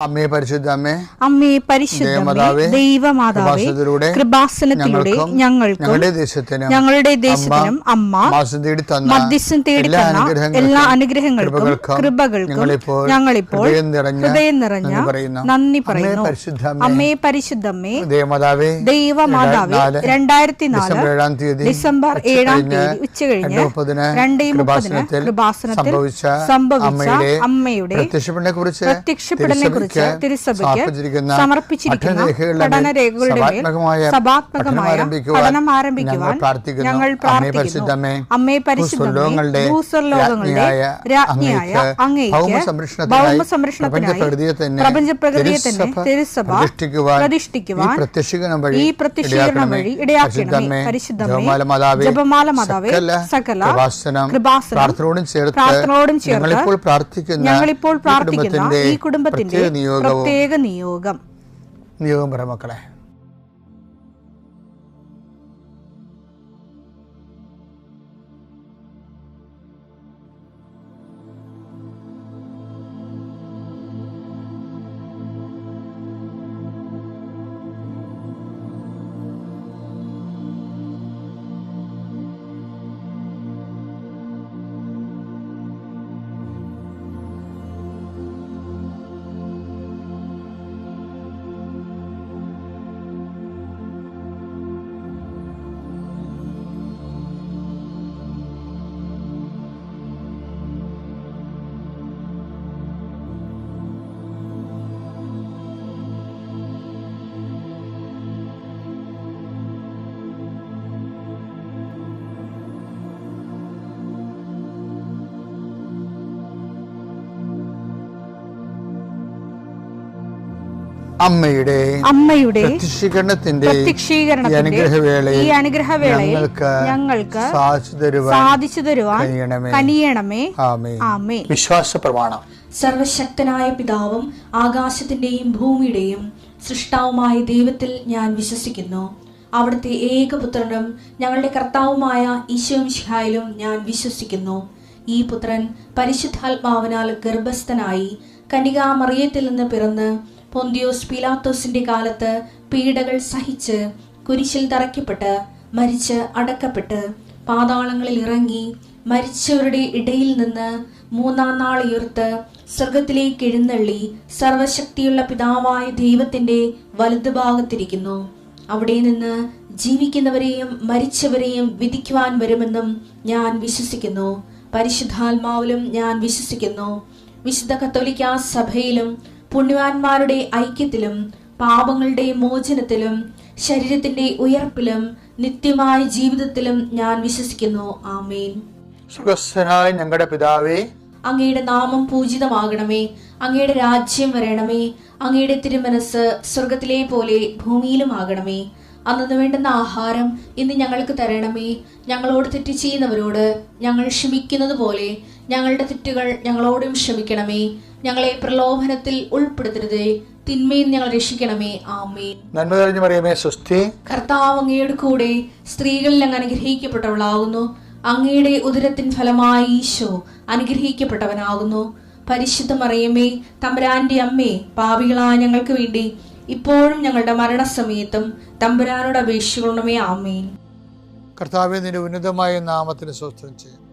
അമ്മേ പരിശുദ്ധമ്മേ, അമ്മേ പരിശുദ്ധമേ, ദൈവമാതാവേ, കൃപാസനത്തിലൂടെ ഞങ്ങൾക്കും ഞങ്ങളുടെ ദേശത്തിനും അമ്മ മധ്യസ്ഥം തേടി തന്ന എല്ലാ അനുഗ്രഹങ്ങൾക്കും കൃപകൾക്കും ഞങ്ങളിപ്പോൾ ഹൃദയം നിറഞ്ഞ നന്ദി പറയുന്നു. അമ്മേ പരിശുദ്ധമ്മേ, ദൈവമാതാവേ, 2004 ഡിസംബർ 7 ഉച്ചകഴിഞ്ഞ് 2:30 കൃപാസനത്തിൽ സംഭവിച്ച അമ്മയുടെ പ്രത്യക്ഷപ്പെടലിനെ തിരുസഭയ്ക്ക് സമർപ്പിച്ചിരിക്കുന്ന പഠനരേഖകളുടെ മേൽ സഭാത്മകമായ പഠനം ആരംഭിക്കുവാൻ ഞങ്ങൾ പ്രാർത്ഥിക്കുന്നു. അമ്മേ പരിശുദ്ധമേ, ഭൂസ്വർലോകങ്ങളുടെ രാജ്ഞിയായ അങ്ങേയ്ക്ക് ഭൗമസംരക്ഷണത്തിനായി പ്രപഞ്ചപ്രകൃതിയെ തന്നെ തിരുസഭ പ്രതിഷ്ഠിക്കുവാൻ ഈ പ്രത്യക്ഷീകരണം വഴി ഇടയാക്കണമേ. പരിശുദ്ധമേ, ജപമാല മാതാവേ, സകല കൃപാസനം പ്രാർത്ഥനയോടും ചേർത്ത് ഞങ്ങളിപ്പോൾ പ്രാർത്ഥിക്കുന്ന ഈ കുടുംബത്തിന്റെ പ്രത്യേക നിയോഗം പറ മക്കളെ. അമ്മയുടെ പ്രത്യക്ഷീകരണത്തിന്റെ ഈ അനുഗ്രഹവേളയിൽ ഞങ്ങൾക്ക് സാധിച്ചു തരുവാൻ കനിയണമേ. ആമേൻ. വിശ്വാസ പ്രമാണം. സർവശക്തനായ പിതാവും ആകാശത്തിന്റെയും ഭൂമിയുടെയും സൃഷ്ടാവുമായ ദൈവത്തിൽ ഞാൻ വിശ്വസിക്കുന്നു. അവിടുത്തെ ഏകപുത്രനും ഞങ്ങളുടെ കർത്താവുമായ ഈശോമിശിഹായിലും ഞാൻ വിശ്വസിക്കുന്നു. ഈ പുത്രൻ പരിശുദ്ധാത്മാവിനാൽ ഗർഭസ്ഥനായി കന്യകാമറിയത്തിൽ നിന്ന് പിറന്ന് പൊന്തിയോസ് പീലാത്തോസിന്റെ കാലത്ത് പീഡകൾ സഹിച്ച് കുരിശിൽ തറയ്ക്കപ്പെട്ട് മരിച്ച് അടക്കപ്പെട്ട് പാതാളങ്ങളിൽ ഇറങ്ങി മരിച്ചവരുടെ ഇടയിൽ നിന്ന് 3-ാം നാൾ ഉയർത്ത് സ്വർഗത്തിലേക്ക് എഴുന്നള്ളി സർവശക്തിയുള്ള പിതാവായ ദൈവത്തിന്റെ വലതുഭാഗത്തിരിക്കുന്നു. അവിടെ നിന്ന് ജീവിക്കുന്നവരെയും മരിച്ചവരെയും വിധിക്കുവാൻ വരുമെന്നും ഞാൻ വിശ്വസിക്കുന്നു. പരിശുദ്ധാത്മാവിലും ഞാൻ വിശ്വസിക്കുന്നു. വിശുദ്ധ കത്തോലിക്കാ സഭയിലും പുണ്യവാന്മാരുടെ ഐക്യത്തിലും പാപങ്ങളുടെ മോചനത്തിലും ശരീരത്തിന്റെ ഉയർപ്പിലും നിത്യമായ ജീവിതത്തിലും ഞാൻ വിശ്വസിക്കുന്നു. ആമേൻ. സ്വർഗ്ഗസ്ഥനായ ഞങ്ങളുടെ പിതാവേ, അങ്ങയുടെ നാമം പൂജിതമാകണമേ. അങ്ങയുടെ രാജ്യം വരണമേ. അങ്ങയുടെ തിരുമനസ് സ്വർഗത്തിലെ പോലെ ഭൂമിയിലും ആകണമേ. അന്നു വേണ്ടുന്ന ആഹാരം ഇന്ന് ഞങ്ങൾക്ക് തരണമേ. ഞങ്ങളോട് തെറ്റ് ചെയ്യുന്നവരോട് ഞങ്ങൾ ക്ഷമിക്കുന്നത് പോലെ ഞങ്ങളുടെ തെറ്റുകൾ ഞങ്ങളോടും ക്ഷമിക്കണമേ. ഞങ്ങളെ പ്രലോഭനത്തിൽ ഉൾപ്പെടുത്തരുതേ, തിന്മയിൽ ഞങ്ങൾ രക്ഷിക്കണമേ. ആമേൻ. നന്മ നിറഞ്ഞ മറിയമേ, സ്വസ്തി. കർത്താവ് അങ്ങയുടെ കൂടെ സ്ത്രീകളിൽ അങ്ങ് അനുഗ്രഹിക്കപ്പെട്ടവളാകുന്നു. അങ്ങയുടെ ഉദരത്തിൻ ഫലമായി ഈശോ അനുഗ്രഹിക്കപ്പെട്ടവനാകുന്നു. പരിശുദ്ധ മറിയമേ, തമ്പുരാന്റെ അമ്മേ, പാപികളായ ഞങ്ങൾക്ക് വേണ്ടി ഇപ്പോഴും ഞങ്ങളുടെ മരണസമയത്തും തമ്പുരാനോട് അപേക്ഷിക്കണമേ. ആമേൻ. കർത്താവേ, നിന്റെ ഉന്നതമായ നാമത്തിന് സ്തോത്രം ചെയ്യും.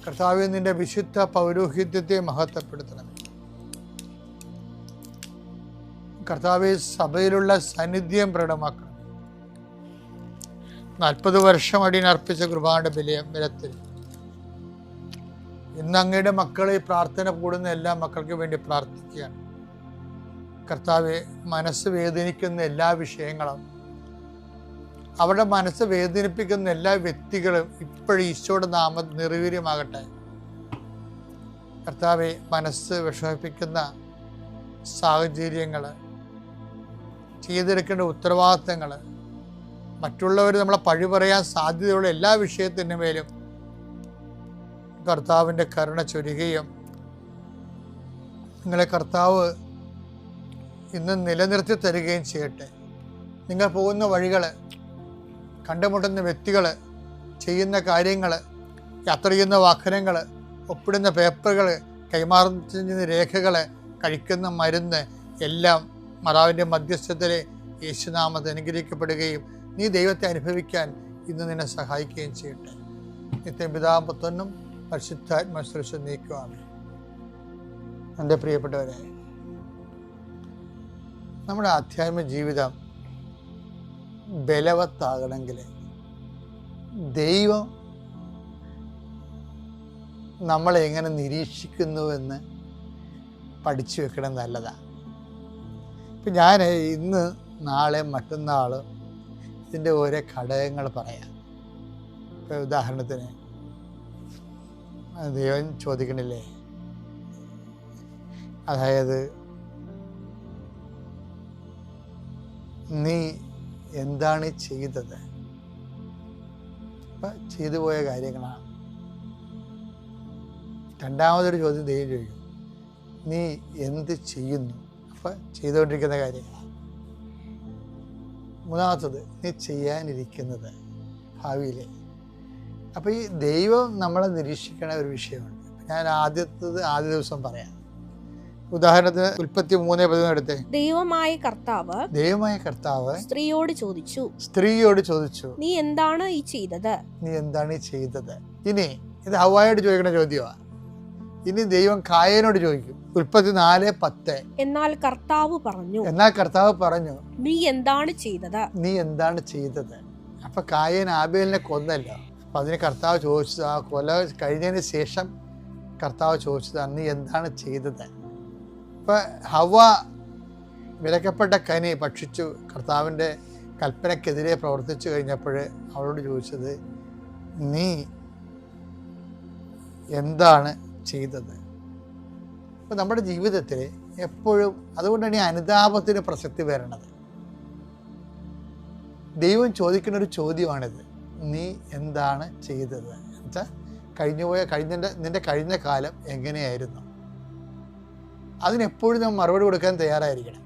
കർത്താവേ, നിന്റെ വിശുദ്ധ പൗരോഹിത്യത്തെ മഹത്വപ്പെടുത്തണമേ. കർത്താവേ, സഭയിലുള്ള സാന്നിധ്യം പ്രകടമാക്കണം. 40 വർഷം അടിയനർപ്പിച്ച കൃപാന്റെ ബലത്തിൽ ഇന്ന് അങ്ങയുടെ മക്കളെ പ്രാർത്ഥന കൂടുന്ന എല്ലാ മക്കൾക്ക് വേണ്ടി പ്രാർത്ഥിക്കുകയാണ്. കർത്താവെ, മനസ്സ് വേദനിക്കുന്ന എല്ലാ വിഷയങ്ങളും, അവരുടെ മനസ്സ് വേദനിപ്പിക്കുന്ന എല്ലാ വ്യക്തികളും ഇപ്പോഴും ഈശോയുടെ നാമം നിർവീര്യമാകട്ടെ. കർത്താവെ, മനസ്സ് വിഷമിപ്പിക്കുന്ന സാഹചര്യങ്ങൾ, ചെയ്തെടുക്കേണ്ട ഉത്തരവാദിത്തങ്ങൾ, മറ്റുള്ളവർ നമ്മളെ പഴി പറയാൻ സാധ്യതയുള്ള എല്ലാ വിഷയത്തിൻ്റെ മേലും കർത്താവിൻ്റെ കരുണ ചൊരിയുകയും നിങ്ങളെ കർത്താവ് ഇന്ന് നിലനിർത്തി തരികയും ചെയ്യട്ടെ. നിങ്ങൾ പോകുന്ന വഴികൾ, കണ്ടുമുട്ടുന്ന വ്യക്തികൾ, ചെയ്യുന്ന കാര്യങ്ങൾ, യാത്ര ചെയ്യുന്ന വാഹനങ്ങൾ, ഒപ്പിടുന്ന പേപ്പറുകൾ, കൈമാറുന്ന രേഖകൾ, കഴിക്കുന്ന മരുന്ന് എല്ലാം മാതാവിൻ്റെ മധ്യസ്ഥതയിൽ യേശുനാമത്തിൽ അനുഗ്രഹിക്കപ്പെടുകയും നീ ദൈവത്തെ അനുഭവിക്കാൻ ഇന്ന് നിന്നെ സഹായിക്കുകയും ചെയ്യട്ടെ. നിത്യം പിതാവും പുത്രനും പരിശുദ്ധാത്മാശ്രേഷ്ഠ നീക്കുവാണ്. എൻ്റെ പ്രിയപ്പെട്ടവരെ, നമ്മുടെ ആധ്യാത്മിക ജീവിതം ബലവത്താകണമെങ്കിൽ ദൈവം നമ്മളെ എങ്ങനെ നിരീക്ഷിക്കുന്നുവെന്ന് പഠിച്ചു വെക്കണം നല്ലതാണ്. ഇപ്പം ഞാൻ ഇന്ന് നാളെ മറ്റന്നാൾ ഇതിൻ്റെ ഓരോ ഘടകങ്ങൾ പറയാം. ഇപ്പം ഉദാഹരണത്തിന് ദൈവം ചോദിക്കണില്ലേ, അതായത് നീ എന്താണ് ചെയ്തത്? അപ്പം ചെയ്തു പോയ കാര്യങ്ങളാണ്. രണ്ടാമതൊരു ചോദ്യം ദൈവം ചോദിക്കും, നീ എന്ത് ചെയ്യുന്നു? അപ്പം ചെയ്തുകൊണ്ടിരിക്കുന്ന കാര്യങ്ങളാണ്. മൂന്നാമത്തത് നീ ചെയ്യാനിരിക്കുന്നത് ഭാവിയിലെ. അപ്പോൾ ഈ ദൈവം നമ്മളെ നിരീക്ഷിക്കണ ഒരു വിഷയമുണ്ട്. ഞാൻ ആദ്യ ദിവസം പറയാം. ഉദാഹരണത്തിന് 33:13 എടുത്തേ. ദൈവമായ കർത്താവ് സ്ത്രീയോട് ചോദിച്ചു, നീ എന്താണ് ഈ ചെയ്തത്? ഇനി ഇത് ഹവ്വായോട് ചോദിക്കുന്ന ചോദ്യമാണ്. ഇനി ദൈവം കായേനോട് ചോദിക്കും. 34:10. എന്നാൽ കർത്താവ് പറഞ്ഞു, നീ എന്താണ് ചെയ്തത്? അപ്പൊ കായേൻ ആബേലിനെ കൊന്നല്ലോ. അപ്പൊ അതിന് കർത്താവ് ചോദിച്ചത്, ആ കൊല കഴിഞ്ഞതിന് ശേഷം കർത്താവ് ചോദിച്ചതാണ്, നീ എന്താണ് ചെയ്തത്? ഇപ്പൊ ഹവ്വ വിലക്കപ്പെട്ട കനി ഭക്ഷിച്ചു, കർത്താവിൻ്റെ കൽപ്പനക്കെതിരെ പ്രവർത്തിച്ചു കഴിഞ്ഞപ്പോൾ അവളോട് ചോദിച്ചത്, നീ എന്താണ് ചെയ്തത്? അപ്പം നമ്മുടെ ജീവിതത്തിൽ എപ്പോഴും അതുകൊണ്ടാണ് ഈ അനുതാപത്തിന് പ്രസക്തി വരണത്. ദൈവം ചോദിക്കുന്ന ഒരു ചോദ്യമാണിത്, നീ എന്താണ് ചെയ്തത്? എന്നുവെച്ചാൽ നിന്റെ കഴിഞ്ഞ കാലം എങ്ങനെയായിരുന്നു? അതിനെപ്പോഴും നമ്മൾ മറുപടി കൊടുക്കാൻ തയ്യാറായിരിക്കണം.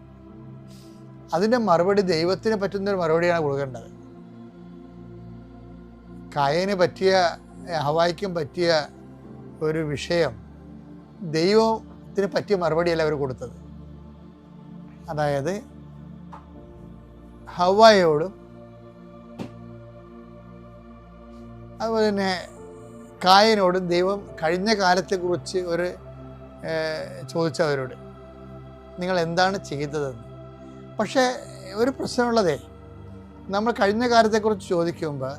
അതിൻ്റെ മറുപടി ദൈവത്തിന് പറ്റുന്നൊരു മറുപടിയാണ് കൊടുക്കേണ്ടത്. കായേന് പറ്റിയ, ഹവായ്ക്കും പറ്റിയ ഒരു വിഷയം ദൈവത്തിന് പറ്റിയ മറുപടിയല്ല അവർ കൊടുത്തത്. അതായത് ഹവ്വായോടും അതുപോലെ തന്നെ കായനോടും ദൈവം കഴിഞ്ഞ കാലത്തെക്കുറിച്ച് ചോദിച്ചവരോട്, നിങ്ങൾ എന്താണ് ചെയ്തതെന്ന്. പക്ഷേ ഒരു പ്രശ്നമുള്ളതേ, നമ്മൾ കഴിഞ്ഞ കാലത്തെക്കുറിച്ച് ചോദിക്കുമ്പോൾ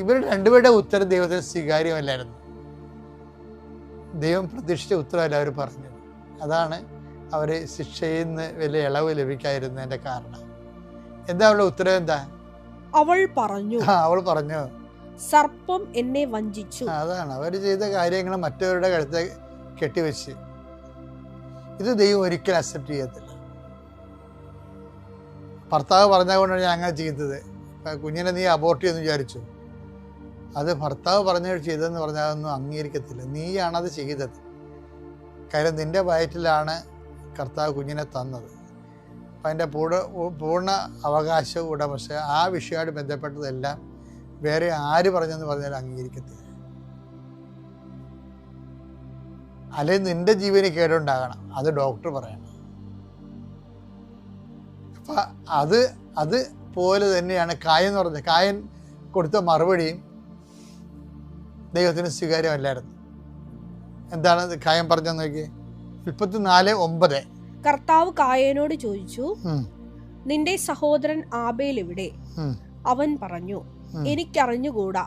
ഇവർ രണ്ടുപേരുടെ ഉത്തരം ദൈവത്തിന് സ്വീകാര്യമല്ലായിരുന്നു. ദൈവം പ്രതീക്ഷിച്ച ഉത്തരമല്ല അവർ പറഞ്ഞത്. അതാണ് അവർ ശിക്ഷയിൽ നിന്ന് വലിയ ഇളവ് ലഭിക്കാതിരുന്നതിൻ്റെ കാരണം. എന്താ അവളുടെ ഉത്തരം? എന്താ? അവൾ പറഞ്ഞു സർപ്പം എന്നെ വഞ്ചിച്ചു. അതാണ് അവർ ചെയ്ത കാര്യങ്ങൾ മറ്റവരുടെ കഴുത്തെ കെട്ടിവെച്ച്. ഇത് ദൈവം ഒരിക്കലും അക്സെപ്റ്റ് ചെയ്യത്തില്ല. ഭർത്താവ് പറഞ്ഞതുകൊണ്ടാണ് ഞാൻ അങ്ങനെ ചെയ്തത്, കുഞ്ഞിനെ നീ അബോർട്ട് ചെയ്യുമെന്ന് വിചാരിച്ചു. അത് ഭർത്താവ് ചെയ്തതെന്ന് പറഞ്ഞാൽ അതൊന്നും അംഗീകരിക്കത്തില്ല. നീയാണത് ചെയ്തത്. കാര്യം നിൻ്റെ വയറ്റിലാണ് കർത്താവ് കുഞ്ഞിനെ തന്നത്. അപ്പം അതിൻ്റെ പൂർണ്ണ അവകാശ ഉടമസ്ഥ ആ വിഷയമായിട്ട് ബന്ധപ്പെട്ടതെല്ലാം വേറെ ആര് പറഞ്ഞെന്ന് പറഞ്ഞാൽ അംഗീകരിക്കത്തില്ല. അല്ലെങ്കിൽ നിൻ്റെ ജീവന് കേടുണ്ടാകണം, അത് ഡോക്ടർ പറയണം. അപ്പം അത് പോലെ തന്നെയാണ് കായൻ എന്ന് പറഞ്ഞത്. കായൻ കൊടുത്ത മറുപടിയും ദൈവത്തിന് സ്വീകാര്യമല്ലായിരുന്നു. എന്താണ് കായൻ പറഞ്ഞെന്ന് നോക്കി. 34:9. കർത്താവ് കായനോട് ചോദിച്ചു, നിന്റെ സഹോദരൻ ആബേൽ എവിടെ? അവൻ പറഞ്ഞു, എനിക്കറിഞ്ഞുകൂടാ,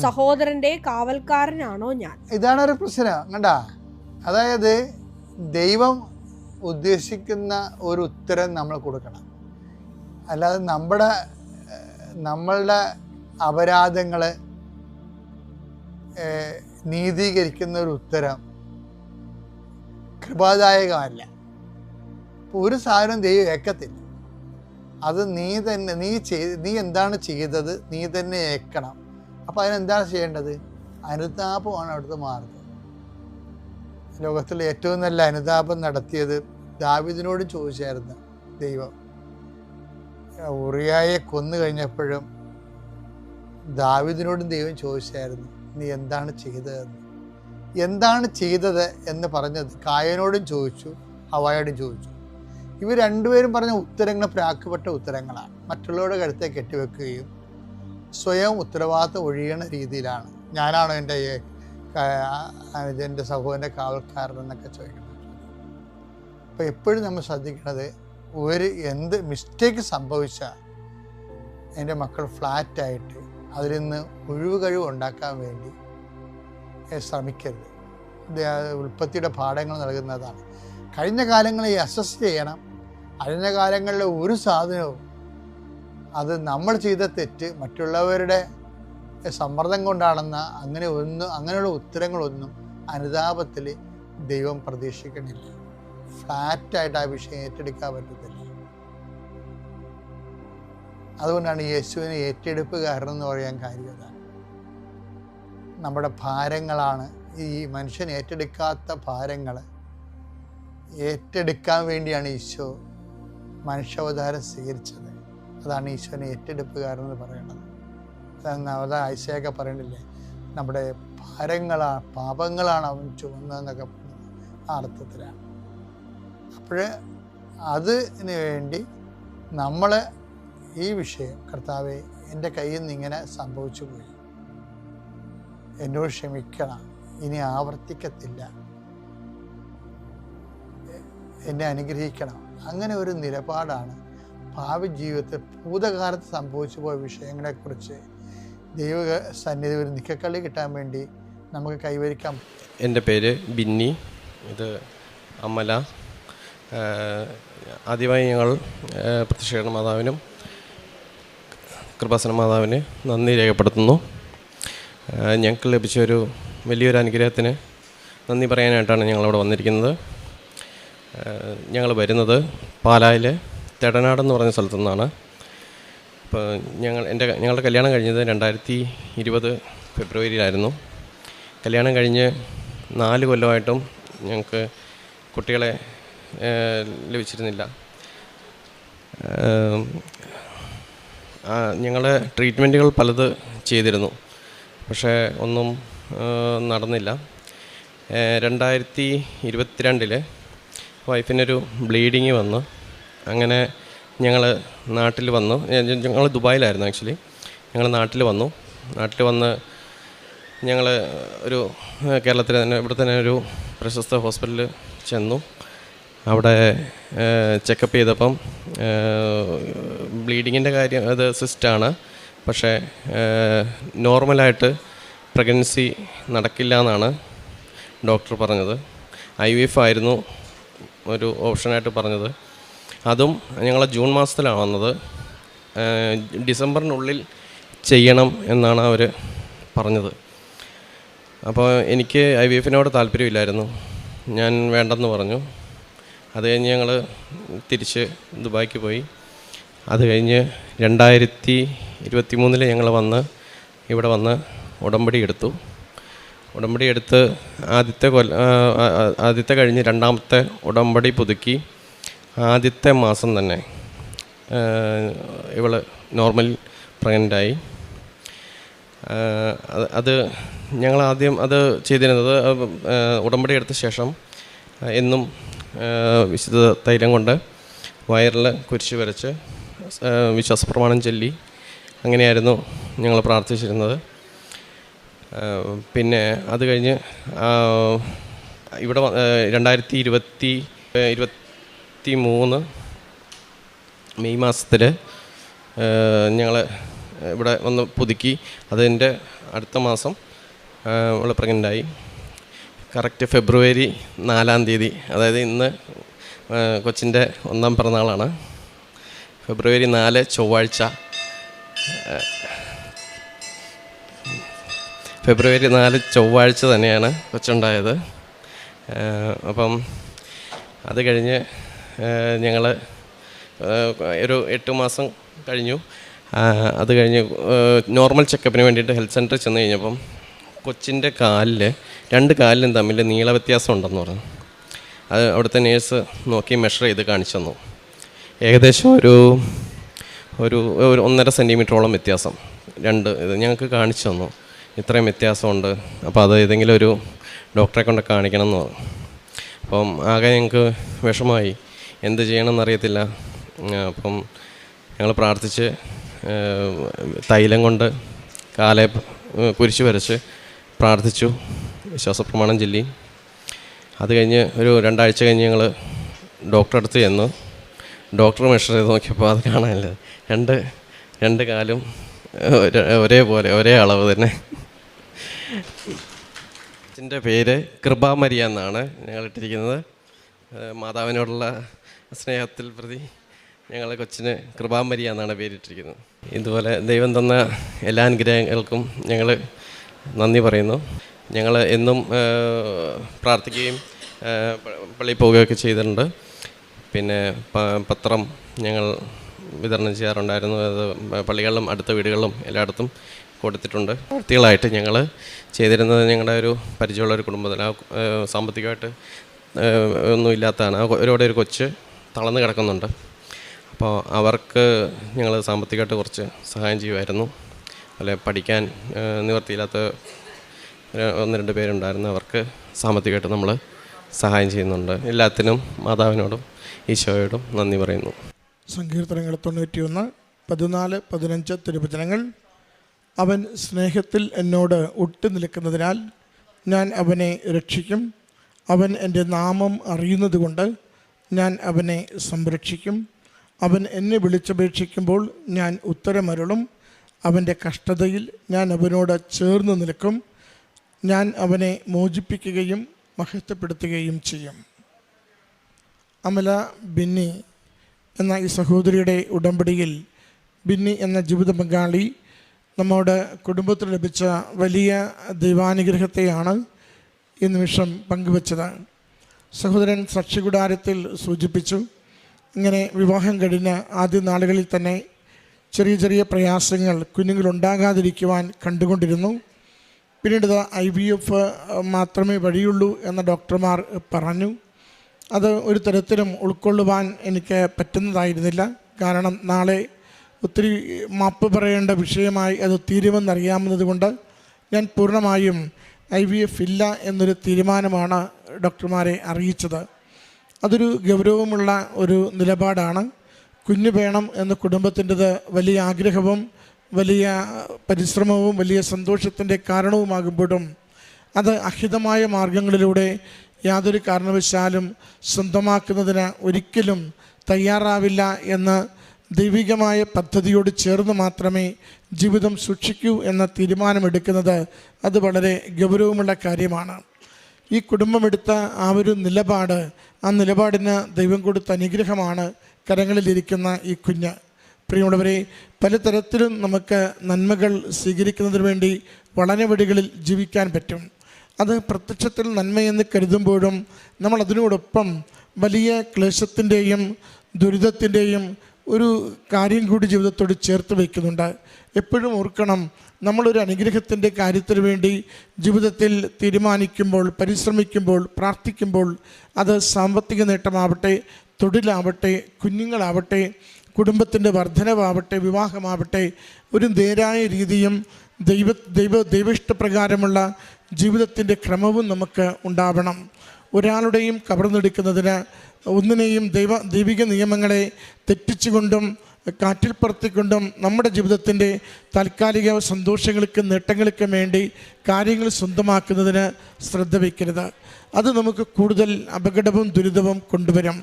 സഹോദരന്റെ കാവൽക്കാരനാണോ ഞാൻ? ഇതാണ് ഒരു പ്രശ്നം. കണ്ടാ, അതായത് ദൈവം ഉദ്ദേശിക്കുന്ന ഒരു ഉത്തരം നമ്മൾ കൊടുക്കണം. അല്ലാതെ നമ്മളുടെ അപരാധങ്ങൾ നീതീകരിക്കുന്ന ഒരു ഉത്തരം കൃപാദായകമല്ല. ഒരു സാധനം ദൈവം ഏക്കത്തില്ല. അത് നീ എന്താണ് ചെയ്തത് നീ തന്നെ ഏക്കണം. അപ്പം അതിനെന്താണ് ചെയ്യേണ്ടത്? അനുതാപമാണ് അവിടുത്തെ മാർഗം. ലോകത്തിലെ ഏറ്റവും നല്ല അനുതാപം നടത്തിയത് ദാവീദിനോട് ചോദിച്ചായിരുന്നു ദൈവം. ഉറിയായെ കൊന്നു കഴിഞ്ഞപ്പോഴും ദാവീദിനോടും ദൈവം ചോദിച്ചായിരുന്നു, നീ എന്താണ് ചെയ്തതെന്ന്. എന്താണ് ചെയ്തത് എന്ന് പറഞ്ഞത് കായനോടും ചോദിച്ചു, ഹവ്വായോടും ചോദിച്ചു. ഇവർ രണ്ടുപേരും പറഞ്ഞ ഉത്തരങ്ങൾ പ്രാക്കപ്പെട്ട ഉത്തരങ്ങളാണ്. മറ്റുള്ളവരുടെ കഴുത്തെ കെട്ടിവെക്കുകയും സ്വയം ഉത്തരവാദിത്തം ഒഴിയണ രീതിയിലാണ്. ഞാനാണോ എൻ്റെ സഹോദരൻ്റെ കാവൽക്കാരൻ എന്നൊക്കെ ചോദിക്കുന്നത്. അപ്പോൾ എപ്പോഴും നമ്മൾ ശ്രദ്ധിക്കുന്നത്, എന്ത് മിസ്റ്റേക്ക് സംഭവിച്ചാൽ എൻ്റെ മക്കൾ ഫ്ലാറ്റായിട്ട് അതിൽ നിന്ന് ഒഴിവ് കഴിവ് ഉണ്ടാക്കാൻ വേണ്ടി ശ്രമിക്കരുത്. ഉൽപ്പത്തിയുടെ പാഠങ്ങൾ നൽകുന്നതാണ്. കഴിഞ്ഞ കാലങ്ങളെ അസസ് ചെയ്യണം. കഴിഞ്ഞ കാലങ്ങളിലെ ഒരു സാധനവും അത് നമ്മൾ ചെയ്ത തെറ്റ് മറ്റുള്ളവരുടെ സമ്മർദ്ദം കൊണ്ടാണെന്ന അങ്ങനെയുള്ള ഉത്തരങ്ങളൊന്നും അനുതാപത്തിൽ ദൈവം പ്രതീക്ഷിക്കണില്ല. ഫ്ലാറ്റായിട്ട് ആ വിഷയം ഏറ്റെടുക്കാൻ പറ്റത്തില്ല. അതുകൊണ്ടാണ് യേശുവിനെ ഏറ്റെടുപ്പുകാരൻ എന്ന് പറയാൻ കാര്യം അതാണ്. നമ്മുടെ ഭാരങ്ങളാണ് ഈ മനുഷ്യൻ ഏറ്റെടുക്കാത്ത ഭാരങ്ങൾ ഏറ്റെടുക്കാൻ വേണ്ടിയാണ് ഈശോ മനുഷ്യാവതാരം സ്വീകരിച്ചത്. അതാണ് ഈശോനെ ഏറ്റെടുപ്പുകാരൻ എന്ന് പറയുന്നത്. അതാ ഐസയൊക്കെ പറയണില്ലേ, നമ്മുടെ പാപങ്ങളാണ് അവൻ ചുമന്നതെന്നൊക്കെ പറയുന്നത് ആ അർത്ഥത്തിലാണ്. അപ്പോൾ അതിന് വേണ്ടി നമ്മൾ ഈ വിഷയം, കർത്താവേ എൻ്റെ കയ്യിൽ നിന്ന് ഇങ്ങനെ സംഭവിച്ചു പോയി, എന്നോട് ക്ഷമിക്കണം, ഇനി ആവർത്തിക്കത്തില്ല, എന്നെ അനുഗ്രഹിക്കണം, അങ്ങനെ ഒരു നിലപാടാണ് ഭാവി ജീവിതത്തിൽ ഭൂതകാലത്ത് സംഭവിച്ചു പോയ വിഷയങ്ങളെക്കുറിച്ച് ദൈവ സന്നിധി ഒരു നിക്കക്കള്ളി കിട്ടാൻ വേണ്ടി നമുക്ക് കൈവരിക്കാം. എൻ്റെ പേര് ബിന്നി, ഇത് അമല. ആദ്യമായി ഞങ്ങൾ പ്രത്യക്ഷീകരണ മാതാവിനും കൃപാസന മാതാവിന് നന്ദി രേഖപ്പെടുത്തുന്നു. ഞങ്ങൾക്ക് ലഭിച്ചൊരു വലിയൊരു അനുഗ്രഹത്തിന് നന്ദി പറയാനായിട്ടാണ് ഞങ്ങളവിടെ വന്നിരിക്കുന്നത്. ഞങ്ങൾ വരുന്നത് പാലായിലെ തെടനാടെന്ന് പറഞ്ഞ സ്ഥലത്തു നിന്നാണ്. ഇപ്പോൾ ഞങ്ങളുടെ കല്യാണം കഴിഞ്ഞത് 2020 ഫെബ്രുവരിയിലായിരുന്നു. കല്യാണം കഴിഞ്ഞ് 4 കൊല്ലമായിട്ടും ഞങ്ങൾക്ക് കുട്ടികളെ ലഭിച്ചിരുന്നില്ല. ഞങ്ങൾ ട്രീറ്റ്മെൻറ്റുകൾ പലത് ചെയ്തിരുന്നു, പക്ഷേ ഒന്നും നടന്നില്ല. 2022 വൈഫിനൊരു ബ്ലീഡിങ് വന്നു. അങ്ങനെ ഞങ്ങൾ നാട്ടിൽ വന്നു. ഞങ്ങൾ ദുബായിലായിരുന്നു ആക്ച്വലി. ഞങ്ങൾ നാട്ടിൽ വന്ന് ഞങ്ങൾ ഒരു കേരളത്തിൽ തന്നെ ഇവിടെ തന്നെ ഒരു പ്രശസ്ത ഹോസ്പിറ്റലിൽ ചെന്നു. അവിടെ ചെക്കപ്പ് ചെയ്തപ്പം ബ്ലീഡിങ്ങിൻ്റെ കാര്യം അത് സിസ്റ്റാണ്, പക്ഷേ നോർമലായിട്ട് പ്രഗ്നൻസി നടക്കില്ല എന്നാണ് ഡോക്ടർ പറഞ്ഞത്. IVF ആയിരുന്നു ഒരു ഓപ്ഷനായിട്ട് പറഞ്ഞത്. അതും ഞങ്ങൾ ജൂൺ മാസത്തിലാണ് വന്നത്. ഡിസംബറിനുള്ളിൽ ചെയ്യണം എന്നാണ് അവർ പറഞ്ഞത്. അപ്പോൾ എനിക്ക് IVF-നോട് താല്പര്യമില്ലായിരുന്നു. ഞാൻ വേണ്ടെന്ന് പറഞ്ഞു. അത് കഴിഞ്ഞ് ഞങ്ങൾ തിരിച്ച് ദുബായ്ക്ക് പോയി. അത് കഴിഞ്ഞ് 2023 ഞങ്ങൾ ഇവിടെ വന്ന് ഉടമ്പടി എടുത്ത് ആദ്യത്തെ കഴിഞ്ഞ് രണ്ടാമത്തെ ഉടമ്പടി പുതുക്കി ആദ്യത്തെ മാസം തന്നെ ഇവൾ നോർമൽ പ്രഗ്നൻ്റായി. അത് ഞങ്ങൾ ആദ്യം അത് ചെയ്തിരുന്നത് ഉടമ്പടി എടുത്ത ശേഷം എന്നും വിശുദ്ധ തൈലം കൊണ്ട് വയറിൽ കുരിശ് വരച്ച് വിശ്വാസപ്രമാണം ചൊല്ലി അങ്ങനെയായിരുന്നു ഞങ്ങൾ പ്രാർത്ഥിച്ചിരുന്നത്. പിന്നെ അത് കഴിഞ്ഞ് ഇവിടെ 2023 മെയ് മാസത്തിൽ ഞങ്ങൾ ഇവിടെ വന്ന് പുതുക്കി. അതിൻ്റെ അടുത്ത മാസം അവൾ പ്രഗ്നൻ്റായി. കറക്റ്റ് ഫെബ്രുവരി 4 അതായത് ഇന്ന് കൊച്ചിൻ്റെ 1ാം പിറന്നാളാണ്. ഫെബ്രുവരി 4 ചൊവ്വാഴ്ച തന്നെയാണ് കൊച്ചുണ്ടായത്. അപ്പം അത് കഴിഞ്ഞ് ഞങ്ങൾ ഒരു 8 മാസം കഴിഞ്ഞു. അത് കഴിഞ്ഞ് നോർമൽ ചെക്കപ്പിന് വേണ്ടിയിട്ട് ഹെൽത്ത് സെൻറ്ററിൽ ചെന്ന് കഴിഞ്ഞപ്പം കൊച്ചിൻ്റെ രണ്ട് കാലിലും തമ്മിൽ നീള വ്യത്യാസം ഉണ്ടെന്ന് പറഞ്ഞു. അത് അവിടുത്തെ നേഴ്സ് നോക്കി മെഷർ ചെയ്ത് കാണിച്ചു തന്നു. ഏകദേശം ഒരു 1.5 സെൻറ്റിമീറ്ററോളം വ്യത്യാസം ഇത് ഞങ്ങൾക്ക് കാണിച്ചു തന്നു. ഇത്രയും വ്യത്യാസമുണ്ട്, അപ്പോൾ അത് ഏതെങ്കിലും ഒരു ഡോക്ടറെ കൊണ്ട് കാണിക്കണം എന്ന് പറഞ്ഞു. അപ്പം ആകെ ഞങ്ങൾക്ക് വിഷമമായി, എന്ത് ചെയ്യണമെന്നറിയത്തില്ല. അപ്പം ഞങ്ങൾ പ്രാർത്ഥിച്ച് തൈലം കൊണ്ട് കാലെ കുരിശ് വരച്ച് പ്രാർത്ഥിച്ചു, വിശ്വാസപ്രമാണം ചൊല്ലി. അത് കഴിഞ്ഞ് ഒരു 2 ആഴ്ച കഴിഞ്ഞ് ഞങ്ങൾ ഡോക്ടറെ അടുത്ത് ചെന്നു. ഡോക്ടർ മെഷർ ചെയ്ത് നോക്കിയപ്പോൾ അത് കാണാനില്ല, രണ്ട് കാലും ഒരേപോലെ ഒരേ അളവ് തന്നെ. ഇതിൻ്റെ പേര് കൃപാമരിയ എന്നാണ് ഞങ്ങൾ ഇട്ടിരിക്കുന്നത്. മാതാവിനോടുള്ള സ്നേഹത്തിൽ പ്രതി ഞങ്ങൾ കൊച്ചിന് കൃപാമരിയ എന്നാണ് പേരിട്ടിരിക്കുന്നത്. ഇതുപോലെ ദൈവം തന്ന എല്ലാ അനുഗ്രഹങ്ങൾക്കും ഞങ്ങൾ നന്ദി പറയുന്നു. ഞങ്ങൾ എന്നും പ്രാർത്ഥിക്കുകയും പള്ളിയിൽ പോവുകയൊക്കെ ചെയ്തിട്ടുണ്ട്. പിന്നെ പത്രം ഞങ്ങൾ വിതരണം ചെയ്യാറുണ്ടായിരുന്നു. അത് പള്ളികളിലും അടുത്ത വീടുകളിലും എല്ലായിടത്തും കൊടുത്തിട്ടുണ്ട്. പ്രവൃത്തികളായിട്ട് ഞങ്ങൾ ചെയ്തിരുന്നത് ഞങ്ങളുടെ ഒരു പരിചയമുള്ള ഒരു കുടുംബത്തിൽ, ആ സാമ്പത്തികമായിട്ട് ഒന്നും ഇല്ലാത്തതാണ്. ഒരു കൊച്ച് തളർന്ന് കിടക്കുന്നുണ്ട്. അപ്പോൾ അവർക്ക് ഞങ്ങൾ സാമ്പത്തികമായിട്ട് കുറച്ച് സഹായം ചെയ്യുമായിരുന്നു. അതുപോലെ പഠിക്കാൻ നിവൃത്തിയില്ലാത്ത 1-2 പേരുണ്ടായിരുന്നു. അവർക്ക് സാമ്പത്തികമായിട്ട് നമ്മൾ സഹായം ചെയ്യുന്നുണ്ട്. എല്ലാത്തിനും മാതാവിനോടും ഈശോയോടും നന്ദി പറയുന്നു. സങ്കീർത്തനങ്ങൾ 91, 14, 15 തിരുവചനങ്ങൾ. അവൻ സ്നേഹത്തിൽ എന്നോട് ഒട്ടി നിൽക്കുന്നതിനാൽ ഞാൻ അവനെ രക്ഷിക്കും. അവൻ എൻ്റെ നാമം അറിയുന്നതുകൊണ്ട് ഞാൻ അവനെ സംരക്ഷിക്കും. അവൻ എന്നെ വിളിച്ചപേക്ഷിക്കുമ്പോൾ ഞാൻ ഉത്തരമരുളും. അവൻ്റെ കഷ്ടതയിൽ ഞാൻ അവനോട് ചേർന്ന് നിൽക്കും. ഞാൻ അവനെ മോചിപ്പിക്കുകയും മഹത്വപ്പെടുത്തുകയും ചെയ്യും. അമല ബിന്നി എന്ന ഈ സഹോദരിയുടെ ഉടമ്പടിയിൽ ബിന്നി എന്ന ജീവിത പങ്കാളി നമ്മുടെ കുടുംബത്തിൽ ലഭിച്ച വലിയ ദൈവാനുഗ്രഹത്തെയാണ് ഈ നിമിഷം പങ്കുവച്ചത്. സഹോദരൻ സാക്ഷികൂടാരത്തിൽ സൂചിപ്പിച്ചു, ഇങ്ങനെ വിവാഹം കഴിഞ്ഞ ആദ്യ നാളുകളിൽ തന്നെ ചെറിയ ചെറിയ പ്രയാസങ്ങൾ കുഞ്ഞുങ്ങളുണ്ടാകാതിരിക്കുവാൻ കണ്ടുകൊണ്ടിരുന്നു. പിന്നീട് IVF മാത്രമേ വഴിയുള്ളൂ എന്ന് ഡോക്ടർമാർ പറഞ്ഞു. അത് ഒരു തരത്തിലും ഉൾക്കൊള്ളുവാൻ എനിക്ക് പറ്റുന്നതായിരുന്നില്ല. കാരണം നാളെ ഒത്തിരി മാപ്പ് പറയേണ്ട വിഷയമായി അത് തീരുമെന്നറിയാവുന്നത് കൊണ്ട് ഞാൻ പൂർണ്ണമായും IVF ഇല്ല എന്നൊരു തീരുമാനമാണ് ഡോക്ടർമാരെ അറിയിച്ചത്. അതൊരു ഗൗരവമുള്ള ഒരു നിലപാടാണ്. കുഞ്ഞ് വേണം എന്ന കുടുംബത്തിൻ്റെത് വലിയ ആഗ്രഹവും വലിയ പരിശ്രമവും വലിയ സന്തോഷത്തിൻ്റെ കാരണവുമാകുമ്പോഴും അത് അഹിതമായ മാർഗങ്ങളിലൂടെ യാതൊരു കാരണവശാലും സ്വന്തമാക്കുന്നതിന് ഒരിക്കലും തയ്യാറാവില്ല എന്ന് ദൈവികമായ പദ്ധതിയോട് ചേർന്ന് മാത്രമേ ജീവിതം സൂക്ഷിക്കൂ എന്ന തീരുമാനമെടുക്കുന്നത് അത് വളരെ ഗൗരവമുള്ള കാര്യമാണ്. ഈ കുടുംബമെടുത്ത ആ ഒരു നിലപാട്, ആ നിലപാടിന് ദൈവം കൊടുത്ത അനുഗ്രഹമാണ് കരങ്ങളിലിരിക്കുന്ന ഈ കുഞ്ഞ്. പ്രിയമുള്ളവരെ, പലതരത്തിലും നമുക്ക് നന്മകൾ സ്വീകരിക്കുന്നതിന് വേണ്ടി വളരെവഴികളിൽ ജീവിക്കാൻ പറ്റും. അത് പ്രത്യക്ഷത്തിൽ നന്മയെന്ന് കരുതുമ്പോഴും നമ്മൾ അതിനോടൊപ്പം വലിയ ക്ലേശത്തിൻ്റെയും ദുരിതത്തിൻ്റെയും ഒരു കാര്യം കൂടി ജീവിതത്തോട് ചേർത്ത് വയ്ക്കുന്നുണ്ട്. എപ്പോഴും ഓർക്കണം, നമ്മളൊരു അനുഗ്രഹത്തിൻ്റെ കാര്യത്തിന് വേണ്ടി ജീവിതത്തിൽ തീരുമാനിക്കുമ്പോൾ, പരിശ്രമിക്കുമ്പോൾ, പ്രാർത്ഥിക്കുമ്പോൾ, അത് സാമ്പത്തിക നേട്ടമാവട്ടെ, തൊഴിലാവട്ടെ, കുഞ്ഞുങ്ങളാവട്ടെ, കുടുംബത്തിൻ്റെ വർധനവാവട്ടെ, വിവാഹമാവട്ടെ, ഒരു നേരായ രീതിയും ദൈവിഷ്ടപ്രകാരമുള്ള ജീവിതത്തിൻ്റെ ക്രമവും നമുക്ക് ഉണ്ടാവണം. ഒരാളുടെയും കവർന്നെടുക്കുന്നതിന് ഒന്നിനെയും ദൈവിക നിയമങ്ങളെ തെറ്റിച്ചുകൊണ്ടും കാറ്റിൽ പറത്തിക്കൊണ്ടും നമ്മുടെ ജീവിതത്തിൻ്റെ താൽക്കാലിക സന്തോഷങ്ങൾക്കും നേട്ടങ്ങൾക്കും വേണ്ടി കാര്യങ്ങൾ സ്വന്തമാക്കുന്നതിന് ശ്രദ്ധ വയ്ക്കരുത്. അത് നമുക്ക് കൂടുതൽ അപകടവും ദുരിതവും കൊണ്ടുവരും.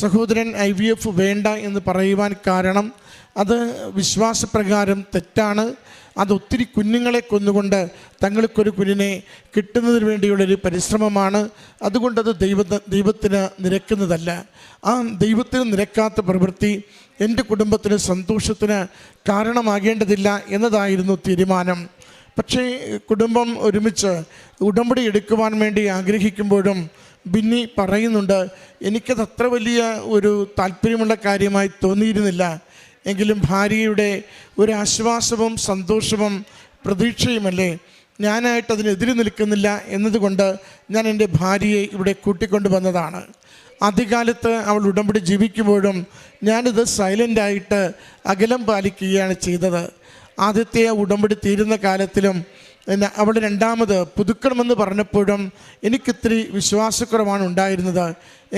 സഹോദരൻ IVF വേണ്ട എന്ന് പറയുവാൻ കാരണം അത് വിശ്വാസപ്രകാരം തെറ്റാണ്. അതൊത്തിരി കുഞ്ഞുങ്ങളെ കൊന്നുകൊണ്ട് തങ്ങൾക്കൊരു കുഞ്ഞിനെ കിട്ടുന്നതിന് വേണ്ടിയുള്ളൊരു പരിശ്രമമാണ്. അതുകൊണ്ടത് ദൈവത്തിന് നിരക്കുന്നതല്ല. ആ ദൈവത്തിന് നിരക്കാത്ത പ്രവൃത്തി എൻ്റെ കുടുംബത്തിന് സന്തോഷത്തിന് കാരണമാകേണ്ടതില്ല എന്നതായിരുന്നു തീരുമാനം. പക്ഷേ കുടുംബം ഒരുമിച്ച് ഉടമ്പടി എടുക്കുവാൻ വേണ്ടി ആഗ്രഹിക്കുമ്പോഴും ബിന്നി പറയുന്നുണ്ട്, എനിക്കത് അത്ര വലിയ ഒരു താല്പര്യമുള്ള കാര്യമായി തോന്നിയിരുന്നില്ല. എങ്കിലും ഭാര്യയുടെ ഒരു ആശ്വാസവും സന്തോഷവും പ്രതീക്ഷയുമല്ലേ, ഞാനായിട്ട് അതിനെതിരെ നിൽക്കുന്നില്ല എന്നതുകൊണ്ട് ഞാൻ എൻ്റെ ഭാര്യയെ ഇവിടെ കൂട്ടിക്കൊണ്ടു വന്നതാണ്. ആദ്യകാലത്ത് അവൾ ഉടമ്പടി ജീവിക്കുമ്പോഴും ഞാനിത് സൈലൻ്റായിട്ട് അകലം പാലിക്കുകയാണ് ചെയ്തത്. ആദ്യത്തെ ഉടമ്പടി തീരുന്ന കാലത്തിലും അവൾ രണ്ടാമത് പുതുക്കണമെന്ന് പറഞ്ഞപ്പോഴും എനിക്കിത്തിരി വിശ്വാസക്കുറവാണ് ഉണ്ടായിരുന്നത്.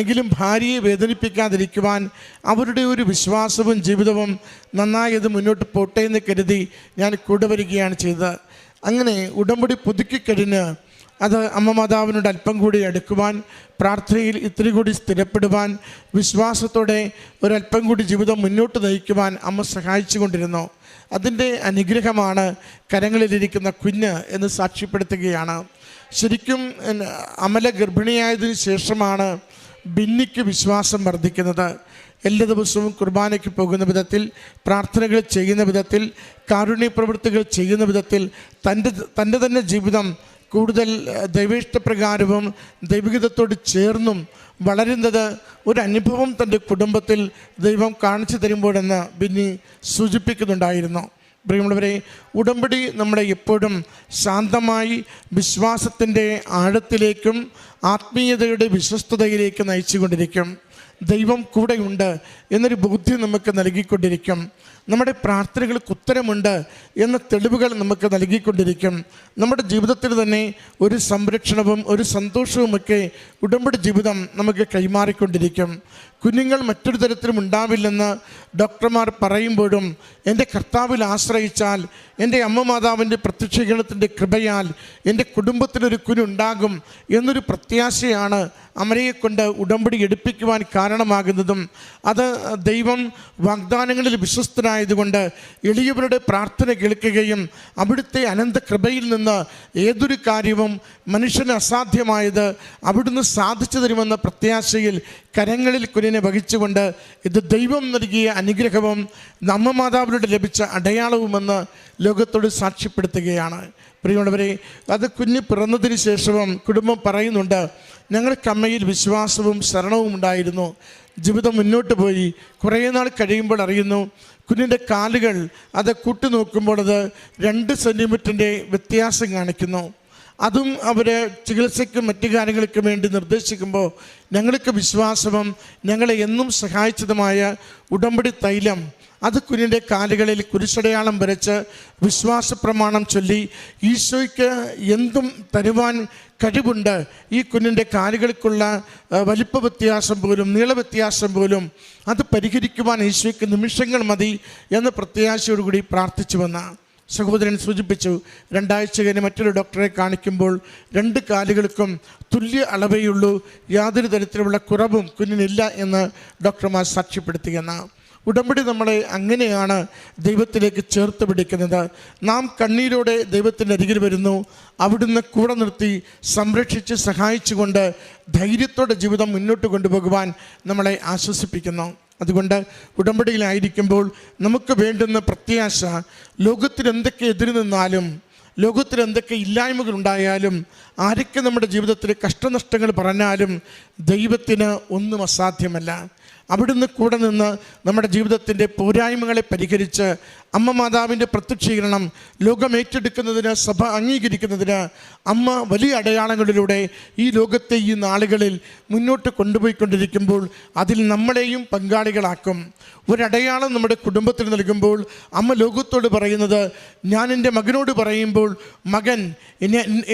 എങ്കിലും ഭാര്യയെ വേദനിപ്പിക്കാതിരിക്കുവാൻ അവരുടെ ഒരു വിശ്വാസവും ജീവിതവും നന്നായി അത് മുന്നോട്ട് പോട്ടെ എന്ന് കരുതി ഞാൻ കൂടെ വരികയാണ് ചെയ്തത്. അങ്ങനെ ഉടമ്പടി പുതുക്കിക്കഴിഞ്ഞ് അത് അമ്മ മാതാവിനോട് അല്പം കൂടി അടുക്കുവാൻ, പ്രാർത്ഥനയിൽ ഇത്തിരി കൂടി സ്ഥിരപ്പെടുവാൻ, വിശ്വാസത്തോടെ ഒരല്പം കൂടി ജീവിതം മുന്നോട്ട് നയിക്കുവാൻ അമ്മ സഹായിച്ചു കൊണ്ടിരുന്നു. അതിൻ്റെ അനുഗ്രഹമാണ് കരങ്ങളിലിരിക്കുന്ന കുഞ്ഞ് എന്ന് സാക്ഷ്യപ്പെടുത്തുകയാണ്. ശരിക്കും അമല ഗർഭിണിയായതിനു ശേഷമാണ് ബിന്നിക്ക് വിശ്വാസം വർദ്ധിക്കുന്നത്. എല്ലാ ദിവസവും കുർബാനയ്ക്ക് പോകുന്ന വിധത്തിൽ, പ്രാർത്ഥനകൾ ചെയ്യുന്ന വിധത്തിൽ, കാരുണ്യ പ്രവൃത്തികൾ ചെയ്യുന്ന വിധത്തിൽ തൻ്റെ തന്നെ ജീവിതം കൂടുതൽ ദൈവേഷ്ടപ്രകാരവും ദൈവികതയോട് ചേർന്നും വളരുന്നത് ഒരു അനുഭവം തൻ്റെ കുടുംബത്തിൽ ദൈവം കാണിച്ചു തരുമ്പോഴെന്ന് ബിന്നി സൂചിപ്പിക്കുന്നുണ്ടായിരുന്നു. പ്രിയമുള്ളവരെ, ഉടമ്പടി നമ്മളെ എപ്പോഴും ശാന്തമായി വിശ്വാസത്തിൻ്റെ ആഴത്തിലേക്കും ആത്മീയതയുടെ വിശ്വസ്തതയിലേക്ക് നയിച്ചുകൊണ്ടിരിക്കും. ദൈവം കൂടെയുണ്ട് എന്നൊരു ബോധ്യം നമുക്ക് നൽകിക്കൊണ്ടിരിക്കും. നമ്മുടെ പ്രാർത്ഥനകൾക്ക് ഉത്തരമുണ്ട് എന്ന തെളിവുകൾ നമുക്ക് നൽകിക്കൊണ്ടിരിക്കും. നമ്മുടെ ജീവിതത്തിൽ തന്നെ ഒരു സംരക്ഷണവും ഒരു സന്തോഷവുമൊക്കെ ഉടമ്പടി ജീവിതം നമുക്ക് കൈമാറിക്കൊണ്ടിരിക്കും. കുഞ്ഞുങ്ങൾ മറ്റൊരു തരത്തിലും ഉണ്ടാവില്ലെന്ന് ഡോക്ടർമാർ പറയുമ്പോഴും എൻ്റെ കർത്താവിൽ ആശ്രയിച്ചാൽ, എൻ്റെ അമ്മ മാതാവിൻ്റെ പ്രത്യക്ഷീകരണത്തിൻ്റെ കൃപയാൽ എൻ്റെ കുടുംബത്തിനൊരു കുഞ്ഞുണ്ടാകും എന്നൊരു പ്രത്യാശയാണ് അമരയെ കൊണ്ട് ഉടമ്പടി എടുപ്പിക്കുവാൻ കാരണമാകുന്നതും. അത് ദൈവം വാഗ്ദാനങ്ങളിൽ വിശ്വസ്തനായതുകൊണ്ട് എളിയവരുടെ പ്രാർത്ഥന കേൾക്കുകയും അവിടുത്തെ അനന്ത കൃപയിൽ നിന്ന് ഏതൊരു കാര്യവും മനുഷ്യന് അസാധ്യമായത് അവിടുന്ന് സാധിച്ചു തരുമെന്ന പ്രത്യാശയിൽ കരങ്ങളിൽ കുഞ്ഞിനെ വഹിച്ചുകൊണ്ട് ഇത് ദൈവം നൽകിയ അനുഗ്രഹവും അമ്മ മാതാവിനോട് ലഭിച്ച അടയാളവുമെന്ന് ലോകത്തോട് സാക്ഷ്യപ്പെടുത്തുകയാണ്. പ്രിയമുള്ളവരെ, അത് കുഞ്ഞ് പിറന്നതിന് ശേഷവും കുടുംബം പറയുന്നുണ്ട്, ഞങ്ങൾക്ക് അമ്മയിൽ വിശ്വാസവും ശരണവും ഉണ്ടായിരുന്നു. ജീവിതം മുന്നോട്ട് പോയി കുറേ നാൾ കഴിയുമ്പോൾ അറിയുന്നു കുഞ്ഞിൻ്റെ കാലുകൾ അത് കൂട്ടി നോക്കുമ്പോൾ അത് 2 സെൻറ്റിമീറ്ററിൻ്റെ വ്യത്യാസം കാണിക്കുന്നു. അതും അവർ ചികിത്സയ്ക്കും മറ്റു കാര്യങ്ങൾക്കും വേണ്ടി നിർദ്ദേശിക്കുമ്പോൾ ഞങ്ങൾക്ക് വിശ്വാസവും ഞങ്ങളെ എന്നും സഹായിച്ചതുമായ ഉടമ്പടി തൈലം അത് കുഞ്ഞിൻ്റെ കാലുകളിൽ കുരിശടയാളം വരച്ച് വിശ്വാസ പ്രമാണം ചൊല്ലി ഈശോയ്ക്ക് എന്തും തരുവാൻ കഴിവുണ്ട്, ഈ കുഞ്ഞിൻ്റെ കാലുകൾക്കുള്ള വലിപ്പ വ്യത്യാസം പോലും നീള വ്യത്യാസം പോലും അത് പരിഹരിക്കുവാൻ ഈശോയ്ക്ക് നിമിഷങ്ങൾ മതി എന്ന പ്രത്യാശയോടുകൂടി പ്രാർത്ഥിച്ചുവെന്ന് സഹോദരൻ സൂചിപ്പിച്ചു. 2 ആഴ്ച കഴിഞ്ഞ് മറ്റൊരു ഡോക്ടറെ കാണിക്കുമ്പോൾ 2 കാലുകൾക്കും തുല്യ അളവേയുള്ളൂ, യാതൊരു തരത്തിലുള്ള കുറവും കുഞ്ഞിനില്ല എന്ന് ഡോക്ടർമാർ സാക്ഷ്യപ്പെടുത്തിയെന്ന്. ഉടമ്പടി നമ്മളെ അങ്ങനെയാണ് ദൈവത്തിലേക്ക് ചേർത്ത് പിടിക്കുന്നത്. നാം കണ്ണീരോടെ ദൈവത്തിൻ്റെ അരികിൽ വരുന്നു. അവിടുന്ന് കൂടെ നിർത്തി സംരക്ഷിച്ച് സഹായിച്ചുകൊണ്ട് ധൈര്യത്തോടെ ജീവിതം മുന്നോട്ട് കൊണ്ടുപോകുവാൻ നമ്മളെ ആശ്വസിപ്പിക്കുന്നു. അതുകൊണ്ട് ഉടമ്പടിയിലായിരിക്കുമ്പോൾ നമുക്ക് വേണ്ടുന്ന പ്രത്യാശ, ലോകത്തിൽ എന്തൊക്കെ എതിര് നിന്നാലും, ലോകത്തിൽ എന്തൊക്കെ ഇല്ലായ്മകളുണ്ടായാലും, ആരൊക്കെ നമ്മുടെ ജീവിതത്തിൽ കഷ്ടനഷ്ടങ്ങൾ പറഞ്ഞാലും ദൈവത്തിന് ഒന്നും അസാധ്യമല്ല. അവിടുന്ന് കൂടെ നിന്ന് നമ്മുടെ ജീവിതത്തിൻ്റെ പോരായ്മകളെ പരിഹരിച്ച് അമ്മ മാതാവിൻ്റെ പ്രത്യക്ഷീകരണം ലോകം ഏറ്റെടുക്കുന്നതിന്, സഭ അംഗീകരിക്കുന്നതിന് അമ്മ വലിയ അടയാളങ്ങളിലൂടെ ഈ ലോകത്തെ ഈ നാളുകളിൽ മുന്നോട്ട് കൊണ്ടുപോയിക്കൊണ്ടിരിക്കുമ്പോൾ അതിൽ നമ്മളെയും പങ്കാളികളാക്കും. ഒരടയാളം നമ്മുടെ കുടുംബത്തിൽ നൽകുമ്പോൾ അമ്മ ലോകത്തോട് പറയുന്നത്, ഞാൻ എൻ്റെ മകനോട് പറയുമ്പോൾ മകൻ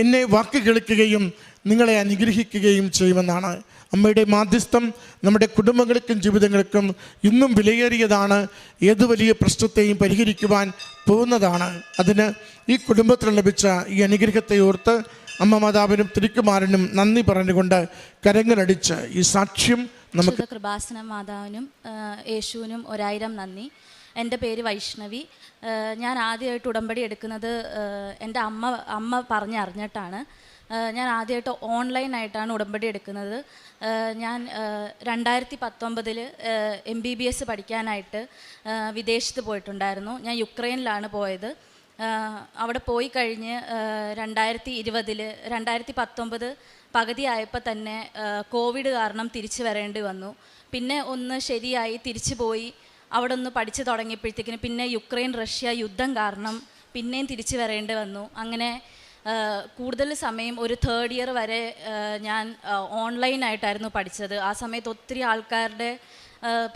എന്നെ വാക്ക് കേൾക്കുകയും നിങ്ങളെ അനുഗ്രഹിക്കുകയും ചെയ്യുമെന്നാണ്. അമ്മയുടെ മാധ്യസ്ഥം നമ്മുടെ കുടുംബങ്ങൾക്കും ജീവിതങ്ങൾക്കും ഇന്നും വിലയേറിയതാണ്. ഏതു വലിയ പ്രശ്നത്തെയും പരിഹരിക്കുവാൻ പോകുന്നതാണ്. അതിന് ഈ കുടുംബത്തിൽ ലഭിച്ച ഈ അനുഗ്രഹത്തെ ഓർത്ത് അമ്മ മാതാവിനും തിരുക്കുമാരനും നന്ദി പറഞ്ഞുകൊണ്ട് കരങ്ങളടിച്ച് ഈ സാക്ഷ്യം നമുക്ക് കൃപാസന മാതാവിനും യേശുവിനും 1000 നന്ദി. എൻ്റെ പേര് വൈഷ്ണവി. ഞാൻ ആദ്യമായിട്ട് ഉടമ്പടി എടുക്കുന്നത് എൻ്റെ അമ്മ പറഞ്ഞറിഞ്ഞിട്ടാണ്. ഞാൻ ആദ്യമായിട്ട് ഓൺലൈനായിട്ടാണ് ഉടമ്പടി എടുക്കുന്നത്. ഞാൻ 2019 MBBS പഠിക്കാനായിട്ട് വിദേശത്ത് പോയിട്ടുണ്ടായിരുന്നു. ഞാൻ യുക്രൈനിലാണ് പോയത്. അവിടെ പോയി കഴിഞ്ഞ് 2019 പകുതിയായപ്പോൾ തന്നെ കോവിഡ് കാരണം തിരിച്ചു വരേണ്ടി വന്നു. പിന്നെ ഒന്ന് ശരിയായി തിരിച്ചു പോയി അവിടെ ഒന്ന് പഠിച്ചു തുടങ്ങിയപ്പോഴത്തേക്കിന് പിന്നെ യുക്രൈൻ റഷ്യ യുദ്ധം കാരണം പിന്നെയും തിരിച്ചു വരേണ്ടി വന്നു. അങ്ങനെ കൂടുതൽ സമയം ഒരു 3rd ഇയർ വരെ ഞാൻ ഓൺലൈനായിട്ടായിരുന്നു പഠിച്ചത്. ആ സമയത്ത് ഒത്തിരി ആൾക്കാരുടെ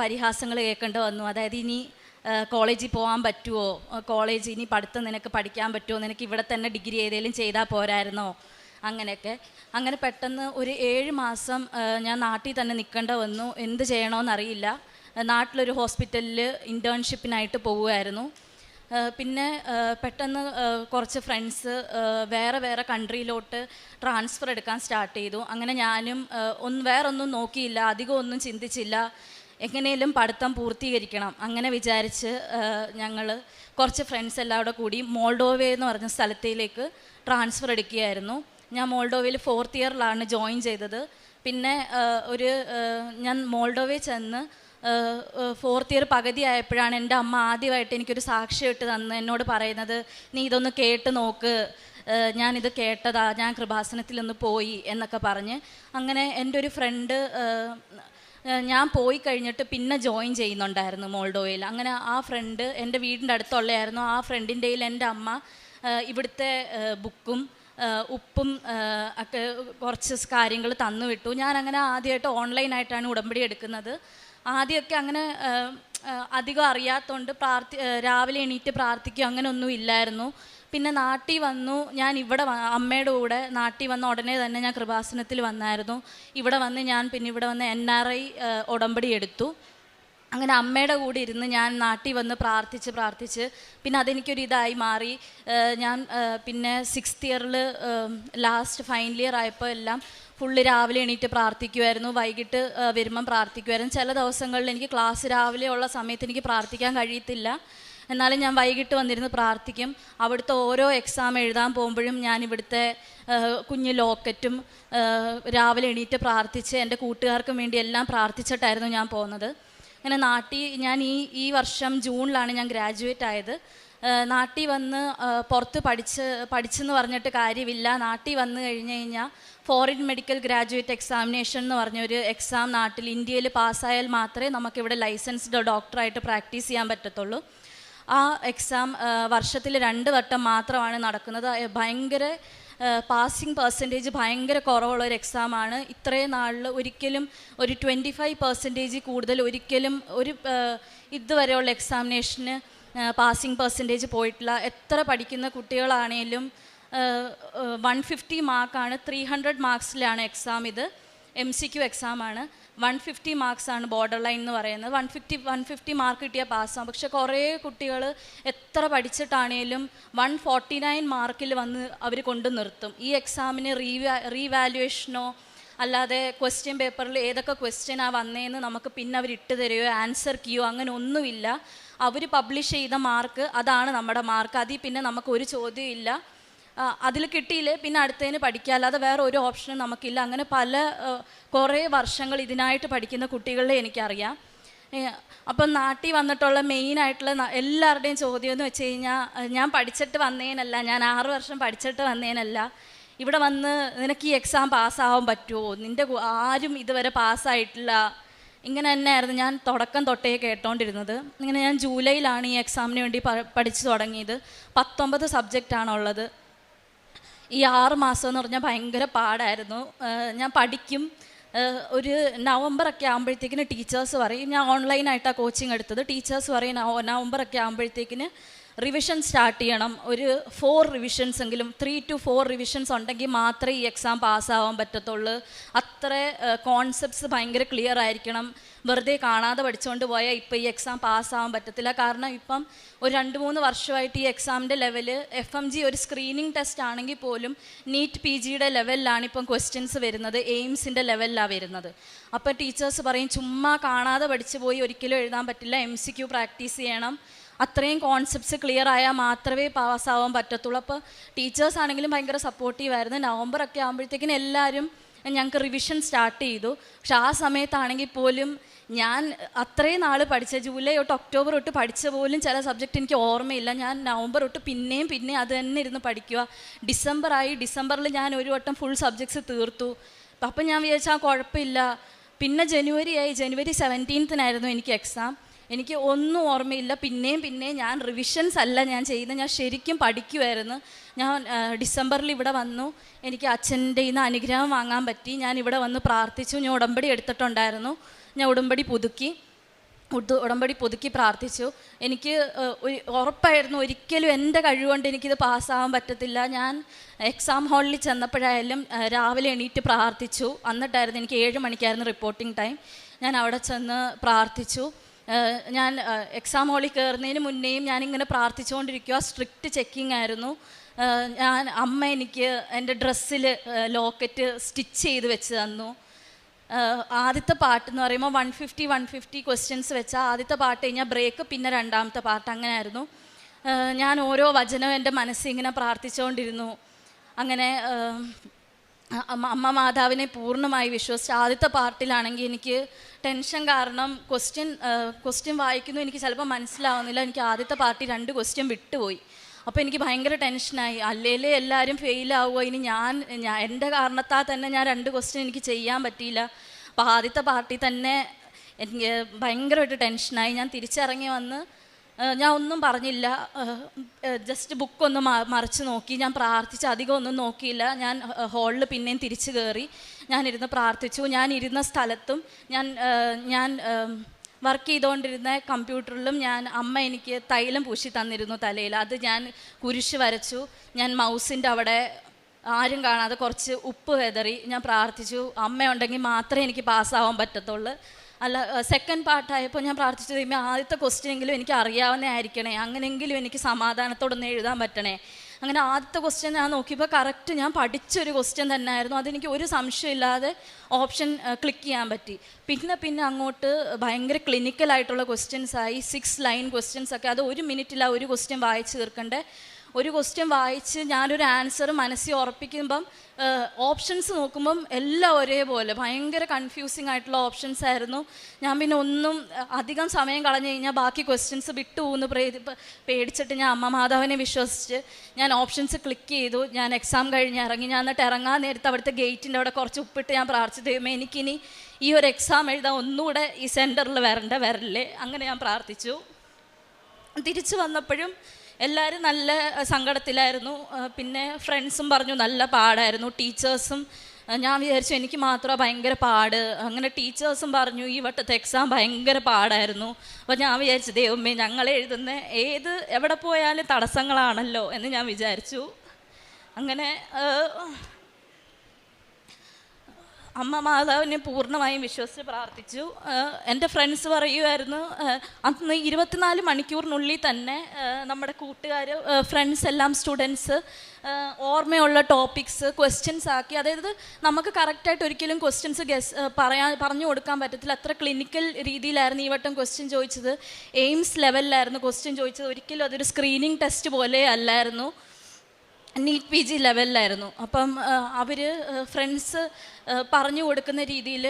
പരിഹാസങ്ങൾ കേൾക്കേണ്ടി വന്നു. അതായത് ഇനി കോളേജിൽ പോകാൻ പറ്റുമോ, കോളേജ് ഇനി പഠിത്തം നിനക്ക് പഠിക്കാൻ പറ്റുമോ, നിനക്ക് ഇവിടെ തന്നെ ഡിഗ്രി ഏതെങ്കിലും ചെയ്താൽ പോരായിരുന്നോ, അങ്ങനെയൊക്കെ. അങ്ങനെ പെട്ടെന്ന് ഒരു 7 മാസം ഞാൻ നാട്ടിൽ തന്നെ നിൽക്കേണ്ട വന്നു. എന്ത് ചെയ്യണമെന്നറിയില്ല. നാട്ടിലൊരു ഹോസ്പിറ്റലിൽ ഇൻറ്റേൺഷിപ്പിനായിട്ട് പോവുമായിരുന്നു. പിന്നെ പെട്ടെന്ന് കുറച്ച് ഫ്രണ്ട്സ് വേറെ വേറെ കൺട്രിയിലോട്ട് ട്രാൻസ്ഫർ എടുക്കാൻ സ്റ്റാർട്ട് ചെയ്തു. അങ്ങനെ ഞാനും വേറൊന്നും നോക്കിയില്ല, അധികം ഒന്നും ചിന്തിച്ചില്ല, എങ്ങനെയും പഠിത്തം പൂർത്തീകരിക്കണം അങ്ങനെ വിചാരിച്ച് ഞങ്ങൾ കുറച്ച് ഫ്രണ്ട്സ് എല്ലാവരും കൂടി മോൾഡോവ എന്ന് പറഞ്ഞ സ്ഥലത്തിലേക്ക് ട്രാൻസ്ഫർ എടുക്കുകയായിരുന്നു. ഞാൻ മോൾഡോവയിൽ 4th ഇയറിലാണ് ജോയിൻ ചെയ്തത്. പിന്നെ ഞാൻ മോൾഡോവയിൽ ചെന്ന് 4th ഇയർ പകുതി ആയപ്പോഴാണ് എൻ്റെ അമ്മ ആദ്യമായിട്ട് എനിക്കൊരു സാക്ഷ്യം ഇട്ട് തന്ന് എന്നോട് പറയുന്നത്, നീ ഇതൊന്ന് കേട്ട് നോക്ക്, ഞാനിത് കേട്ടതാ, ഞാൻ കൃപാസനത്തിലൊന്ന് പോയി എന്നൊക്കെ പറഞ്ഞ്. അങ്ങനെ എൻ്റെ ഒരു ഫ്രണ്ട് ഞാൻ പോയി കഴിഞ്ഞിട്ട് പിന്നെ ജോയിൻ ചെയ്യുന്നുണ്ടായിരുന്നു മോൾഡോവയിൽ. അങ്ങനെ ആ ഫ്രണ്ട് എൻ്റെ വീടിൻ്റെ അടുത്തുള്ളതായിരുന്നു. ആ ഫ്രണ്ടിൻ്റെ കയ്യിൽ എൻ്റെ അമ്മ ഇവിടുത്തെ ബുക്കും ഉപ്പും ഒക്കെ കുറച്ച് കാര്യങ്ങൾ തന്നു വിട്ടു. ഞാനങ്ങനെ ആദ്യമായിട്ട് ഓൺലൈനായിട്ടാണ് ഉടമ്പടി എടുക്കുന്നത്. ആദ്യമൊക്കെ അങ്ങനെ അധികം അറിയാത്തതുകൊണ്ട് രാവിലെ എണീറ്റ് പ്രാർത്ഥിക്കുക അങ്ങനെയൊന്നും ഇല്ലായിരുന്നു. പിന്നെ നാട്ടിൽ വന്നു. ഞാൻ ഇവിടെ അമ്മയുടെ കൂടെ നാട്ടിൽ വന്ന ഉടനെ തന്നെ ഞാൻ കൃപാസനത്തിൽ വന്നായിരുന്നു. ഇവിടെ വന്ന് ഞാൻ പിന്നെ ഇവിടെ വന്ന് NRI ഉടമ്പടി എടുത്തു. അങ്ങനെ അമ്മയുടെ കൂടെ ഇരുന്ന് ഞാൻ നാട്ടിൽ വന്ന് പ്രാർത്ഥിച്ച് പിന്നെ അതെനിക്കൊരു ഇതായി മാറി. ഞാൻ പിന്നെ 6th ഇയറിൽ ലാസ്റ്റ് ഫൈനൽ ഇയർ ആയപ്പോൾ എല്ലാം ഫുള്ള് രാവിലെ എണീറ്റ് പ്രാർത്ഥിക്കുമായിരുന്നു, വൈകിട്ട് വരുമ്പം പ്രാർത്ഥിക്കുമായിരുന്നു. ചില ദിവസങ്ങളിൽ എനിക്ക് ക്ലാസ് രാവിലെ ഉള്ള സമയത്ത് എനിക്ക് പ്രാർത്ഥിക്കാൻ കഴിയത്തില്ല, എന്നാലും ഞാൻ വൈകിട്ട് വന്നിരുന്ന് പ്രാർത്ഥിക്കും. അവിടുത്തെ ഓരോ എക്സാം എഴുതാൻ പോകുമ്പോഴും ഞാൻ ഇവിടുത്തെ കുഞ്ഞ് ലോക്കറ്റും രാവിലെ എണീറ്റ് പ്രാർത്ഥിച്ച് എൻ്റെ കൂട്ടുകാർക്കും വേണ്ടി എല്ലാം പ്രാർത്ഥിച്ചിട്ടായിരുന്നു ഞാൻ പോകുന്നത്. അങ്ങനെ നാട്ടിൽ ഞാൻ ഈ വർഷം ജൂണിലാണ് ഞാൻ ഗ്രാജുവേറ്റ് ആയത്. നാട്ടിൽ വന്ന് പുറത്ത് പഠിച്ചെന്ന് പറഞ്ഞിട്ട് കാര്യമില്ല. നാട്ടിൽ വന്നു കഴിഞ്ഞാൽ ഫോറിൻ മെഡിക്കൽ ഗ്രാജുവേറ്റ് എക്സാമിനേഷൻ എന്ന് പറഞ്ഞൊരു എക്സാം നാട്ടിൽ ഇന്ത്യയിൽ പാസ്സായാൽ മാത്രമേ നമുക്കിവിടെ ലൈസൻസ്ഡ് ഡോക്ടറായിട്ട് പ്രാക്ടീസ് ചെയ്യാൻ പറ്റത്തുള്ളൂ. ആ എക്സാം വർഷത്തിൽ 2 വട്ടം മാത്രമാണ് നടക്കുന്നത്. ഭയങ്കര പാസിംഗ് പെർസെൻറ്റേജ് ഭയങ്കര കുറവുള്ളൊരു എക്സാമാണ്. ഇത്രയും നാളിൽ ഒരിക്കലും ഒരു 25% കൂടുതൽ ഒരിക്കലും ഒരു ഇതുവരെയുള്ള എക്സാമിനേഷന് പാസിംഗ് പെർസെൻറ്റേജ് പോയിട്ടില്ല. എത്ര പഠിക്കുന്ന കുട്ടികളാണേലും 150 മാർക്കാണ്, 300 മാർക്സിലാണ് എക്സാം. ഇത് MCQ എക്സാമാണ്. 150 മാർക്സാണ് ബോർഡർ ലൈൻ എന്ന് പറയുന്നത്. 150 മാർക്ക് കിട്ടിയാൽ പാസ്സാകും. പക്ഷെ കുറേ കുട്ടികൾ എത്ര പഠിച്ചിട്ടാണേലും 149 മാർക്കിൽ വന്ന് അവർ കൊണ്ട് നിർത്തും. ഈ എക്സാമിന് റീവാലുവേഷനോ അല്ലാതെ ക്വസ്റ്റ്യൻ പേപ്പറിൽ ഏതൊക്കെ ക്വസ്റ്റ്യനാണ് വന്നതെന്ന് നമുക്ക് പിന്നെ അവർ ഇട്ട് തരുകയോ ആൻസർ കീയോ അങ്ങനെ ഒന്നുമില്ല. അവർ പബ്ലിഷ് ചെയ്ത മാർക്ക് അതാണ് നമ്മുടെ മാർക്ക്. അതിൽ പിന്നെ നമുക്കൊരു ചോദ്യം ഇല്ല. അതിൽ കിട്ടിയില്ലേ പിന്നെ അടുത്തതിന് പഠിക്കുക, അല്ലാതെ വേറെ ഒരു ഓപ്ഷനും നമുക്കില്ല. അങ്ങനെ കുറേ വർഷങ്ങൾ ഇതിനായിട്ട് പഠിക്കുന്ന കുട്ടികളെ എനിക്കറിയാം. അപ്പം നാട്ടിൽ വന്നിട്ടുള്ള മെയിനായിട്ടുള്ള എല്ലാവരുടെയും ചോദ്യം എന്ന് വെച്ച് കഴിഞ്ഞാൽ, ഞാൻ പഠിച്ചിട്ട് വന്നേനല്ല, ഞാൻ 6 വർഷം പഠിച്ചിട്ട് വന്നേനല്ല, ഇവിടെ വന്ന് നിനക്ക് ഈ എക്സാം പാസ്സാവാൻ പറ്റുമോ, നിൻ്റെ ആരും ഇതുവരെ പാസ്സായിട്ടില്ല, ഇങ്ങനെ തന്നെയായിരുന്നു ഞാൻ തുടക്കം തൊട്ടേ കേട്ടോണ്ടിരുന്നത്. ഇങ്ങനെ ഞാൻ ജൂലൈയിലാണ് ഈ എക്സാമിന് വേണ്ടി പഠിച്ചു തുടങ്ങിയത്. 19 സബ്ജക്റ്റാണുള്ളത്. ഈ 6 മാസം എന്ന് പറഞ്ഞാൽ ഭയങ്കര പാടായിരുന്നു. ഞാൻ പഠിക്കും. ഒരു നവംബറൊക്കെ ആകുമ്പോഴത്തേക്കിന് ടീച്ചേഴ്സ് പറയും, ഞാൻ ഓൺലൈനായിട്ടാണ് കോച്ചിങ് എടുത്തത്, ടീച്ചേഴ്സ് പറയും നവംബറൊക്കെ ആകുമ്പോഴത്തേക്കിന് റിവിഷൻ സ്റ്റാർട്ട് ചെയ്യണം. ഒരു 4 റിവിഷൻസ് എങ്കിലും 3 to 4 റിവിഷൻസ് ഉണ്ടെങ്കിൽ മാത്രമേ ഈ എക്സാം പാസ്സാവാൻ പറ്റത്തുള്ളൂ. അത്ര കോൺസെപ്റ്റ്സ് ഭയങ്കര ക്ലിയർ ആയിരിക്കണം. വെറുതെ കാണാതെ പഠിച്ചുകൊണ്ട് പോയാൽ ഇപ്പോൾ ഈ എക്സാം പാസ്സാവാൻ പറ്റത്തില്ല. കാരണം ഇപ്പം ഒരു 2-3 വർഷമായിട്ട് ഈ എക്സാമിൻ്റെ ലെവല് FMG ഒരു സ്ക്രീനിങ് ടെസ്റ്റ് ആണെങ്കിൽ പോലും നീറ്റ് PGയുടെ ലെവലിലാണ് ഇപ്പം ക്വസ്റ്റ്യൻസ് വരുന്നത്, എയിംസിൻ്റെ ലെവലിലാണ് വരുന്നത്. അപ്പോൾ ടീച്ചേഴ്സ് പറയും ചുമ്മാ കാണാതെ പഠിച്ചു പോയി ഒരിക്കലും എഴുതാൻ പറ്റില്ല, MCQ പ്രാക്ടീസ് ചെയ്യണം, അത്രയും കോൺസെപ്റ്റ്സ് ക്ലിയർ ആയാൽ മാത്രമേ പാസ്സാവാൻ പറ്റത്തുള്ളൂ. അപ്പോൾ ടീച്ചേഴ്സ് ആണെങ്കിലും ഭയങ്കര സപ്പോർട്ടീവായിരുന്നു. നവംബറൊക്കെ ആകുമ്പോഴത്തേക്കിനും എല്ലാവരും ഞങ്ങൾക്ക് റിവിഷൻ സ്റ്റാർട്ട് ചെയ്തു. പക്ഷെ ആ സമയത്താണെങ്കിൽ പോലും ഞാൻ അത്രയും നാൾ പഠിച്ച ജൂലൈ തൊട്ട് ഒക്ടോബർ തൊട്ട് പഠിച്ച പോലും ചില സബ്ജക്റ്റ് എനിക്ക് ഓർമ്മയില്ല. ഞാൻ നവംബർ തൊട്ട് പിന്നെയും അത് തന്നെ ഇരുന്ന് പഠിക്കുക. ഡിസംബറിൽ ഞാൻ ഒരു വട്ടം ഫുൾ സബ്ജക്ട്സ് തീർത്തു. അപ്പം ഞാൻ വിചാരിച്ചാൽ കുഴപ്പമില്ല. പിന്നെ ജനുവരി 17th എനിക്ക് എക്സാം. എനിക്ക് ഒന്നും ഓർമ്മയില്ല. പിന്നെയും ഞാൻ റിവിഷൻസ് അല്ല ഞാൻ ചെയ്യുന്നത്, ഞാൻ ശരിക്കും പഠിക്കുമായിരുന്നു. ഞാൻ ഡിസംബറിൽ ഇവിടെ വന്നു, എനിക്ക് അച്ഛൻ്റെ ഇന്ന് അനുഗ്രഹം വാങ്ങാൻ പറ്റി. ഞാൻ ഇവിടെ വന്ന് പ്രാർത്ഥിച്ചു. ഞാൻ ഉടമ്പടി എടുത്തിട്ടുണ്ടായിരുന്നു, ഞാൻ ഉടമ്പടി പുതുക്കി. ഉടമ്പടി പുതുക്കി പ്രാർത്ഥിച്ചു. എനിക്ക് ഉറപ്പായിരുന്നു ഒരിക്കലും എൻ്റെ കഴിവുകൊണ്ട് എനിക്കിത് പാസ്സാവാൻ പറ്റത്തില്ല. ഞാൻ എക്സാം ഹാളിൽ ചെന്നപ്പോഴായാലും രാവിലെ എണീറ്റ് പ്രാർത്ഥിച്ചു. എന്നിട്ടായിരുന്നു എനിക്ക് 7 മണിക്കായിരുന്നു റിപ്പോർട്ടിംഗ് ടൈം. ഞാൻ അവിടെ ചെന്ന് പ്രാർത്ഥിച്ചു. ഞാൻ എക്സാം ഹാളിൽ കയറുന്നതിന് മുന്നേയും ഞാനിങ്ങനെ പ്രാർത്ഥിച്ചുകൊണ്ടിരിക്കുക. സ്ട്രിക്റ്റ് ചെക്കിംഗ് ആയിരുന്നു. അമ്മ എനിക്ക് എൻ്റെ ഡ്രസ്സിൽ ലോക്കറ്റ് സ്റ്റിച്ച് ചെയ്ത് വെച്ച് തന്നു. ആദ്യത്തെ പാട്ട് എന്ന് പറയുമ്പോൾ 150 ക്വസ്റ്റ്യൻസ് വെച്ചാൽ ആദ്യത്തെ പാട്ട് കഴിഞ്ഞാൽ ബ്രേക്ക്, പിന്നെ രണ്ടാമത്തെ പാട്ട്, അങ്ങനെ ആയിരുന്നു. ഞാൻ ഓരോ വചനവും എൻ്റെ മനസ്സിൽ ഇങ്ങനെ പ്രാർത്ഥിച്ചുകൊണ്ടിരുന്നു. അങ്ങനെ അമ്മ മാതാവിനെ പൂർണ്ണമായി വിശ്വസിച്ച് ആദ്യത്തെ പാർട്ടിലാണെങ്കിൽ എനിക്ക് ടെൻഷൻ കാരണം ക്വസ്റ്റ്യൻ വായിക്കുന്നു എനിക്ക് ചിലപ്പോൾ മനസ്സിലാവുന്നില്ല. എനിക്ക് ആദ്യത്തെ പാർട്ടി 2 ക്വസ്റ്റ്യൻ വിട്ടുപോയി. അപ്പോൾ എനിക്ക് ഭയങ്കര ടെൻഷനായി. അല്ലേലേ എല്ലാവരും ഫെയിലാവുമോ, ഇനി ഞാൻ എൻ്റെ കാരണത്താൽ തന്നെ ഞാൻ 2 ക്വസ്റ്റ്യൻ എനിക്ക് ചെയ്യാൻ പറ്റിയില്ല. അപ്പോൾ ആദ്യത്തെ പാർട്ടി തന്നെ എനിക്ക് ഭയങ്കരമായിട്ട് ടെൻഷനായി. ഞാൻ തിരിച്ചിറങ്ങി വന്ന് ഞാൻ ഒന്നും പറഞ്ഞില്ല, ജസ്റ്റ് ബുക്കൊന്ന് മറിച്ച് നോക്കി. ഞാൻ പ്രാർത്ഥിച്ച് അധികം ഒന്നും നോക്കിയില്ല. ഞാൻ ഹാളിൽ പിന്നെയും തിരിച്ച് കയറി ഞാനിരുന്ന് പ്രാർത്ഥിച്ചു. ഞാൻ ഇരുന്ന സ്ഥലത്തും ഞാൻ വർക്ക് ചെയ്തുകൊണ്ടിരുന്ന കമ്പ്യൂട്ടറിലും അമ്മ എനിക്ക് തൈലം പൂശി തന്നിരുന്നു തലയിൽ. അത് ഞാൻ കുരിശ് വരച്ചു. ഞാൻ മൗസിൻ്റെ അവിടെ ആരും കാണാതെ കുറച്ച് ഉപ്പ് വെതറി ഞാൻ പ്രാർത്ഥിച്ചു. അമ്മയുണ്ടെങ്കിൽ മാത്രമേ എനിക്ക് പാസ്സാവാൻ പറ്റത്തുള്ളൂ. അല്ല, സെക്കൻഡ് പാർട്ടായപ്പോൾ ഞാൻ പ്രാർത്ഥിച്ചു, ആദ്യത്തെ ക്വസ്റ്റ്യനെങ്കിലും എനിക്ക് അറിയാവുന്നതായിരിക്കണേ, അങ്ങനെയെങ്കിലും എനിക്ക് സമാധാനത്തോടൊന്ന് എഴുതാൻ പറ്റണേ. അങ്ങനെ ആദ്യത്തെ ക്വസ്റ്റ്യൻ ഞാൻ നോക്കിയപ്പോൾ കറക്റ്റ് ഞാൻ പഠിച്ചൊരു ക്വസ്റ്റ്യൻ തന്നെ ആയിരുന്നു. അതെനിക്ക് ഒരു സംശയമില്ലാതെ ഓപ്ഷൻ ക്ലിക്ക് ചെയ്യാൻ പറ്റി. പിന്നെ അങ്ങോട്ട് ഭയങ്കര ക്ലിനിക്കലായിട്ടുള്ള ക്വസ്റ്റ്യൻസായി. 6 ലൈൻ ക്വസ്റ്റ്യൻസൊക്കെ. അത് 1 മിനിറ്റിൽ ഒരു ക്വസ്റ്റ്യൻ വായിച്ച് തീർക്കണ്ടേ. ഒരു ക്വസ്റ്റ്യൻ വായിച്ച് ഞാനൊരു ആൻസർ മനസ്സിൽ ഉറപ്പിക്കുമ്പം ഓപ്ഷൻസ് നോക്കുമ്പം എല്ലാം ഒരേപോലെ ഭയങ്കര കൺഫ്യൂസിങ് ആയിട്ടുള്ള ഓപ്ഷൻസ് ആയിരുന്നു. ഞാൻ പിന്നെ ഒന്നും അധികം സമയം കളഞ്ഞു കഴിഞ്ഞാൽ ബാക്കി ക്വസ്റ്റ്യൻസ് വിട്ടുപോകുന്നു പേടിച്ചിട്ട് ഞാൻ അമ്മ മാതാവിനെ വിശ്വസിച്ച് ഞാൻ ഓപ്ഷൻസ് ക്ലിക്ക് ചെയ്തു. ഞാൻ എക്സാം കഴിഞ്ഞ് ഇറങ്ങി. ഞാൻ എന്നിട്ട് ഇറങ്ങാൻ നേരത്ത് അവിടുത്തെ ഗേറ്റിൻ്റെ അവിടെ കുറച്ച് ഉപ്പിട്ട് ഞാൻ പ്രാർത്ഥിച്ചു, ദൈവമേ എനിക്കിനി ഈ ഒരു എക്സാം എഴുതാൻ ഒന്നുകൂടെ ഈ സെൻറ്ററിൽ വരല്ലേ. അങ്ങനെ ഞാൻ പ്രാർത്ഥിച്ചു. തിരിച്ചു വന്നപ്പോഴും എല്ലാവരും നല്ല സങ്കടത്തിലായിരുന്നു. പിന്നെ ഫ്രണ്ട്സും പറഞ്ഞു നല്ല പാടായിരുന്നു. ടീച്ചേഴ്സും ഞാൻ വിചാരിച്ചു എനിക്ക് മാത്രമാണ് ഭയങ്കര പാട്. അങ്ങനെ ടീച്ചേഴ്സും പറഞ്ഞു ഈ വട്ടത്തെ എക്സാം ഭയങ്കര പാടായിരുന്നു. അപ്പോൾ ഞാൻ വിചാരിച്ചു ദൈവമേ ഞങ്ങൾ എഴുതുന്ന എവിടെ പോയാലും തടസ്സങ്ങളാണല്ലോ എന്ന് ഞാൻ വിചാരിച്ചു. അങ്ങനെ അമ്മ മാതാവിനെ പൂർണ്ണമായും വിശ്വസിച്ച് പ്രാർത്ഥിച്ചു. എൻ്റെ ഫ്രണ്ട്സ് പറയുമായിരുന്നു അന്ന് 24 മണിക്കൂറിനുള്ളിൽ തന്നെ നമ്മുടെ കൂട്ടുകാർ ഫ്രണ്ട്സ് എല്ലാം സ്റ്റുഡൻസ് ഓർമ്മയുള്ള ടോപ്പിക്സ് ക്വസ്റ്റ്യൻസ് ആക്കി. അതായത് നമുക്ക് കറക്റ്റായിട്ട് ഒരിക്കലും ക്വസ്റ്റ്യൻസ് പറഞ്ഞു കൊടുക്കാൻ പറ്റത്തില്ല. അത്ര ക്ലിനിക്കൽ രീതിയിലായിരുന്നു ഈ വട്ടം ക്വസ്റ്റ്യൻ ചോദിച്ചത്. എയിംസ് ലെവലിലായിരുന്നു ക്വസ്റ്റ്യൻ ചോദിച്ചത്. ഒരിക്കലും അതൊരു സ്ക്രീനിങ് ടെസ്റ്റ് പോലെ അല്ലായിരുന്നു, നീറ്റ് PG ലെവലിലായിരുന്നു. അപ്പം അവർ ഫ്രണ്ട്സ് പറഞ്ഞു കൊടുക്കുന്ന രീതിയിൽ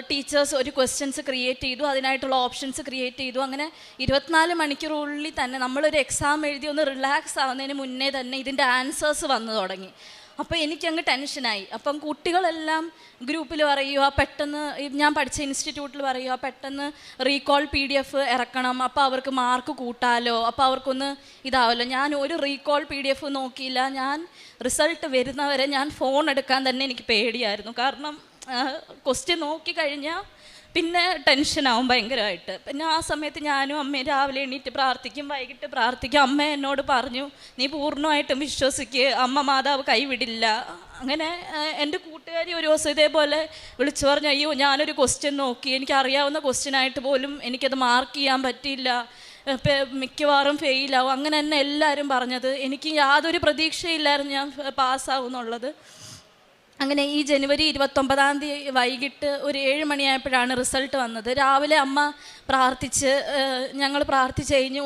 ടീച്ചേഴ്സ് ഒരു ക്വസ്റ്റ്യൻസ് ക്രിയേറ്റ് ചെയ്തു, അതിനായിട്ടുള്ള ഓപ്ഷൻസ് ക്രിയേറ്റ് ചെയ്തു. അങ്ങനെ 24 മണിക്കൂറിനുള്ളിൽ തന്നെ നമ്മളൊരു എക്സാം എഴുതി ഒന്ന് റിലാക്സ് ആവുന്നതിന് മുന്നേ തന്നെ ഇതിൻ്റെ ആൻസേഴ്സ് വന്നു തുടങ്ങി. അപ്പോൾ എനിക്കങ്ങ് ടെൻഷനായി. അപ്പം കുട്ടികളെല്ലാം ഗ്രൂപ്പിൽ പറയുക പെട്ടെന്ന്, ഞാൻ പഠിച്ച ഇൻസ്റ്റിറ്റ്യൂട്ടിൽ പറയുക പെട്ടെന്ന് റീകോൾ PDF ഇറക്കണം, അപ്പോൾ അവർക്ക് മാർക്ക് കൂട്ടാലോ, അപ്പോൾ അവർക്കൊന്ന് ഇതാവല്ലോ. ഞാൻ ഒരു റീകോൾ PDF നോക്കിയില്ല. ഞാൻ റിസൾട്ട് വരുന്നവരെ ഞാൻ ഫോൺ എടുക്കാൻ തന്നെ എനിക്ക് പേടിയായിരുന്നു. കാരണം ക്വസ്റ്റ്യൻ നോക്കിക്കഴിഞ്ഞാൽ പിന്നെ ടെൻഷനാവും ഭയങ്കരമായിട്ട്. പിന്നെ ആ സമയത്ത് ഞാനും അമ്മയും രാവിലെ എണീറ്റ് പ്രാർത്ഥിക്കും, വൈകിട്ട് പ്രാർത്ഥിക്കും. അമ്മ എന്നോട് പറഞ്ഞു നീ പൂർണ്ണമായിട്ടും വിശ്വസിക്കുക, അമ്മ മാതാവ് കൈവിടില്ല. അങ്ങനെ എൻ്റെ കൂട്ടുകാരി ഒരു ദിവസം ഇതേപോലെ വിളിച്ചു പറഞ്ഞു, അയ്യോ ഞാനൊരു ക്വസ്റ്റ്യൻ നോക്കി, എനിക്കറിയാവുന്ന ക്വസ്റ്റ്യനായിട്ട് പോലും എനിക്കത് മാർക്ക് ചെയ്യാൻ പറ്റിയില്ല, മിക്കവാറും ഫെയിലാവും. അങ്ങനെ തന്നെ എല്ലാവരും പറഞ്ഞത്. എനിക്ക് യാതൊരു പ്രതീക്ഷയില്ലായിരുന്നു ഞാൻ പാസ്സാവും എന്നുള്ളത്. അങ്ങനെ ഈ ജനുവരി 29-ാം തീയതി വൈകിട്ട് ഒരു 7 മണിയായപ്പോഴാണ് റിസൾട്ട് വന്നത്. രാവിലെ അമ്മ ഞങ്ങൾ പ്രാർത്ഥിച്ച് കഴിഞ്ഞ്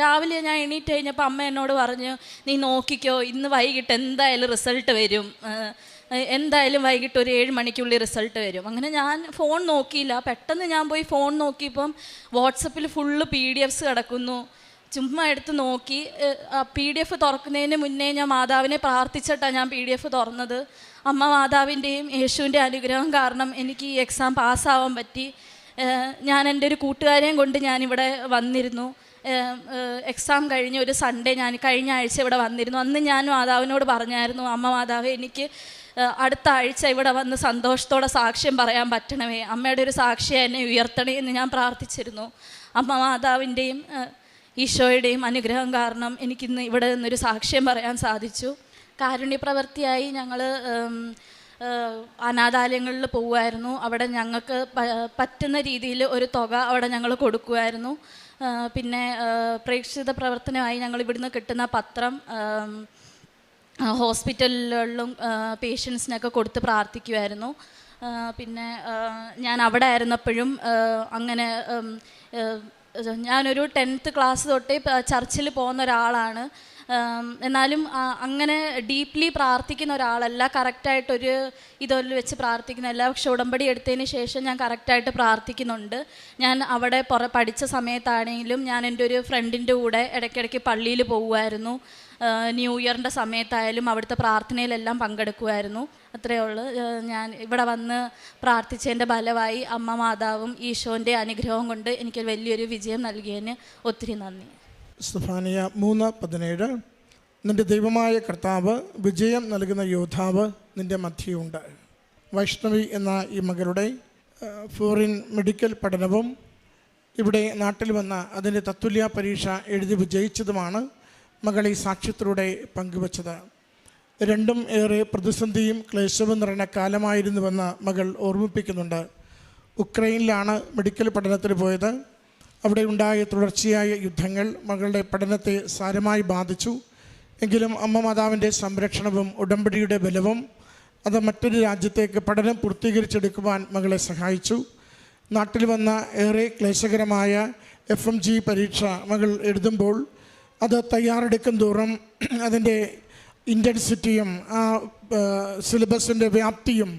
രാവിലെ ഞാൻ എണീറ്റ് കഴിഞ്ഞപ്പോൾ അമ്മ എന്നോട് പറഞ്ഞു നീ നോക്കിക്കോ, ഇന്ന് വൈകിട്ട് എന്തായാലും റിസൾട്ട് വരും, എന്തായാലും വൈകിട്ട് ഒരു 7 മണിക്കുള്ളിൽ റിസൾട്ട് വരും. അങ്ങനെ ഞാൻ ഫോൺ നോക്കിയില്ല. പെട്ടെന്ന് ഞാൻ പോയി ഫോൺ നോക്കിയപ്പം വാട്സപ്പിൽ ഫുള്ള് PDFs കിടക്കുന്നു. ചുമ്മാ എടുത്ത് നോക്കി. PDF തുറക്കുന്നതിന് മുന്നേ ഞാൻ മാതാവിനെ പ്രാർത്ഥിച്ചിട്ടാണ് ഞാൻ PDF തുറന്നത്. അമ്മ മാതാവിൻ്റെയും യേശുവിൻ്റെ അനുഗ്രഹം കാരണം എനിക്ക് ഈ എക്സാം പാസ്സാവാൻ പറ്റി. ഞാൻ എൻ്റെ ഒരു കൂട്ടുകാരെയും കൊണ്ട് ഞാനിവിടെ വന്നിരുന്നു. എക്സാം കഴിഞ്ഞ് ഒരു സൺഡേ ഞാൻ കഴിഞ്ഞ ആഴ്ച ഇവിടെ വന്നിരുന്നു. അന്ന് ഞാൻ മാതാവിനോട് പറഞ്ഞായിരുന്നു, അമ്മ മാതാവേ എനിക്ക് അടുത്ത ആഴ്ച ഇവിടെ വന്ന് സന്തോഷത്തോടെ സാക്ഷ്യം പറയാൻ പറ്റണമേ, അമ്മയുടെ ഒരു സാക്ഷിയെ എന്നെ ഉയർത്തണേ എന്ന് ഞാൻ പ്രാർത്ഥിച്ചിരുന്നു. അമ്മ മാതാവിൻ്റെയും ഈശോയുടെയും അനുഗ്രഹം കാരണം എനിക്കിന്ന് ഇവിടെ നിന്നൊരു സാക്ഷ്യം പറയാൻ സാധിച്ചു. കാരുണ്യപ്രവൃത്തിയായി ഞങ്ങൾ അനാഥാലയങ്ങളിൽ പോകുമായിരുന്നു. അവിടെ ഞങ്ങൾക്ക് പറ്റുന്ന രീതിയിൽ ഒരു തുക അവിടെ ഞങ്ങൾ കൊടുക്കുമായിരുന്നു. പിന്നെ പ്രേക്ഷിത പ്രവർത്തനമായി ഞങ്ങൾ ഇവിടുന്ന് കിട്ടുന്ന പത്രം ഹോസ്പിറ്റലുകളിലും പേഷ്യൻസിനൊക്കെ കൊടുത്ത് പ്രാർത്ഥിക്കുമായിരുന്നു. പിന്നെ ഞാൻ അവിടെ ആയിരുന്നപ്പോഴും അങ്ങനെ ഞാനൊരു 10th ക്ലാസ് തൊട്ടേ ചർച്ചിൽ പോകുന്ന ഒരാളാണ്. എന്നാലും അങ്ങനെ ഡീപ്ലി പ്രാർത്ഥിക്കുന്ന ഒരാളല്ല. കറക്റ്റായിട്ടൊരു ഇതൊരു വെച്ച് പ്രാർത്ഥിക്കുന്നില്ല. പക്ഷെ ഉടമ്പടി എടുത്തതിന് ശേഷം ഞാൻ കറക്റ്റായിട്ട് പ്രാർത്ഥിക്കുന്നുണ്ട്. ഞാൻ അവിടെ പഠിച്ച സമയത്താണെങ്കിലും ഞാൻ എൻ്റെ ഒരു ഫ്രണ്ടിൻ്റെ കൂടെ ഇടയ്ക്കിടയ്ക്ക് പള്ളിയിൽ പോകുമായിരുന്നു. ന്യൂ ഇയറിൻ്റെ സമയത്തായാലും അവിടുത്തെ പ്രാർത്ഥനയിലെല്ലാം പങ്കെടുക്കുമായിരുന്നു. അത്രയേ ഉള്ളൂ. ഞാൻ ഇവിടെ വന്ന് പ്രാർത്ഥിച്ചതിൻ്റെ ഫലമായി അമ്മ മാതാവും ഈശോൻ്റെ അനുഗ്രഹവും കൊണ്ട് എനിക്ക് വലിയൊരു വിജയം നൽകിയതിന് ഒത്തിരി നന്ദി. സ്തഫാനിയ 3:17 നിൻ്റെ ദൈവമായ കർത്താവ് വിജയം നൽകുന്ന യോദ്ധാവ് നിൻ്റെ മധ്യയുണ്ട്. വൈഷ്ണവി എന്ന ഈ മകളുടെ ഫോറിൻ മെഡിക്കൽ പഠനവും ഇവിടെ നാട്ടിൽ വന്ന അതിൻ്റെ തത്തുല്യ പരീക്ഷ എഴുതി വിജയിച്ചതുമാണ് മകൾ ഈ സാക്ഷ്യത്തിലൂടെ പങ്കുവച്ചത്. രണ്ടും ഏറെ പ്രതിസന്ധിയും ക്ലേശവും നിറഞ്ഞ കാലമായിരുന്നുവെന്ന് മകൾ ഓർമ്മിപ്പിക്കുന്നുണ്ട്. ഉക്രൈനിലാണ് മെഡിക്കൽ പഠനത്തിന് പോയത്. അവിടെ ഉണ്ടായ തുടർച്ചയായ യുദ്ധങ്ങൾ മകളുടെ പഠനത്തെ സാരമായി ബാധിച്ചു. എങ്കിലും അമ്മ മാതാവിൻ്റെ സംരക്ഷണവും ഉടമ്പടിയുടെ ബലവും അത് മറ്റൊരു രാജ്യത്തേക്ക് പഠനം പൂർത്തീകരിച്ചെടുക്കുവാൻ മകളെ സഹായിച്ചു. നാട്ടിൽ വന്ന ഏറെ ക്ലേശകരമായ FMG പരീക്ഷ മകൾ എഴുതുമ്പോൾ അത് തയ്യാറെടുക്കും തോറും അതിൻ്റെ ഇൻറ്റൻസിറ്റിയും ആ സിലബസിൻ്റെ വ്യാപ്തിയും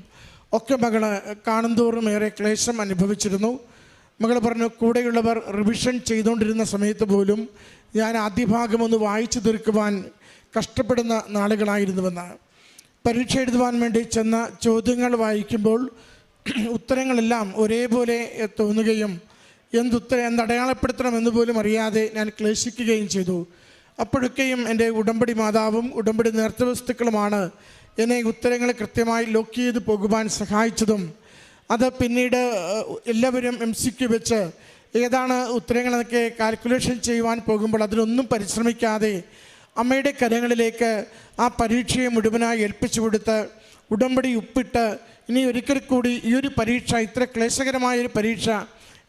ഒക്കെ മകൾ കാണുന്തോറും ഏറെ ക്ലേശം അനുഭവിച്ചിരുന്നു. മകൾ പറഞ്ഞു, കൂടെയുള്ളവർ റിവിഷൻ ചെയ്തുകൊണ്ടിരുന്ന സമയത്ത് പോലും ഞാൻ ആദ്യ ഭാഗം ഒന്ന് വായിച്ചു തീർക്കുവാൻ കഷ്ടപ്പെടുന്ന നാളുകളായിരുന്നുവെന്ന്. പരീക്ഷ എഴുതുവാൻ വേണ്ടി ചെന്ന ചോദ്യങ്ങൾ വായിക്കുമ്പോൾ ഉത്തരങ്ങളെല്ലാം ഒരേപോലെ തോന്നുകയും എന്തടയാളപ്പെടുത്തണമെന്ന് പോലും അറിയാതെ ഞാൻ ക്ലേശിക്കുകയും ചെയ്തു. അപ്പോഴൊക്കെയും എൻ്റെ ഉടമ്പടി മാതാവും ഉടമ്പടി നേർച്ചവസ്തുക്കളുമാണ് എന്നെ ഉത്തരങ്ങൾ കൃത്യമായി ലോക്ക് ചെയ്ത് പോകുവാൻ സഹായിച്ചതും. അത് പിന്നീട് എല്ലാവരും MCQ വെച്ച് ഏതാണ് ഉത്തരങ്ങളൊക്കെ കാൽക്കുലേഷൻ ചെയ്യുവാൻ പോകുമ്പോൾ അതിനൊന്നും പരിശ്രമിക്കാതെ അമ്മയുടെ കരങ്ങളിലേക്ക് ആ പരീക്ഷയെ മുഴുവനായി ഏൽപ്പിച്ചു കൊടുത്ത് ഉടമ്പടി ഉപ്പിട്ട് ഇനി ഒരിക്കൽ കൂടി ഈ ഒരു പരീക്ഷ, ഇത്ര ക്ലേശകരമായൊരു പരീക്ഷ